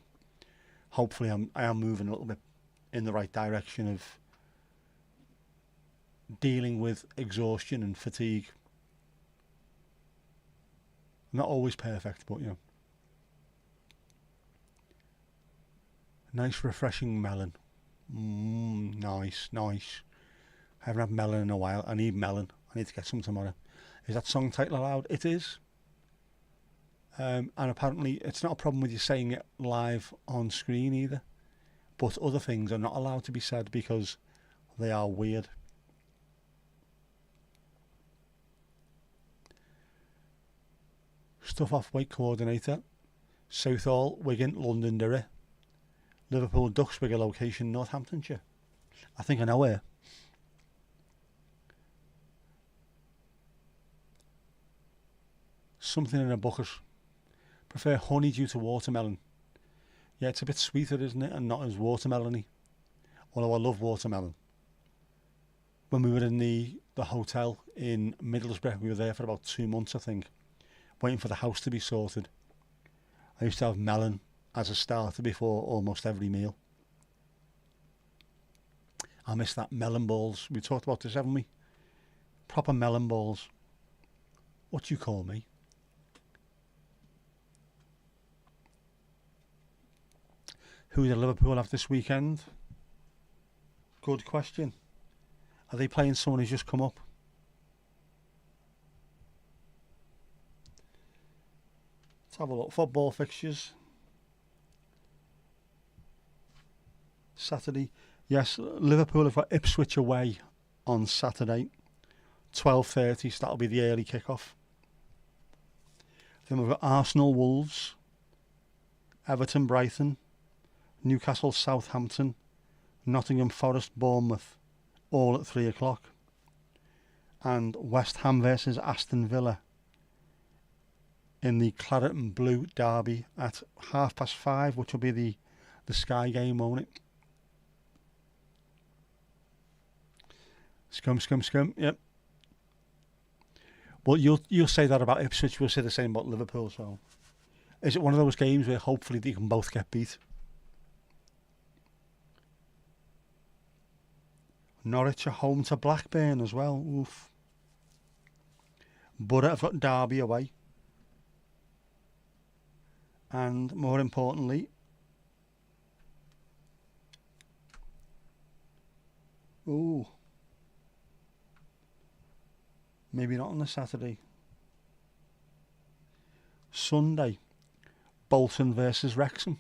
Speaker 2: hopefully I am moving a little bit in the right direction of dealing with exhaustion and fatigue. Not always perfect, but you know. Nice refreshing melon. Nice. I haven't had melon in a while. I need melon. I need to get some tomorrow. Is that song title allowed? It is. And apparently it's not a problem with you saying it live on screen either. But other things are not allowed to be said because they are weird. Stuff off weight coordinator. Southall, Wigan, Londonderry. Liverpool, Duxborough location, Northamptonshire. I think I know where. Something in a bucket. Prefer honey due to watermelon. Yeah, it's a bit sweeter, isn't it? And not as watermelony. Although I love watermelon. When we were in the hotel in Middlesbrough, we were there for about 2 months, I think, waiting for the house to be sorted. I used to have melon as a starter before almost every meal. I miss that melon balls. We talked about this, haven't we? Proper melon balls. What do you call me? Who did Liverpool have this weekend? Good question. Are they playing someone who's just come up? Let's have a look. Football fixtures. Saturday. Yes, Liverpool have got Ipswich away on Saturday. 12:30, so that'll be the early kickoff. Then we've got Arsenal Wolves, Everton Brighton, Newcastle Southampton, Nottingham Forest Bournemouth, all at 3 o'clock. And West Ham versus Aston Villa in the claret and blue derby at 5:30, which will be the Sky game, won't it? Scum. Yep. Well, you'll say that about Ipswich. We'll say the same about Liverpool. So, is it one of those games where hopefully they can both get beat? Norwich are home to Blackburn as well. Oof. Borough have got Derby away. And more importantly, maybe not on the Saturday. Sunday, Bolton versus Wrexham.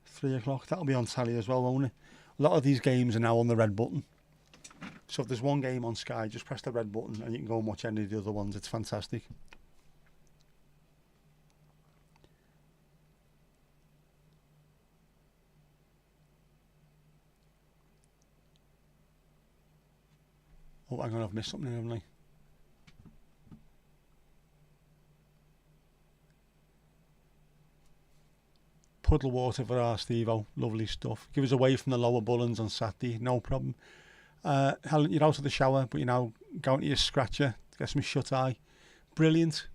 Speaker 2: 3 o'clock. That'll be on tally as well, won't it? A lot of these games are now on the red button. So if there's one game on Sky, just press the red button and you can go and watch any of the other ones. It's fantastic. I'm gonna have missed something, haven't I? Puddle water for our Steve-O. Lovely stuff. Give us away from the lower Bullens on Saturday. No problem. Helen, you're out of the shower, but you're now going to your scratcher to get some shut eye. Brilliant.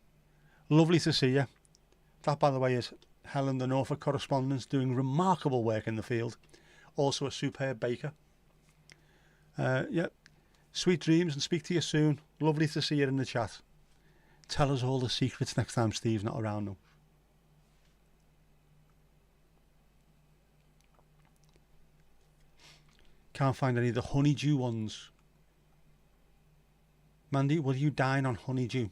Speaker 2: Lovely to see you. That, by the way, is Helen, the Norfolk correspondent, doing remarkable work in the field. Also a superb baker. Yeah. Sweet dreams and speak to you soon. Lovely to see you in the chat. Tell us all the secrets next time Steve's not around though. Can't find any of the honeydew ones. Mandy, will you dine on honeydew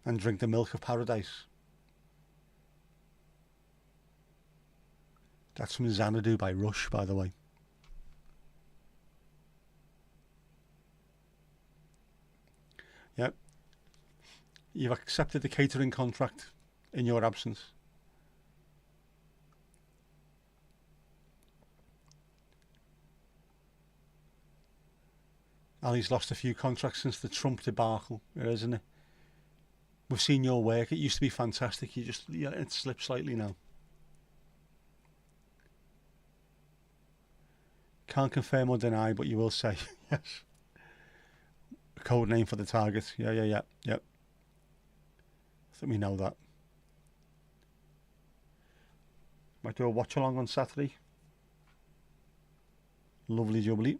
Speaker 2: and drink the milk of paradise? That's from Xanadu by Rush, by the way. Yep. You've accepted the catering contract in your absence. Ali's lost a few contracts since the Trump debacle, isn't it? We've seen your work. It used to be fantastic. It slipped slightly now. Can't confirm or deny, but you will say yes. A code name for the target. Yeah. I think we know that. Might do a watch along on Saturday. Lovely jubbly.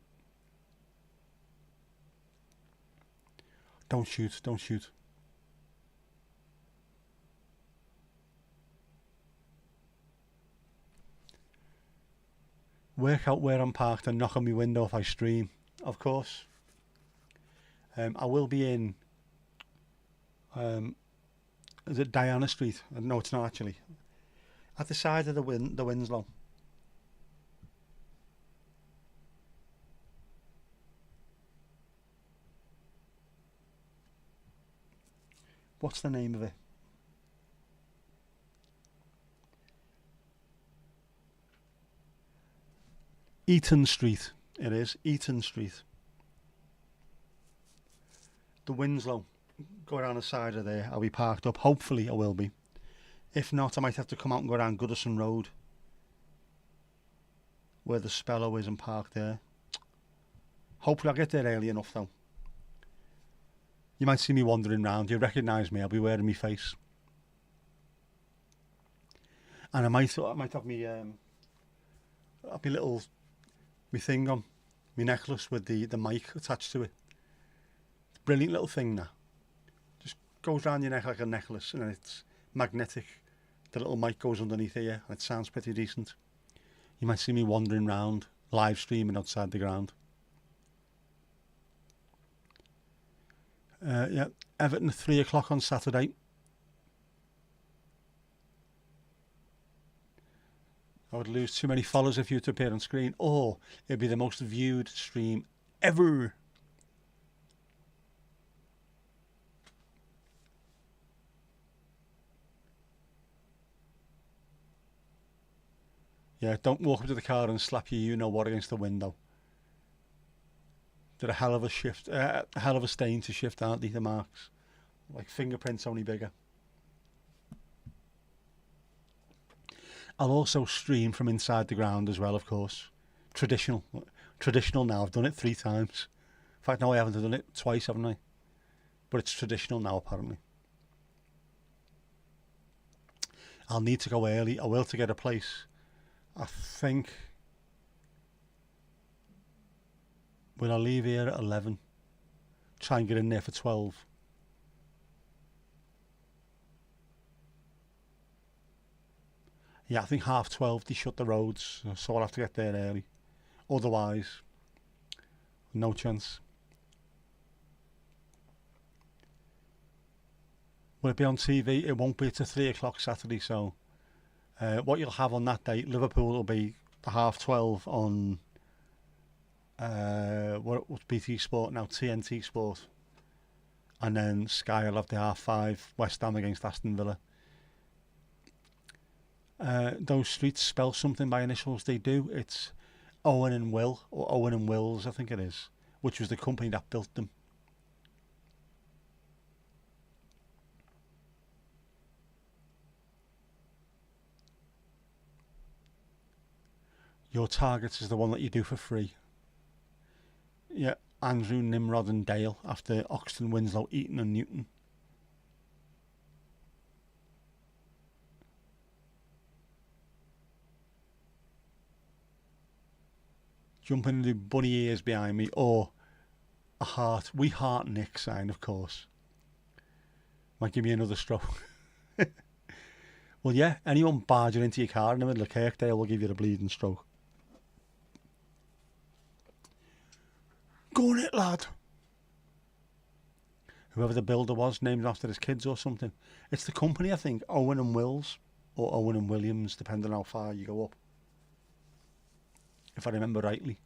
Speaker 2: Don't shoot. Work out where I'm parked and knock on my window if I stream, of course. I will be in, is it Diana Street? No, it's not actually. At the side of the Winslow. What's the name of it? Eaton Street. It is Eaton Street. The Winslow. Go around the side of there. I'll be parked up. Hopefully I will be. If not, I might have to come out and go around Goodison Road, where the Spello is, and park there. Hopefully I'll get there early enough though. You might see me wandering round. You recognise me. I'll be wearing my face, and I might have me my thing on, my necklace with the mic attached to it. Brilliant little thing that just goes round your neck like a necklace, and then it's magnetic. The little mic goes underneath here, and it sounds pretty decent. You might see me wandering round, live streaming outside the ground. Yeah, Everton at 3 o'clock on Saturday. I would lose too many followers if you were to appear on screen, or it'd be the most viewed stream ever. Yeah, don't walk up to the car and slap your you-know-what against the window. Did a hell of a shift, a hell of a stain to shift, aren't they, the marks? Like fingerprints, only bigger. I'll also stream from inside the ground as well, of course. Traditional now. I've done it 3 times. In fact, no, I haven't done it twice, haven't I? But it's traditional now, apparently. I'll need to go early. I will to get a place. I think... Will I leave here at 11? Try and get in there for 12. Yeah, I think 12:30 they shut the roads, so I'll have to get there early. Otherwise, no chance. Will it be on TV? It won't be. It's a 3 o'clock Saturday, so what you'll have on that day, Liverpool will be the 12:30 on what's BT Sport now, TNT Sport, and then Sky will have the 5:30 West Ham against Aston Villa. Those streets spell something by initials. They do. It's Owen and Will, or Owen and Wills, I think it is, which was the company that built them. Your targets is the one that you do for free. Yeah, Andrew, Nimrod and Dale after Oxton, Winslow, Eton and Newton. Jumping into bunny ears behind me or a heart. We heart Nick sign, of course. Might give me another stroke. Well, yeah, anyone barging into your car in the middle of Kirkdale will give you the bleeding stroke. Go on it, lad. Whoever the builder was, named after his kids or something. It's the company, I think, Owen and Wills, or Owen and Williams, depending on how far you go up. If I remember rightly.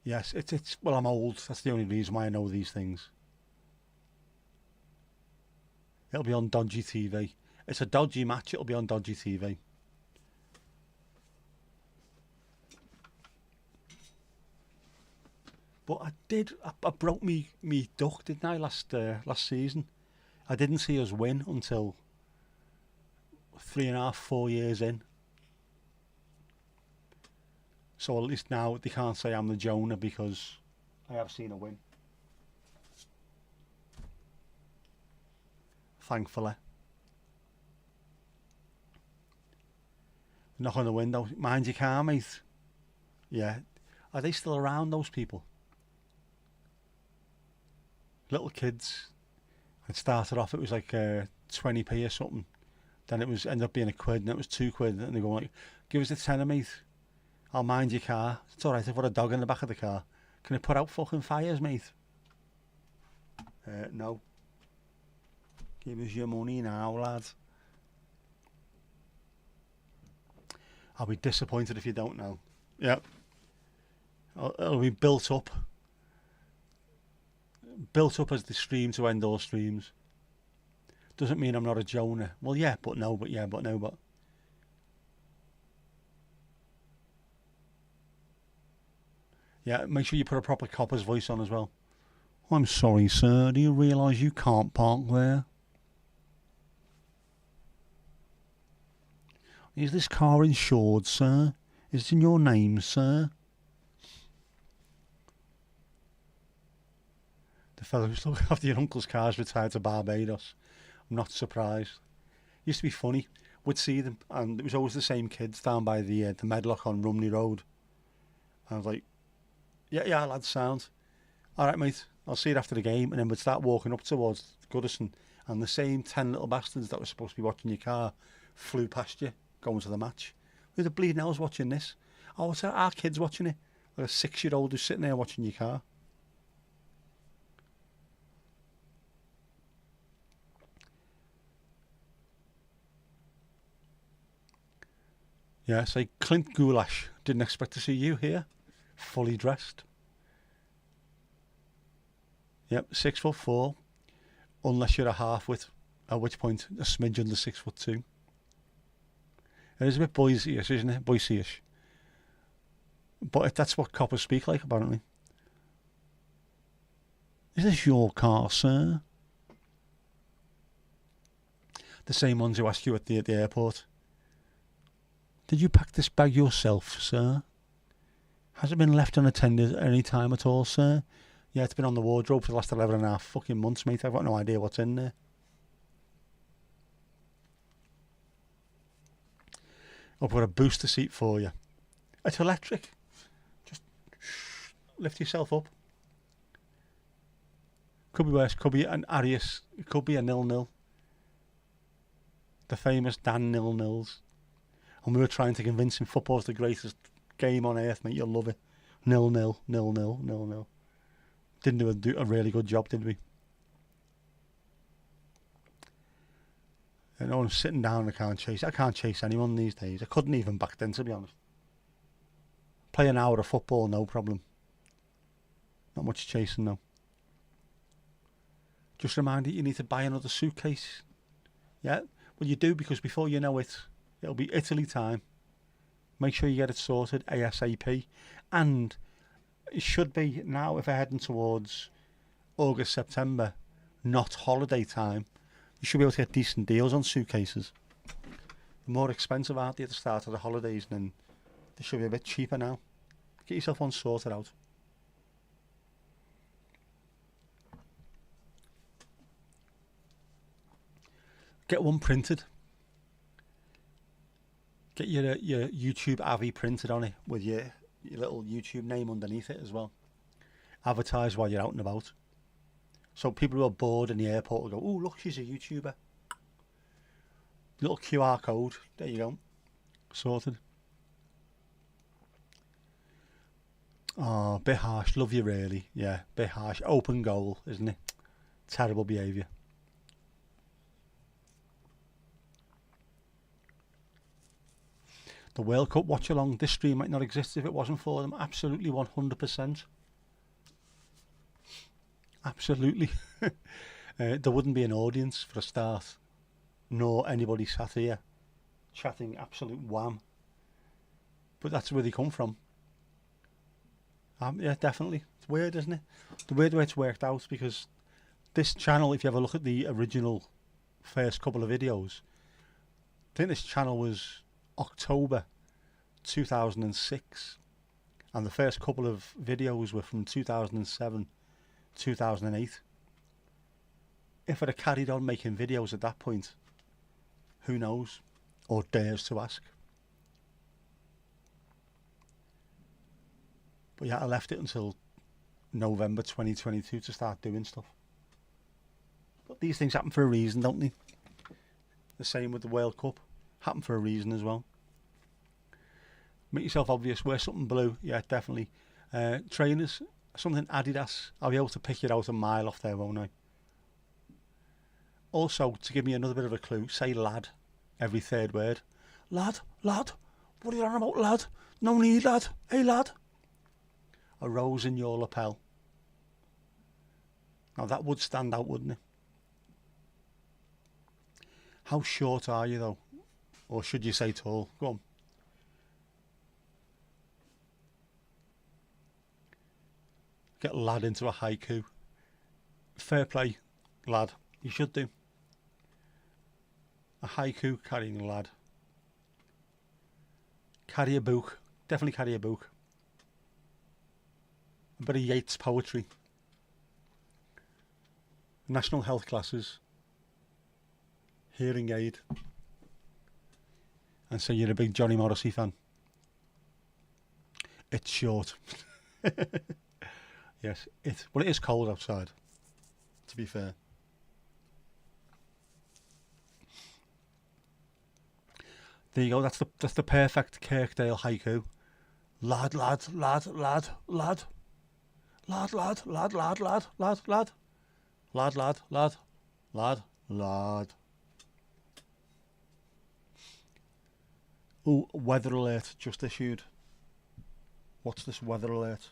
Speaker 2: Yes, it's well, I'm old. That's the only reason why I know these things. It'll be on dodgy TV. It's a dodgy match. It'll be on dodgy TV. But I broke me duck, didn't I, last season? I didn't see us win until 3.5, 4 years in. So at least now they can't say I'm the Jonah because I have seen a win. Thankfully. Knock on the window. Mind your car, mate. Yeah. Are they still around, those people? Little kids. It started off, it was like 20p or something. Then it was ended up being £1 and it was £2. And they go like, give us the tenner, mate. I'll mind your car. It's alright, I've got a dog in the back of the car. Can I put out fucking fires, mate? No. Give us your money now, lad. I'll be disappointed if you don't know. Yep. It'll be built up. Built up as the stream to end all streams. Doesn't mean I'm not a Jonah. Well, yeah, but no, but yeah, but no, but. Yeah, make sure you put a proper copper's voice on as well. I'm sorry, sir. Do you realise you can't park there? Is this car insured, sir? Is it in your name, sir? The fellow who's looking after your uncle's car's retired to Barbados. I'm not surprised. Used to be funny. We'd see them, and it was always the same kids down by the Medlock on Rumney Road. I was like, yeah, lad, sound. All right, mate, I'll see you after the game. And then we'd start walking up towards Goodison, and the same 10 little bastards that were supposed to be watching your car flew past you, going to the match. Who the bleeding hell's watching this? Oh, it's our kids watching it. Like a 6-year-old who's sitting there watching your car. Yeah, say Clint Goulash. Didn't expect to see you here. Fully dressed. Yep, 6'4", unless you're a half-wit, at which point a smidge under 6'2". It is a bit boysy-ish, isn't it? Boysy-ish. But that's what coppers speak like, apparently. Is this your car, sir? The same ones who ask you at the airport. Did you pack this bag yourself, sir? Has it been left unattended at any time at all, sir? Yeah, it's been on the wardrobe for the last 11.5 fucking months, mate. I've got no idea what's in there. I'll put a booster seat for you. It's electric. Just lift yourself up. Could be worse. Could be an Arius. It could be a 0-0. The famous Dan 0-0s. And we were trying to convince him football's the greatest game on earth, mate. You'll love it. 0-0, 0-0, 0-0. Didn't do a really good job, did we? And I'm sitting down, I can't chase anyone these days. I couldn't even back then, to be honest. Play an hour of football, no problem. Not much chasing, though. Just remind you need to buy another suitcase. Yeah? Well, you do, because before you know it, it'll be Italy time. Make sure you get it sorted ASAP. And it should be now, if we're heading towards August, September, not holiday time, you should be able to get decent deals on suitcases. more expensive, aren't they, at the start of the holidays, and then they should be a bit cheaper now. Get yourself one sorted out. Get one printed. Get your YouTube Avi printed on it with your little YouTube name underneath it as well. Advertise while you're out and about. So people who are bored in the airport will go, oh, look, she's a YouTuber. Little QR code. There you go. Sorted. Oh, bit harsh. Love you, really. Yeah, bit harsh. Open goal, isn't it? Terrible behaviour. The World Cup watch along. This stream might not exist if it wasn't for them. Absolutely, 100%. Absolutely. There wouldn't be an audience for a start, nor anybody sat here chatting absolute wham. But that's where they come from. Yeah, definitely. It's weird, isn't it? The weird way it's worked out, because this channel, if you have a look at the original first couple of videos, I think this channel was October 2006, and the first couple of videos were from 2007, 2008. If I'd have carried on making videos at that point, who knows, or dares to ask. But yeah, I left it until November 2022 to start doing stuff. But these things happen for a reason, don't they? The same with the World Cup. Happen for a reason as well. Make yourself obvious. Wear something blue. Yeah, definitely. Trainers, something Adidas. I'll be able to pick it out a mile off there, won't I? Also, to give me another bit of a clue, say lad every third word. Lad, lad, what are you on about, lad? No need, lad. Hey, lad. A rose in your lapel. Now that would stand out, wouldn't it? How short are you though? Or should you say tall? Go on. Get lad into a haiku. Fair play, lad. You should do. A haiku carrying a lad. Carry a book. Definitely carry a book. A bit of Yeats poetry. National health classes. Hearing aid. And say you're a big Johnny Morrissey fan. It's short. Yes, well, it is cold outside, to be fair. There you go, that's the perfect Kirkdale haiku. Lad, lad, lad, lad, lad. Lad, lad, lad, lad, lad, lad, lad. Lad, lad, lad, lad, lad. Ooh, weather alert just issued. What's this weather alert?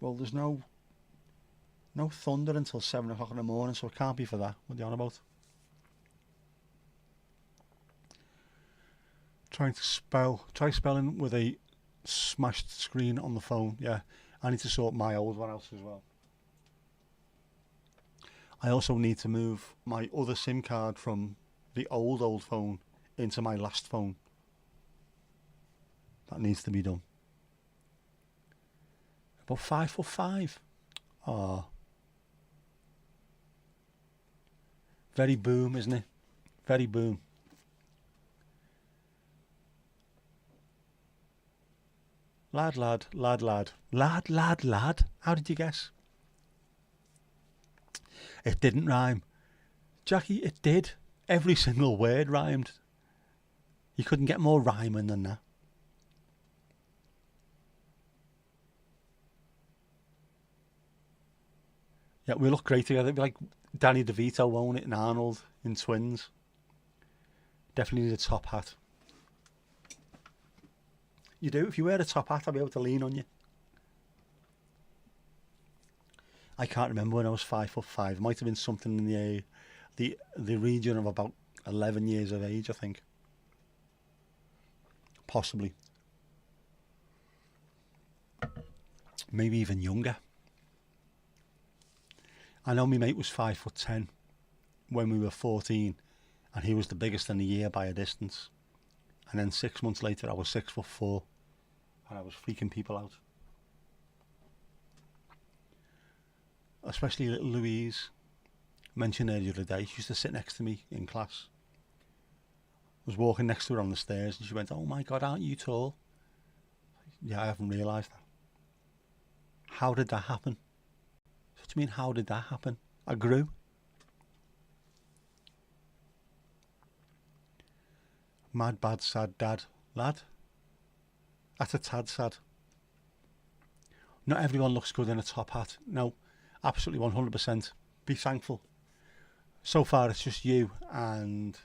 Speaker 2: Well, there's no thunder until 7 o'clock in the morning, so it can't be for that. What are you on about? Try spelling with a smashed screen on the phone. Yeah, I need to sort my old one out as well. I also need to move my other SIM card from the old phone into my last phone. That needs to be done. About 5'5". Ah, very boom, isn't it? Very boom. Lad, lad, lad, lad, lad, lad, lad. How did you guess? It didn't rhyme, Jackie. It did. Every single word rhymed. You couldn't get more rhyming than that. Yeah, we look great together. It'd be like Danny DeVito, won't it, and Arnold in Twins. Definitely need a top hat. You do? If you wear a top hat, I'll be able to lean on you. I can't remember when I was 5'5". It might have been something in the region of about 11 years of age, I think. Possibly. maybe even younger. I know my mate was 5'10" when we were 14, and he was the biggest in the year by a distance. And then 6 months later, I was 6'4", and I was freaking people out. Especially little Louise, mentioned her the other day. She used to sit next to me in class. I was walking next to her on the stairs, and she went, "Oh my God, aren't you tall?" Yeah, I haven't realised that. How did that happen? What do you mean, how did that happen? I grew. Mad, bad, sad dad, lad. That's a tad sad. Not everyone looks good in a top hat. No, absolutely 100%. Be thankful. So far, it's just you and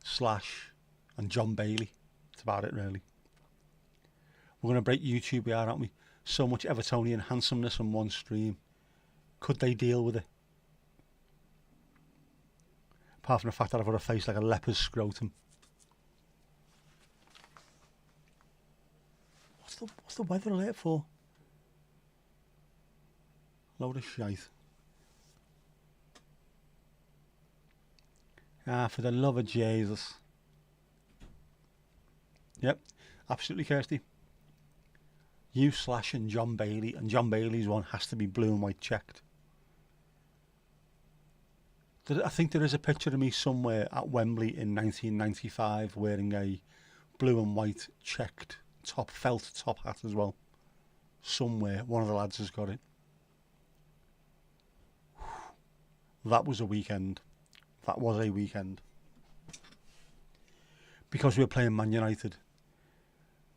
Speaker 2: Slash and John Bailey. That's about it, really. We're going to break YouTube, we are, aren't we? So much Evertonian handsomeness on one stream. Could they deal with it? Apart from the fact that I've got a face like a leopard's scrotum. What's the weather alert for? Load of shite. Ah, for the love of Jesus. Yep, absolutely, Kirsty. You, Slash and John Bailey, and John Bailey's one has to be blue and white checked. I think there is a picture of me somewhere at Wembley in 1995 wearing a blue and white checked felt top hat as well. Somewhere, one of the lads has got it. That was a weekend. That was a weekend. Because we were playing Man United,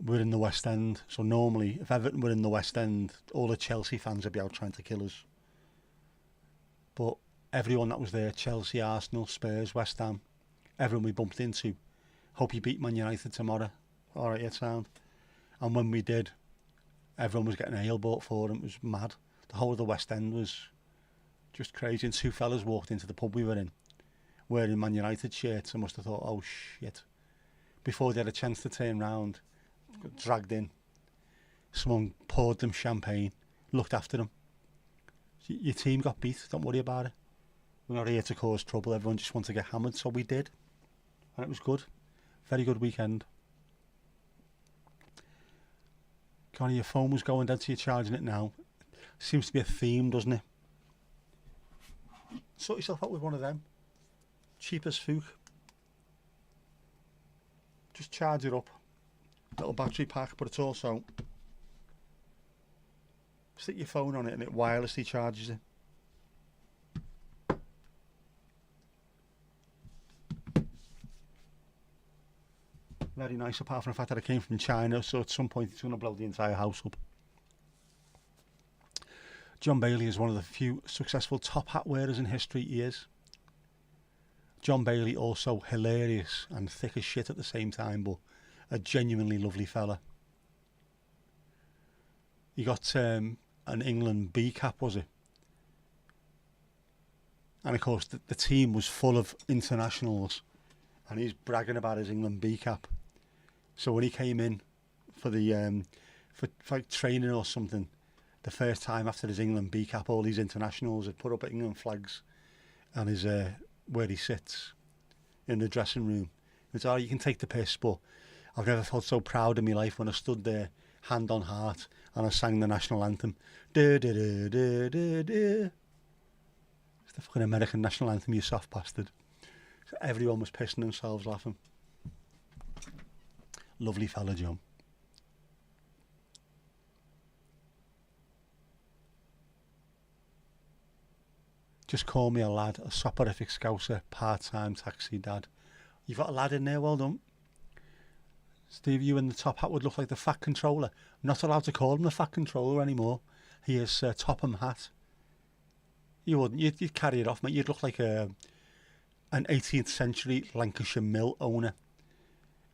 Speaker 2: we're in the West End, so normally if Everton were in the West End, all the Chelsea fans would be out trying to kill us. But everyone that was there, Chelsea, Arsenal, Spurs, West Ham, everyone we bumped into, hope you beat Man United tomorrow. Alright, yeah, sound. And when we did, everyone was getting a ale bought for them. It was mad. The whole of the West End was just crazy. And two fellas walked into the pub we were in wearing Man United shirts. I must have thought, oh shit. Before they had a chance to turn round, got dragged in. Someone poured them champagne, looked after them. Your team got beat, don't worry about it. We're not here to cause trouble, everyone just wants to get hammered, so we did. And it was good. Very good weekend. Connie, your phone was going dead, so you're charging it now. Seems to be a theme, doesn't it? Sort yourself out with one of them. Cheap as fook. Just charge it up. Little battery pack, but it's also... stick your phone on it and it wirelessly charges it. Very nice, apart from the fact that it came from China, so at some point it's going to blow the entire house up. John Bailey is one of the few successful top hat wearers in history. He is. John Bailey also hilarious and thick as shit at the same time, but a genuinely lovely fella. He got an England B cap, was it? And of course the team was full of internationals, and he's bragging about his England B cap. So when he came in for the for like training or something, the first time after his England B cap, all these internationals had put up England flags and his where he sits in the dressing room. It's, oh, you can take the piss, but I've never felt so proud in my life when I stood there, hand on heart, and I sang the national anthem. Da, da, da, da, da, da. It's the fucking American national anthem, you soft bastard. So everyone was pissing themselves laughing. Lovely fella, John. Just call me a lad, a soporific scouser, part-time taxi dad. You've got a lad in there, well done. Steve, you in the top hat would look like the fat controller. Not allowed to call him the fat controller anymore. He is Topham Hat. You wouldn't. You'd carry it off, mate. You'd look like an 18th century Lancashire mill owner,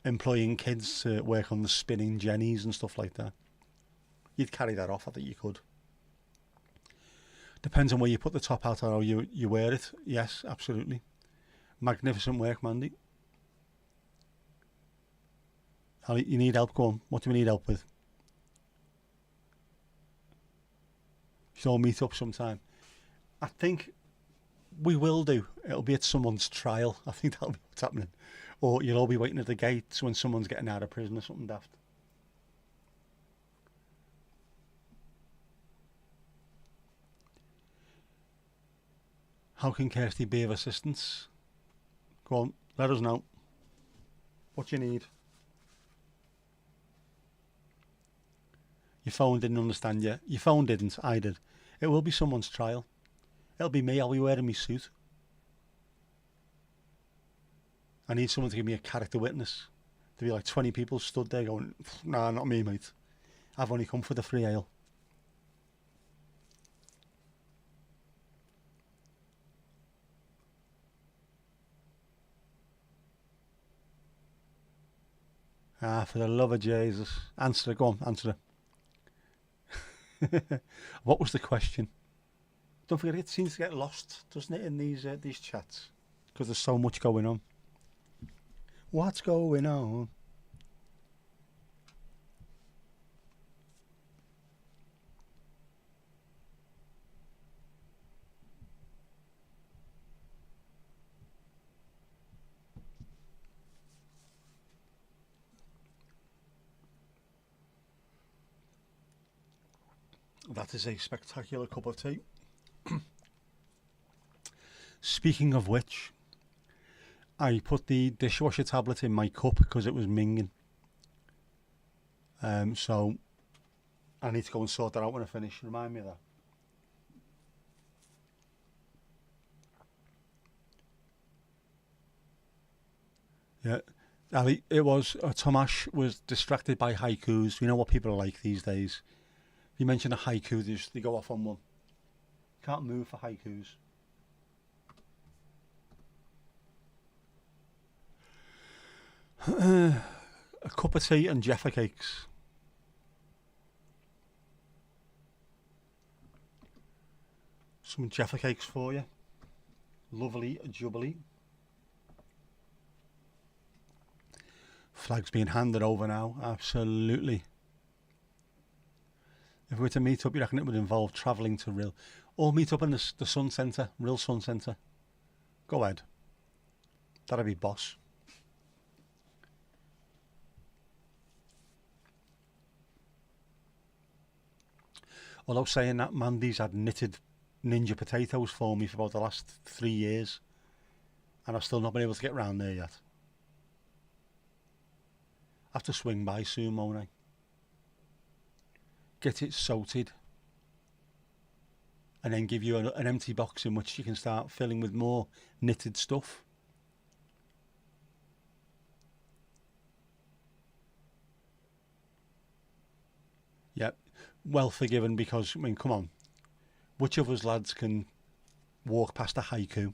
Speaker 2: employing kids to work on the spinning jennies and stuff like that. You'd carry that off. I think you could. Depends on where you put the top hat or how you wear it. Yes, absolutely. Magnificent work, Mandy. Ali, you need help? Go on. What do we need help with? should all meet up sometime. I think we will do. It'll be at someone's trial. I think that'll be what's happening. Or you'll all be waiting at the gates when someone's getting out of prison or something daft. How can Kirsty be of assistance? Go on, let us know. What you need. Your phone didn't understand you. Your phone didn't, I did. It will be someone's trial. It'll be me, I'll be wearing my suit. I need someone to give me a character witness. There'll be like 20 people stood there going, nah, not me, mate. I've only come for the free ale. Ah, for the love of Jesus. Answer it, go on, answer it. What was the question? Don't forget, it seems to get lost, doesn't it, in these chats? Because there's so much going on. What's going on? That is a spectacular cup of tea. Speaking of which, I put the dishwasher tablet in my cup because it was minging. So I need to go and sort that out when I finish. Remind me of that. Yeah, Ali, it was, Tomash was distracted by haikus. You know what people are like these days. If you mention a haiku, they go off on one. Can't move for haikus. A cup of tea and Jaffa cakes. Some Jaffa cakes for you. Lovely jubbly. Flag's being handed over now. Absolutely. If we were to meet up, you reckon it would involve travelling to Rhyl? Or meet up in the Sun Centre, Rhyl Sun Centre? Go ahead. That'd be boss. Although saying that, Mandy's had knitted ninja potatoes for me for about the last 3 years. And I've still not been able to get round there yet. I have to swing by soon, won't I? Get it salted. And then give you an empty box in which you can start filling with more knitted stuff. Yep. Well forgiven because, I mean, come on. Which of us lads can walk past a haiku?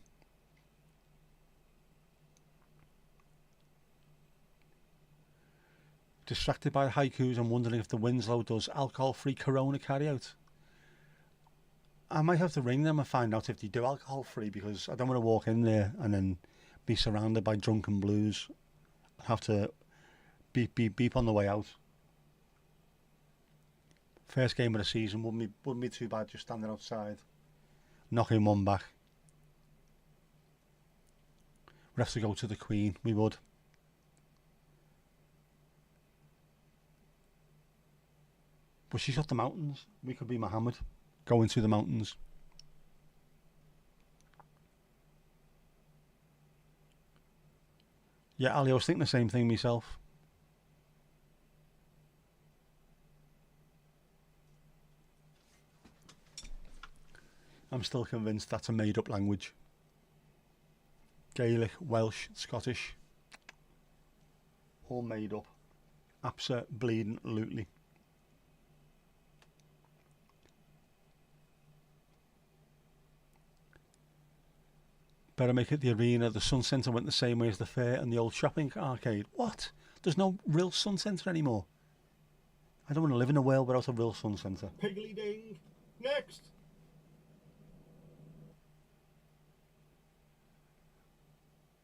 Speaker 2: Distracted by the haikus, I'm wondering if the Winslow does alcohol-free Corona carry-out. I might have to ring them and find out if they do alcohol-free because I don't want to walk in there and then be surrounded by drunken blues. I have to beep, beep, beep on the way out. First game of the season wouldn't be too bad just standing outside, knocking one back. We'd have to go to the Queen, we would. But she's got the mountains. We could be Muhammad, going to the mountains. Yeah, Ali, I was thinking the same thing myself. I'm still convinced that's a made-up language. Gaelic, Welsh, Scottish. All made up. Absolutely. Better make it the arena. The Sun Centre went the same way as the fair and the old shopping arcade. What? There's no real Sun Centre anymore. I don't want to live in a world without a real Sun Centre.
Speaker 1: Piggly ding. Next.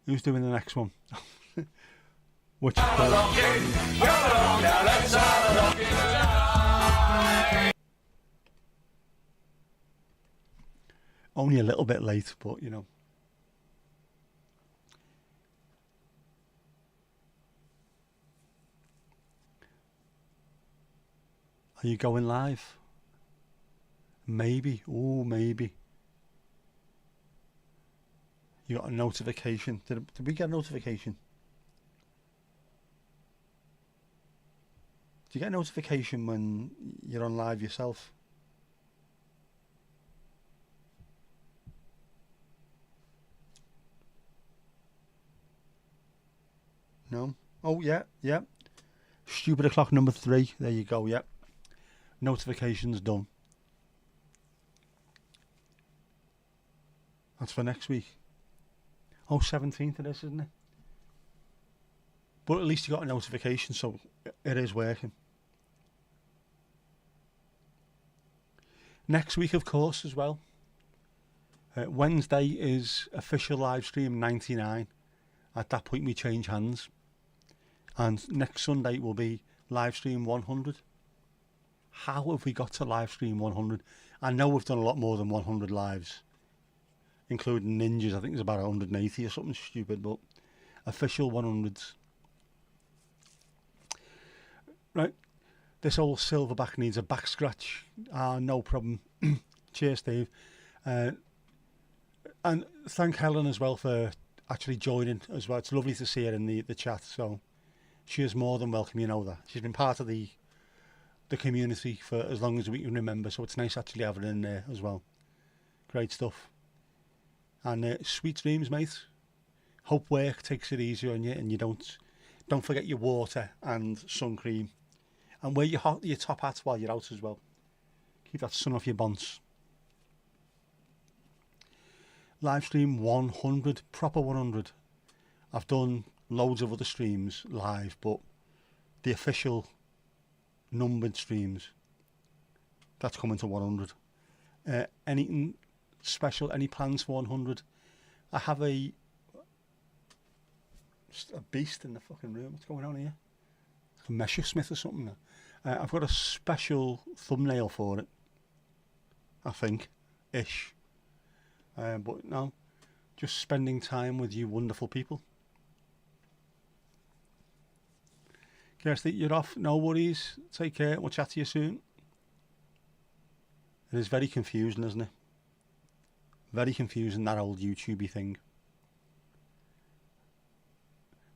Speaker 2: Who's doing the next one? Which? Only a little bit late, but you know. Are you going live? Maybe. Oh, maybe. You got a notification. Did we get a notification? Do you get a notification when you're on live yourself? No? Oh, yeah, yeah. Stupid o'clock number 3. There you go, yeah. Notifications done. That's for next week. Oh, 17th it is, isn't it? But at least you got a notification, so it is working. Next week, of course, as well. Wednesday is official live stream 99. At that point, we change hands. And next Sunday will be live stream 100. How have we got to live stream 100? I know we've done a lot more than 100 lives, including ninjas. I think there's about 180 or something stupid, but official 100s. Right, this old silverback needs a back scratch. No problem. Cheers, Steve. And thank Helen as well for actually joining as well. It's lovely to see her in the chat. So she is more than welcome, you know that. She's been part of the community for as long as we can remember. So it's nice actually having her in there as well. Great stuff. And sweet dreams, mate. Hope work takes it easy on you, and you don't forget your water and sun cream. And wear your top hat while you're out as well. Keep that sun off your bonds. Live stream 100, proper 100. I've done loads of other streams live, but the official numbered streams, that's coming to 100. Anything special? Any plans for 100? I have a beast in the fucking room. What's going on here? A Messerschmitt or something. I've got a special thumbnail for it, I think, ish. But no, just spending time with you wonderful people. Kirsty, you're off. No worries. Take care. We'll chat to you soon. It is very confusing, isn't it? Very confusing, that old YouTubey thing.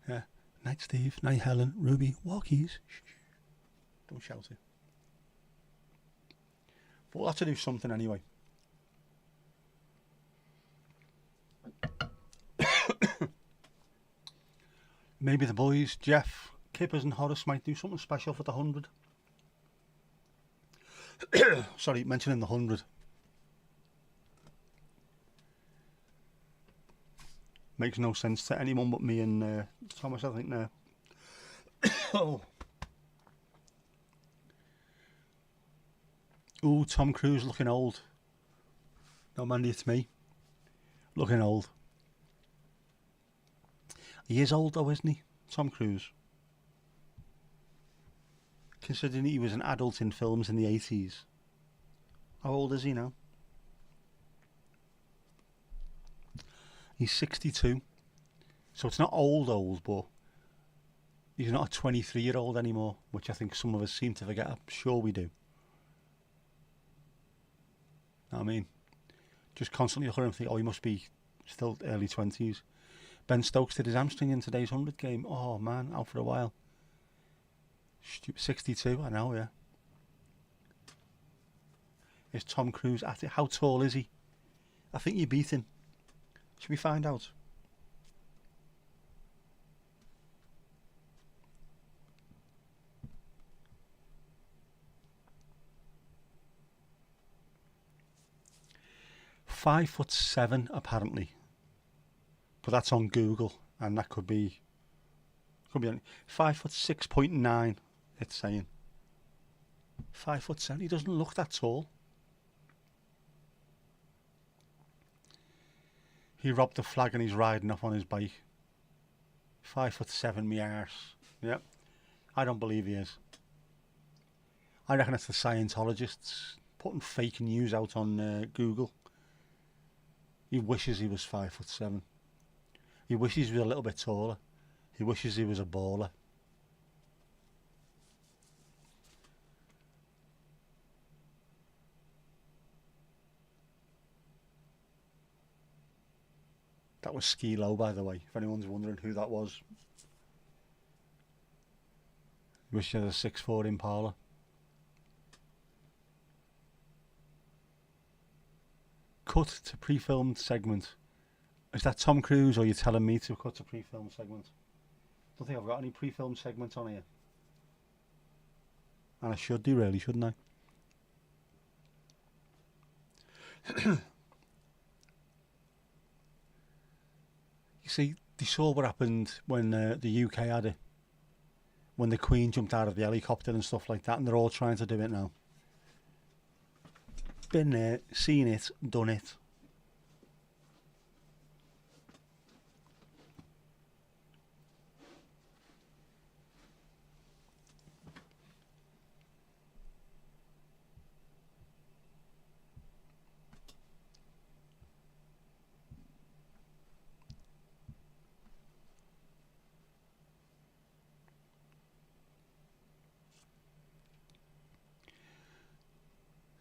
Speaker 2: Yeah. Night, Steve. Night, Helen. Ruby. Walkies. Shh. Don't shout it. But we'll have to do something anyway. Maybe the boys, Jeff, Kippers and Horace, might do something special for the 100. Sorry, mentioning the 100. Makes no sense to anyone but me and Thomas, I think, now. Oh. Ooh, Tom Cruise looking old. No, Mandy, it's me. Looking old. He is old though, isn't he? Tom Cruise. Considering he was an adult in films in the 80s. How old is he now? He's 62. So it's not old, but he's not a 23-year-old anymore, which I think some of us seem to forget. I'm sure we do. Know what I mean? Just constantly look at him and think, oh, he must be still early 20s. Ben Stokes did his hamstring in today's 100 game. Oh, man, out for a while. Stupid. 62, I know, yeah. Is Tom Cruise at it? How tall is he? I think you beat him. Should we find out? "5'7" apparently, but that's on Google, and that could be 5'6.9". It's saying 5'7". He doesn't look that tall. He robbed the flag and he's riding off on his bike. 5'7", me arse. Yep, I don't believe he is. I reckon it's the Scientologists putting fake news out on Google. He wishes he was 5'7". He wishes he was a little bit taller. He wishes he was a baller. That was Ski Low, by the way, if anyone's wondering who that was. He wishes he had a 6'4" Impala. Cut to pre-filmed segment. Is that Tom Cruise, or are you telling me to cut to pre-filmed segment? Don't think I've got any pre-filmed segments on here. And I should do, really, shouldn't I? You see, they saw what happened when the UK had it. When the Queen jumped out of the helicopter and stuff like that, and they're all trying to do it now. Been there, seen it, done it.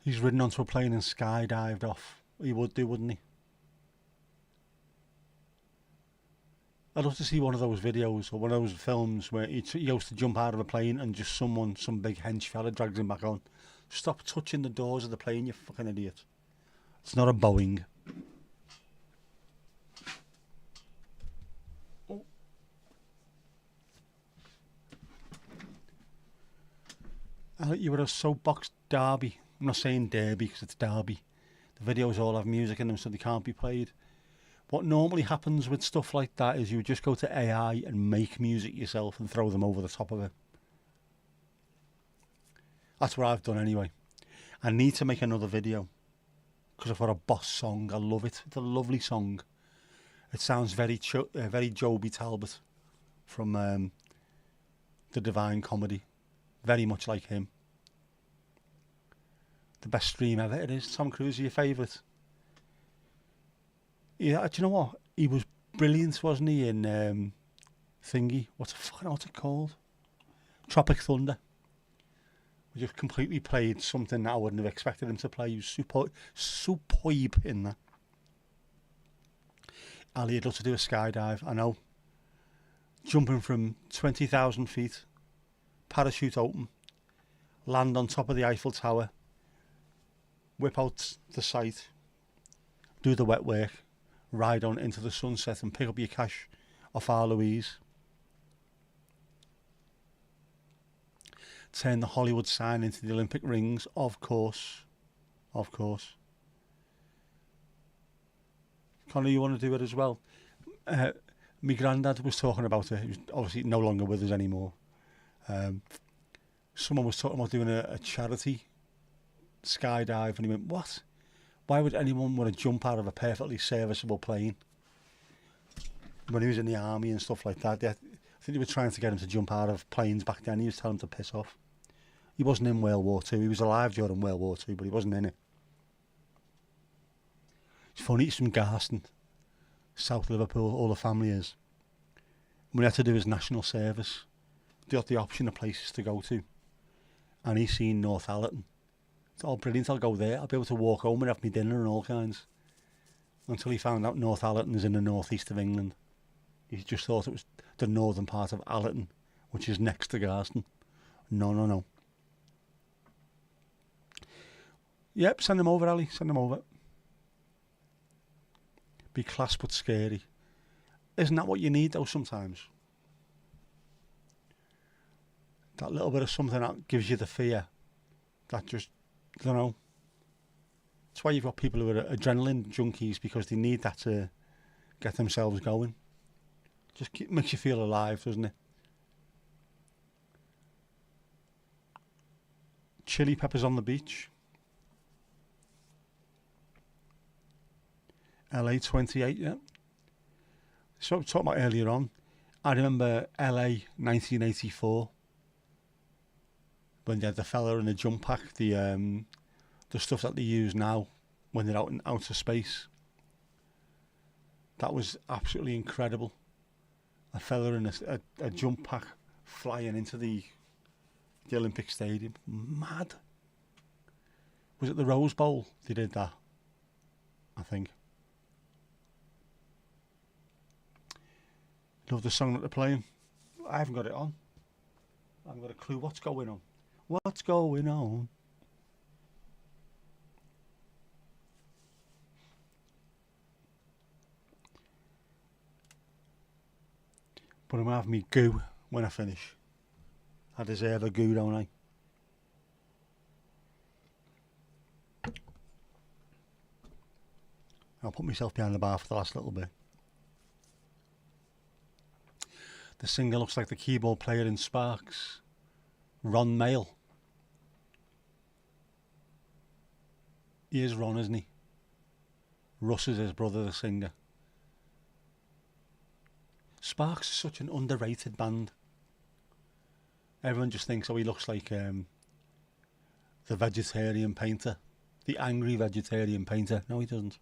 Speaker 2: He's ridden onto a plane and skydived off. He would do, wouldn't he? I'd love to see one of those videos or one of those films where he goes to jump out of a plane and just some big hench fella drags him back on. Stop touching the doors of the plane, you fucking idiot. It's not a Boeing. Oh. You were a soapbox derby. I'm not saying derby because it's derby. The videos all have music in them so they can't be played. What normally happens with stuff like that is you just go to AI and make music yourself and throw them over the top of it. That's what I've done anyway. I need to make another video because I've got a boss song. I love it. It's a lovely song. It sounds very Joby Talbot from the Divine Comedy. Very much like him. The best stream ever. It is. Tom Cruise, your favourite. Yeah, do you know what? He was brilliant, wasn't he, in Thingy? What's it called? Tropic Thunder. We just completely played something that I wouldn't have expected him to play. He was superb in that. Ali, I'd love to do a skydive, I know. Jumping from 20,000 feet, parachute open, land on top of the Eiffel Tower, whip out the sight, do the wet work, ride on into the sunset and pick up your cash off our Louise. Turn the Hollywood sign into the Olympic rings, of course. Of course. Connor, you want to do it as well? My granddad was talking about it. He was obviously no longer with us anymore. Someone was talking about doing a charity skydive, and he went, what? Why would anyone want to jump out of a perfectly serviceable plane? When he was in the army and stuff like that, I think they were trying to get him to jump out of planes back then. He was telling him to piss off. He wasn't in World War II. He was alive during World War II, but he wasn't in it. It's funny, he's from Garston, South Liverpool, all the family is. When he had to do his national service, they got the option of places to go to. And he's seen North Allerton. It's all brilliant, I'll go there. I'll be able to walk home and have my dinner and all kinds. Until he found out North Allerton is in the northeast of England. He just thought it was the northern part of Allerton, which is next to Garston. No. Yep, send them over, Ali. Send them over. Be class but scary. Isn't that what you need, though, sometimes? That little bit of something that gives you the fear. That just, I don't know. That's why you've got people who are adrenaline junkies, because they need that to get themselves going. Just makes you feel alive, doesn't it? Chili peppers on the beach. LA 28, yeah. So I was talking about earlier on. I remember LA 1984. When they had the fella in the jump pack, the stuff that they use now when they're out in outer space. That was absolutely incredible. A fella in a jump pack flying into the Olympic Stadium. Mad. Was it the Rose Bowl they did that? I think. Love the song that they're playing. I haven't got it on. I haven't got a clue what's going on. What's going on? But I'm going to have me goo when I finish. I deserve a goo, don't I? I'll put myself behind the bar for the last little bit. The singer looks like the keyboard player in Sparks. Ron Mail. He is Ron, isn't he? Russ is his brother, the singer. Sparks is such an underrated band. Everyone just thinks, oh, he looks like the vegetarian painter. The angry vegetarian painter. No, he doesn't.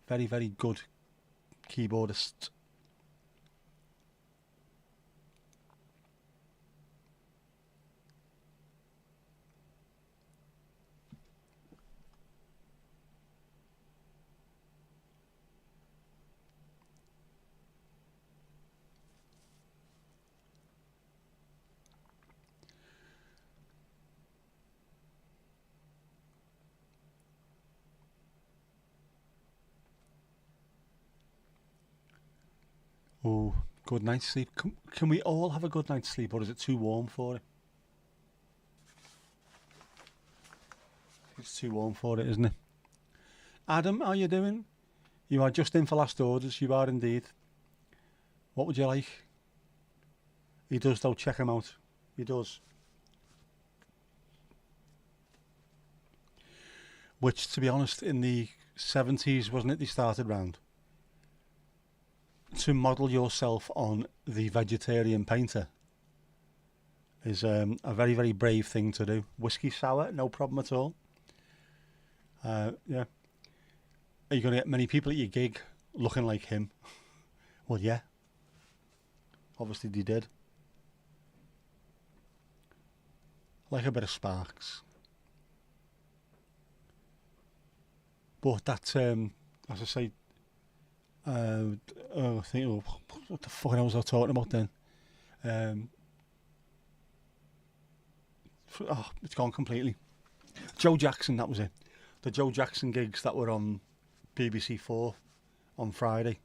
Speaker 2: Very, very good keyboardist. Oh, good night's sleep. Can we all have a good night's sleep, or is it too warm for it? It's too warm for it, isn't it? Adam, how you doing? You are just in for last orders. You are indeed. What would you like? He does, though. Check him out. He does. Which, to be honest, in the 70s, wasn't it, they started round? To model yourself on the vegetarian painter is a very, very brave thing to do. Whiskey sour, no problem at all. Yeah. Are you going to get many people at your gig looking like him? Well, yeah. Obviously they did. Like a bit of Sparks. But that, as I say, I think, what the fuck was I talking about then? It's gone completely. Joe Jackson, that was it. The Joe Jackson gigs that were on BBC 4 on Friday.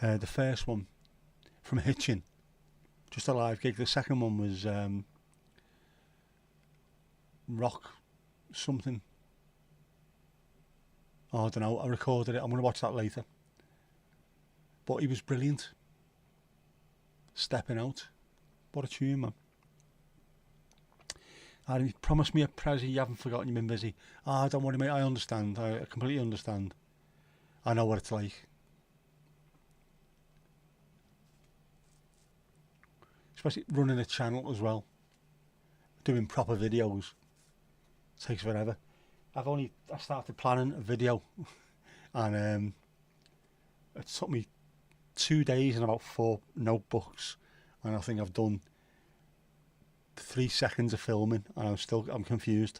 Speaker 2: The first one from Hitchin, just a live gig. The second one was rock something. Oh, I don't know. I recorded it. I'm going to watch that later. But he was brilliant. Stepping Out. What a tune, man. And he promised me a Prezi. You haven't forgotten, you've been busy. Don't worry, mate. I understand. I completely understand. I know what it's like. Especially running a channel as well. Doing proper videos. Takes forever. I started planning a video. And it took me 2 days and about 4 notebooks, and I think I've done 3 seconds of filming, and I'm confused.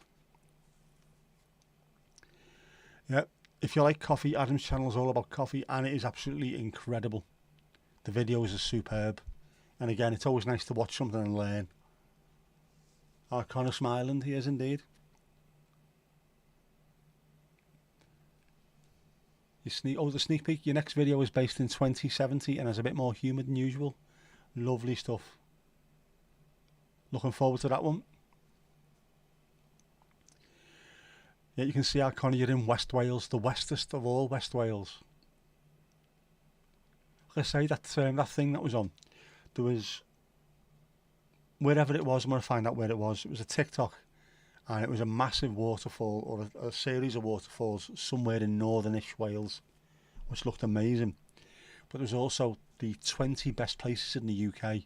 Speaker 2: Yeah, if you like coffee, Adam's channel is all about coffee, and it is absolutely incredible. The videos are superb, and again, it's always nice to watch something and learn. Connor Smiland, he is indeed. The sneak peek. Your next video is based in 2070 and has a bit more humour than usual. Lovely stuff. Looking forward to that one. Yeah, you can see how, Connor, you're in West Wales, the westest of all West Wales. Like I say, that thing that was on, there was, wherever it was, I'm going to find out where it was. It was a TikTok, and it was a massive waterfall, or a series of waterfalls somewhere in northern-ish Wales, which looked amazing. But there was also the 20 best places in the UK,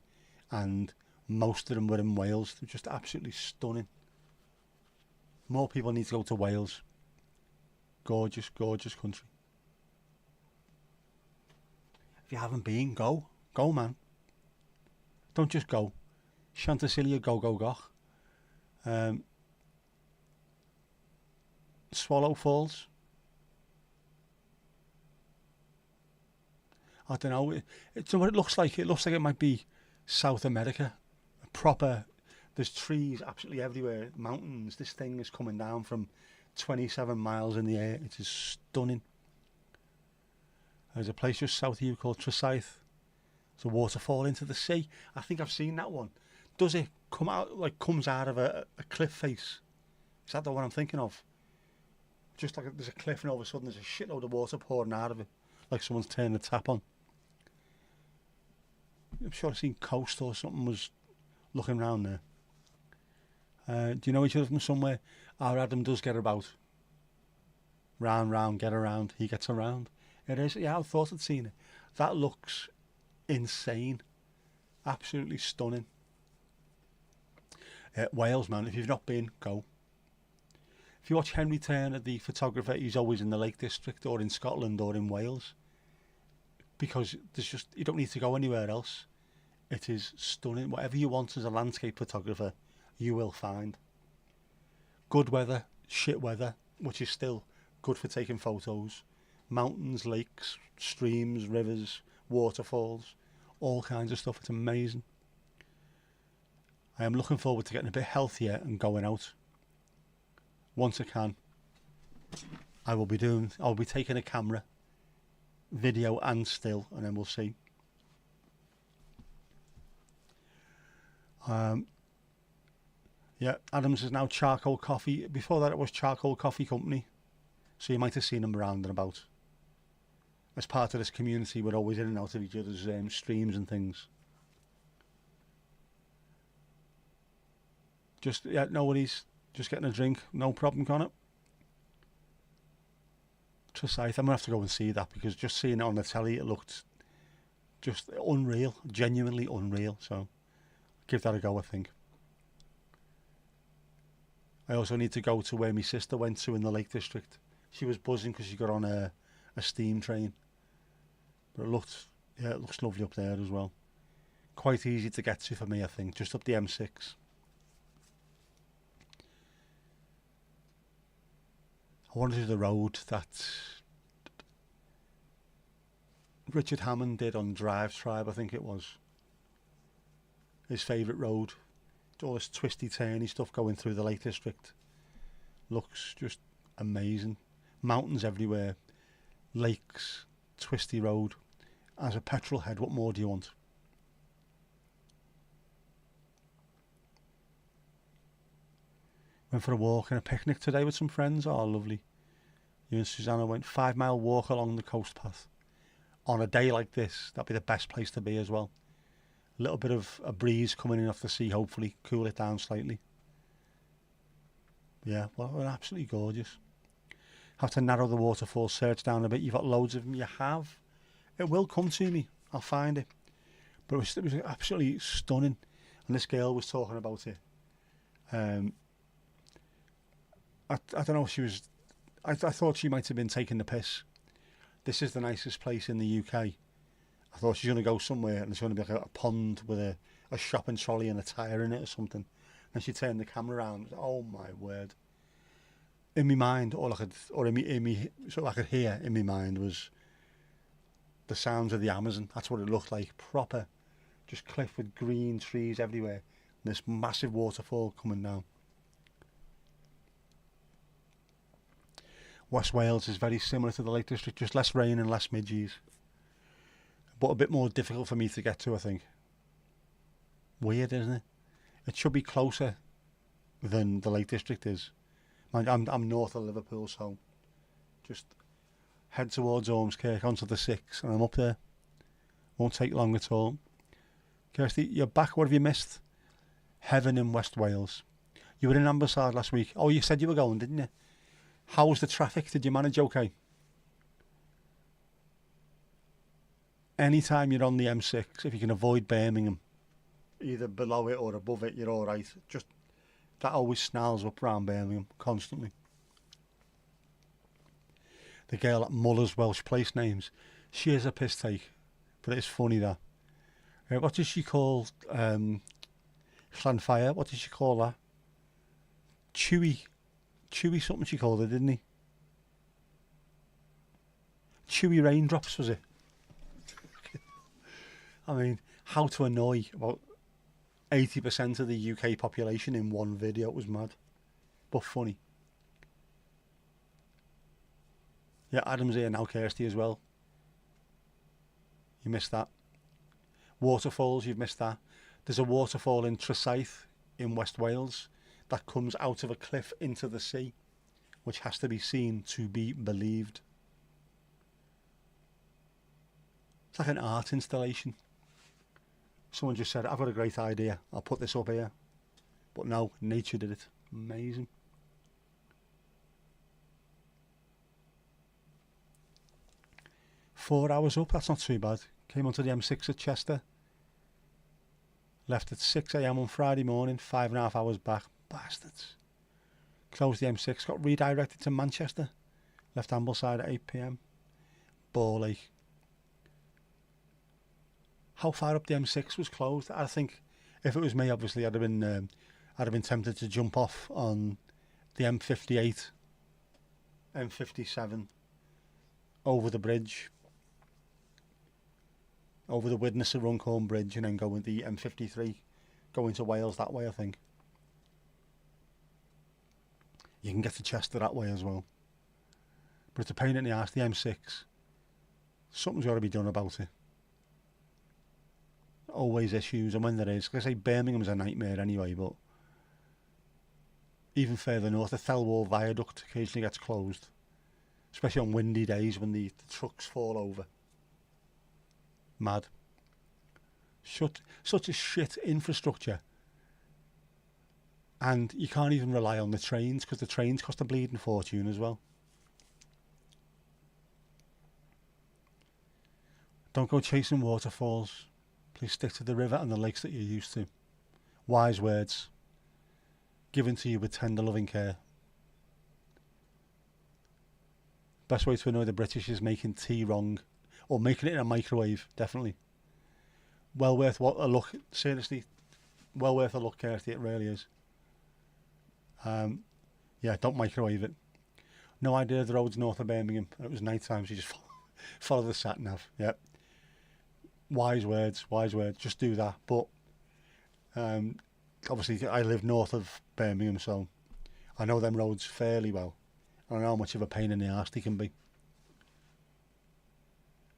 Speaker 2: and most of them were in Wales. They're just absolutely stunning. More people need to go to Wales. Gorgeous, gorgeous country. If you haven't been, go. Go, man. Don't just go. Chanticleer, go, go, goch. Swallow Falls. I don't know. It's what it looks like. It looks like it might be South America. Proper. There's trees absolutely everywhere. Mountains. This thing is coming down from 27 miles in the air. It is stunning. There's a place just south of you called Draize. It's a waterfall into the sea. I think I've seen that one. Does it come out, like comes out of a cliff face? Is that the one I'm thinking of? Just like there's a cliff and all of a sudden there's a shitload of water pouring out of it. Like someone's turned the tap on. I'm sure I've seen Coast or something was looking around there. Do you know each other from somewhere? Our Adam does get about. Round, round, get around. He gets around. It is. Yeah, I thought I'd seen it. That looks insane. Absolutely stunning. Wales, man. If you've not been, go. If you watch Henry Turner, the photographer, he's always in the Lake District or in Scotland or in Wales. Because there's just, you don't need to go anywhere else. It is stunning. Whatever you want as a landscape photographer, you will find. Good weather, shit weather, which is still good for taking photos. Mountains, lakes, streams, rivers, waterfalls, all kinds of stuff. It's amazing. I am looking forward to getting a bit healthier and going out. Once I can, I'll be taking a camera, video and still, and then we'll see. Yeah, Adams is now Charcoal Coffee. Before that it was Charcoal Coffee Company. So you might have seen them around and about. As part of this community, we're always in and out of each other's streams and things. Just, yeah, no worries. Just getting a drink. No problem, Connor. Draize. I'm going to have to go and see that because just seeing it on the telly, it looked just unreal. Genuinely unreal. So give that a go, I think. I also need to go to where my sister went to in the Lake District. She was buzzing because she got on a steam train. But it looks lovely up there as well. Quite easy to get to for me, I think. Just up the M6. I wonder if the road that Richard Hammond did on Drive Tribe, I think it was. His favourite road. All this twisty turny stuff going through the Lake District. Looks just amazing. Mountains everywhere. Lakes. Twisty road. As a petrol head, what more do you want? Went for a walk and a picnic today with some friends. Oh, lovely. You and Susanna went 5-mile walk along the coast path. On a day like this, that'd be the best place to be as well. A little bit of a breeze coming in off the sea, hopefully, cool it down slightly. Yeah, well, absolutely gorgeous. Have to narrow the waterfall search down a bit. You've got loads of them. You have. It will come to me. I'll find it. But it was absolutely stunning. And this girl was talking about it. I don't know if she was... I thought she might have been taking the piss. This is the nicest place in the UK. I thought she's going to go somewhere and there's going to be like a pond with a shopping trolley and a tyre in it or something. And she turned the camera around. Oh my word. In my mind, I could hear in my mind was the sounds of the Amazon. That's what it looked like. Proper. Just cliff with green trees everywhere. And this massive waterfall coming down. West Wales is very similar to the Lake District, just less rain and less midges. But a bit more difficult for me to get to, I think. Weird, isn't it? It should be closer than the Lake District is. I'm north of Liverpool, so just head towards Ormskirk onto the 6 and I'm up there. Won't take long at all. Kirsty, you're back. What have you missed? Heaven in West Wales. You were in Ambersard last week. Oh, you said you were going, didn't you? How was the traffic? Did you manage okay? Anytime you're on the M6, if you can avoid Birmingham, either below it or above it, you're all right. Just that always snarls up round Birmingham constantly. The girl at Muller's Welsh place names, she is a piss take. but it's funny that. What does she call Llanfire? What did she call that? Chewy something she called it, didn't he? Chewy raindrops, was it? I mean, how to annoy about 80% of the UK population in one video. It was mad, but funny. Yeah, Adam's here now, Kirsty as well. You missed that. Waterfalls, you've missed that. There's a waterfall in Draize in West Wales that comes out of a cliff into the sea, which has to be seen to be believed. It's like an art installation. Someone just said, I've got a great idea, I'll put this up here. But no, nature did it. Amazing. Four hours up, that's not too bad. Came onto the M6 at Chester. Left at 6 AM on Friday morning, 5.5 hours back. Bastards. Closed the M6, got redirected to Manchester. Left Ambleside at 8 PM. Ball ache. How far up the M6 was closed? I think if it was me, obviously, I'd have been tempted to jump off on the M58, M57, over the bridge, over the Widnes of Runcorn Bridge, and then go with the M53, go into Wales that way, I think. You can get to Chester that way as well. But it's a pain in the arse, the M6. Something's got to be done about it. Always issues, and when there is, like I say, Birmingham's a nightmare anyway, but even further north, the Thelwall Viaduct occasionally gets closed, especially on windy days when the trucks fall over. Mad. Such a shit infrastructure, and you can't even rely on the trains, because the trains cost a bleeding fortune as well. Don't go chasing waterfalls. Please stick to the river and the lakes that you're used to. Wise words, given to you with tender loving care. Best way to annoy the British is making tea wrong, or making it in a microwave, definitely. Well worth a look, seriously, well worth a look, Kirsty, it really is. Yeah, don't microwave it. No idea the road's north of Birmingham. It was night time, so you just follow the sat nav. Yep. Wise words, just do that. But obviously I live north of Birmingham, so I know them roads fairly well. I know how much of a pain in the arse they can be.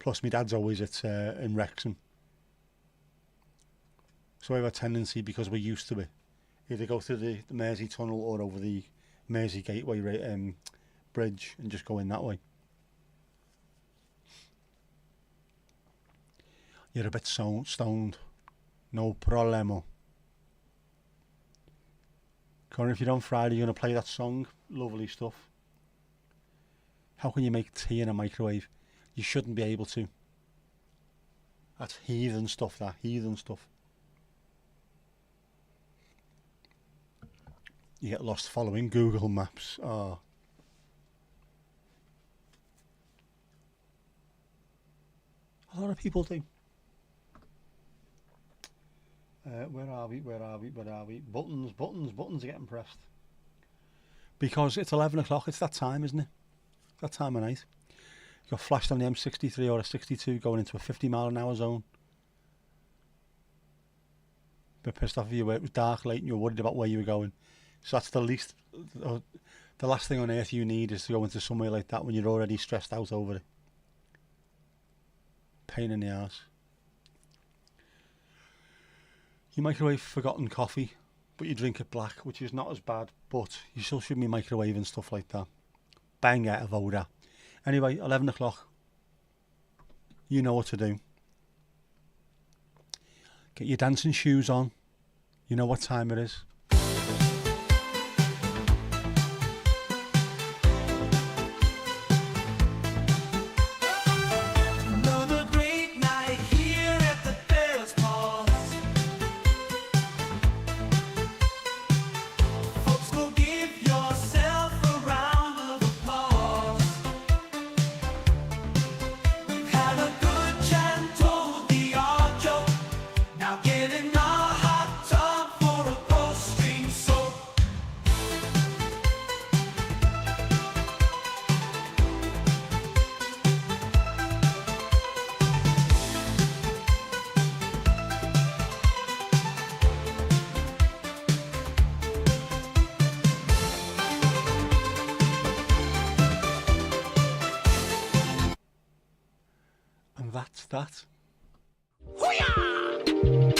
Speaker 2: Plus my dad's always in Wrexham, so I have a tendency, because we're used to it, either go through the Mersey Tunnel or over the Mersey Gateway bridge and just go in that way. You're a bit stoned. No problemo. Connor, if you're on Friday, you're going to play that song. Lovely stuff. How can you make tea in a microwave? You shouldn't be able to. That's heathen stuff, that. Heathen stuff. You get lost following Google Maps. Oh. A lot of people do. Where are we? Buttons are getting pressed. Because it's 11 o'clock, it's that time, isn't it? That time of night. You got flashed on the M63 or a 62 going into a 50-mile-an-hour zone. Bit pissed off of you where it was dark late and you were worried about where you were going. So that's the last thing on earth you need, is to go into somewhere like that when you're already stressed out over it. Pain in the arse. You microwave forgotten coffee, but you drink it black, which is not as bad, but you still shouldn't be microwaving stuff like that. Bang out of order. Anyway, 11 o'clock. You know what to do. Get your dancing shoes on. You know what time it is.
Speaker 5: Had a good, gentle
Speaker 2: That's that.
Speaker 3: Hoo-yah!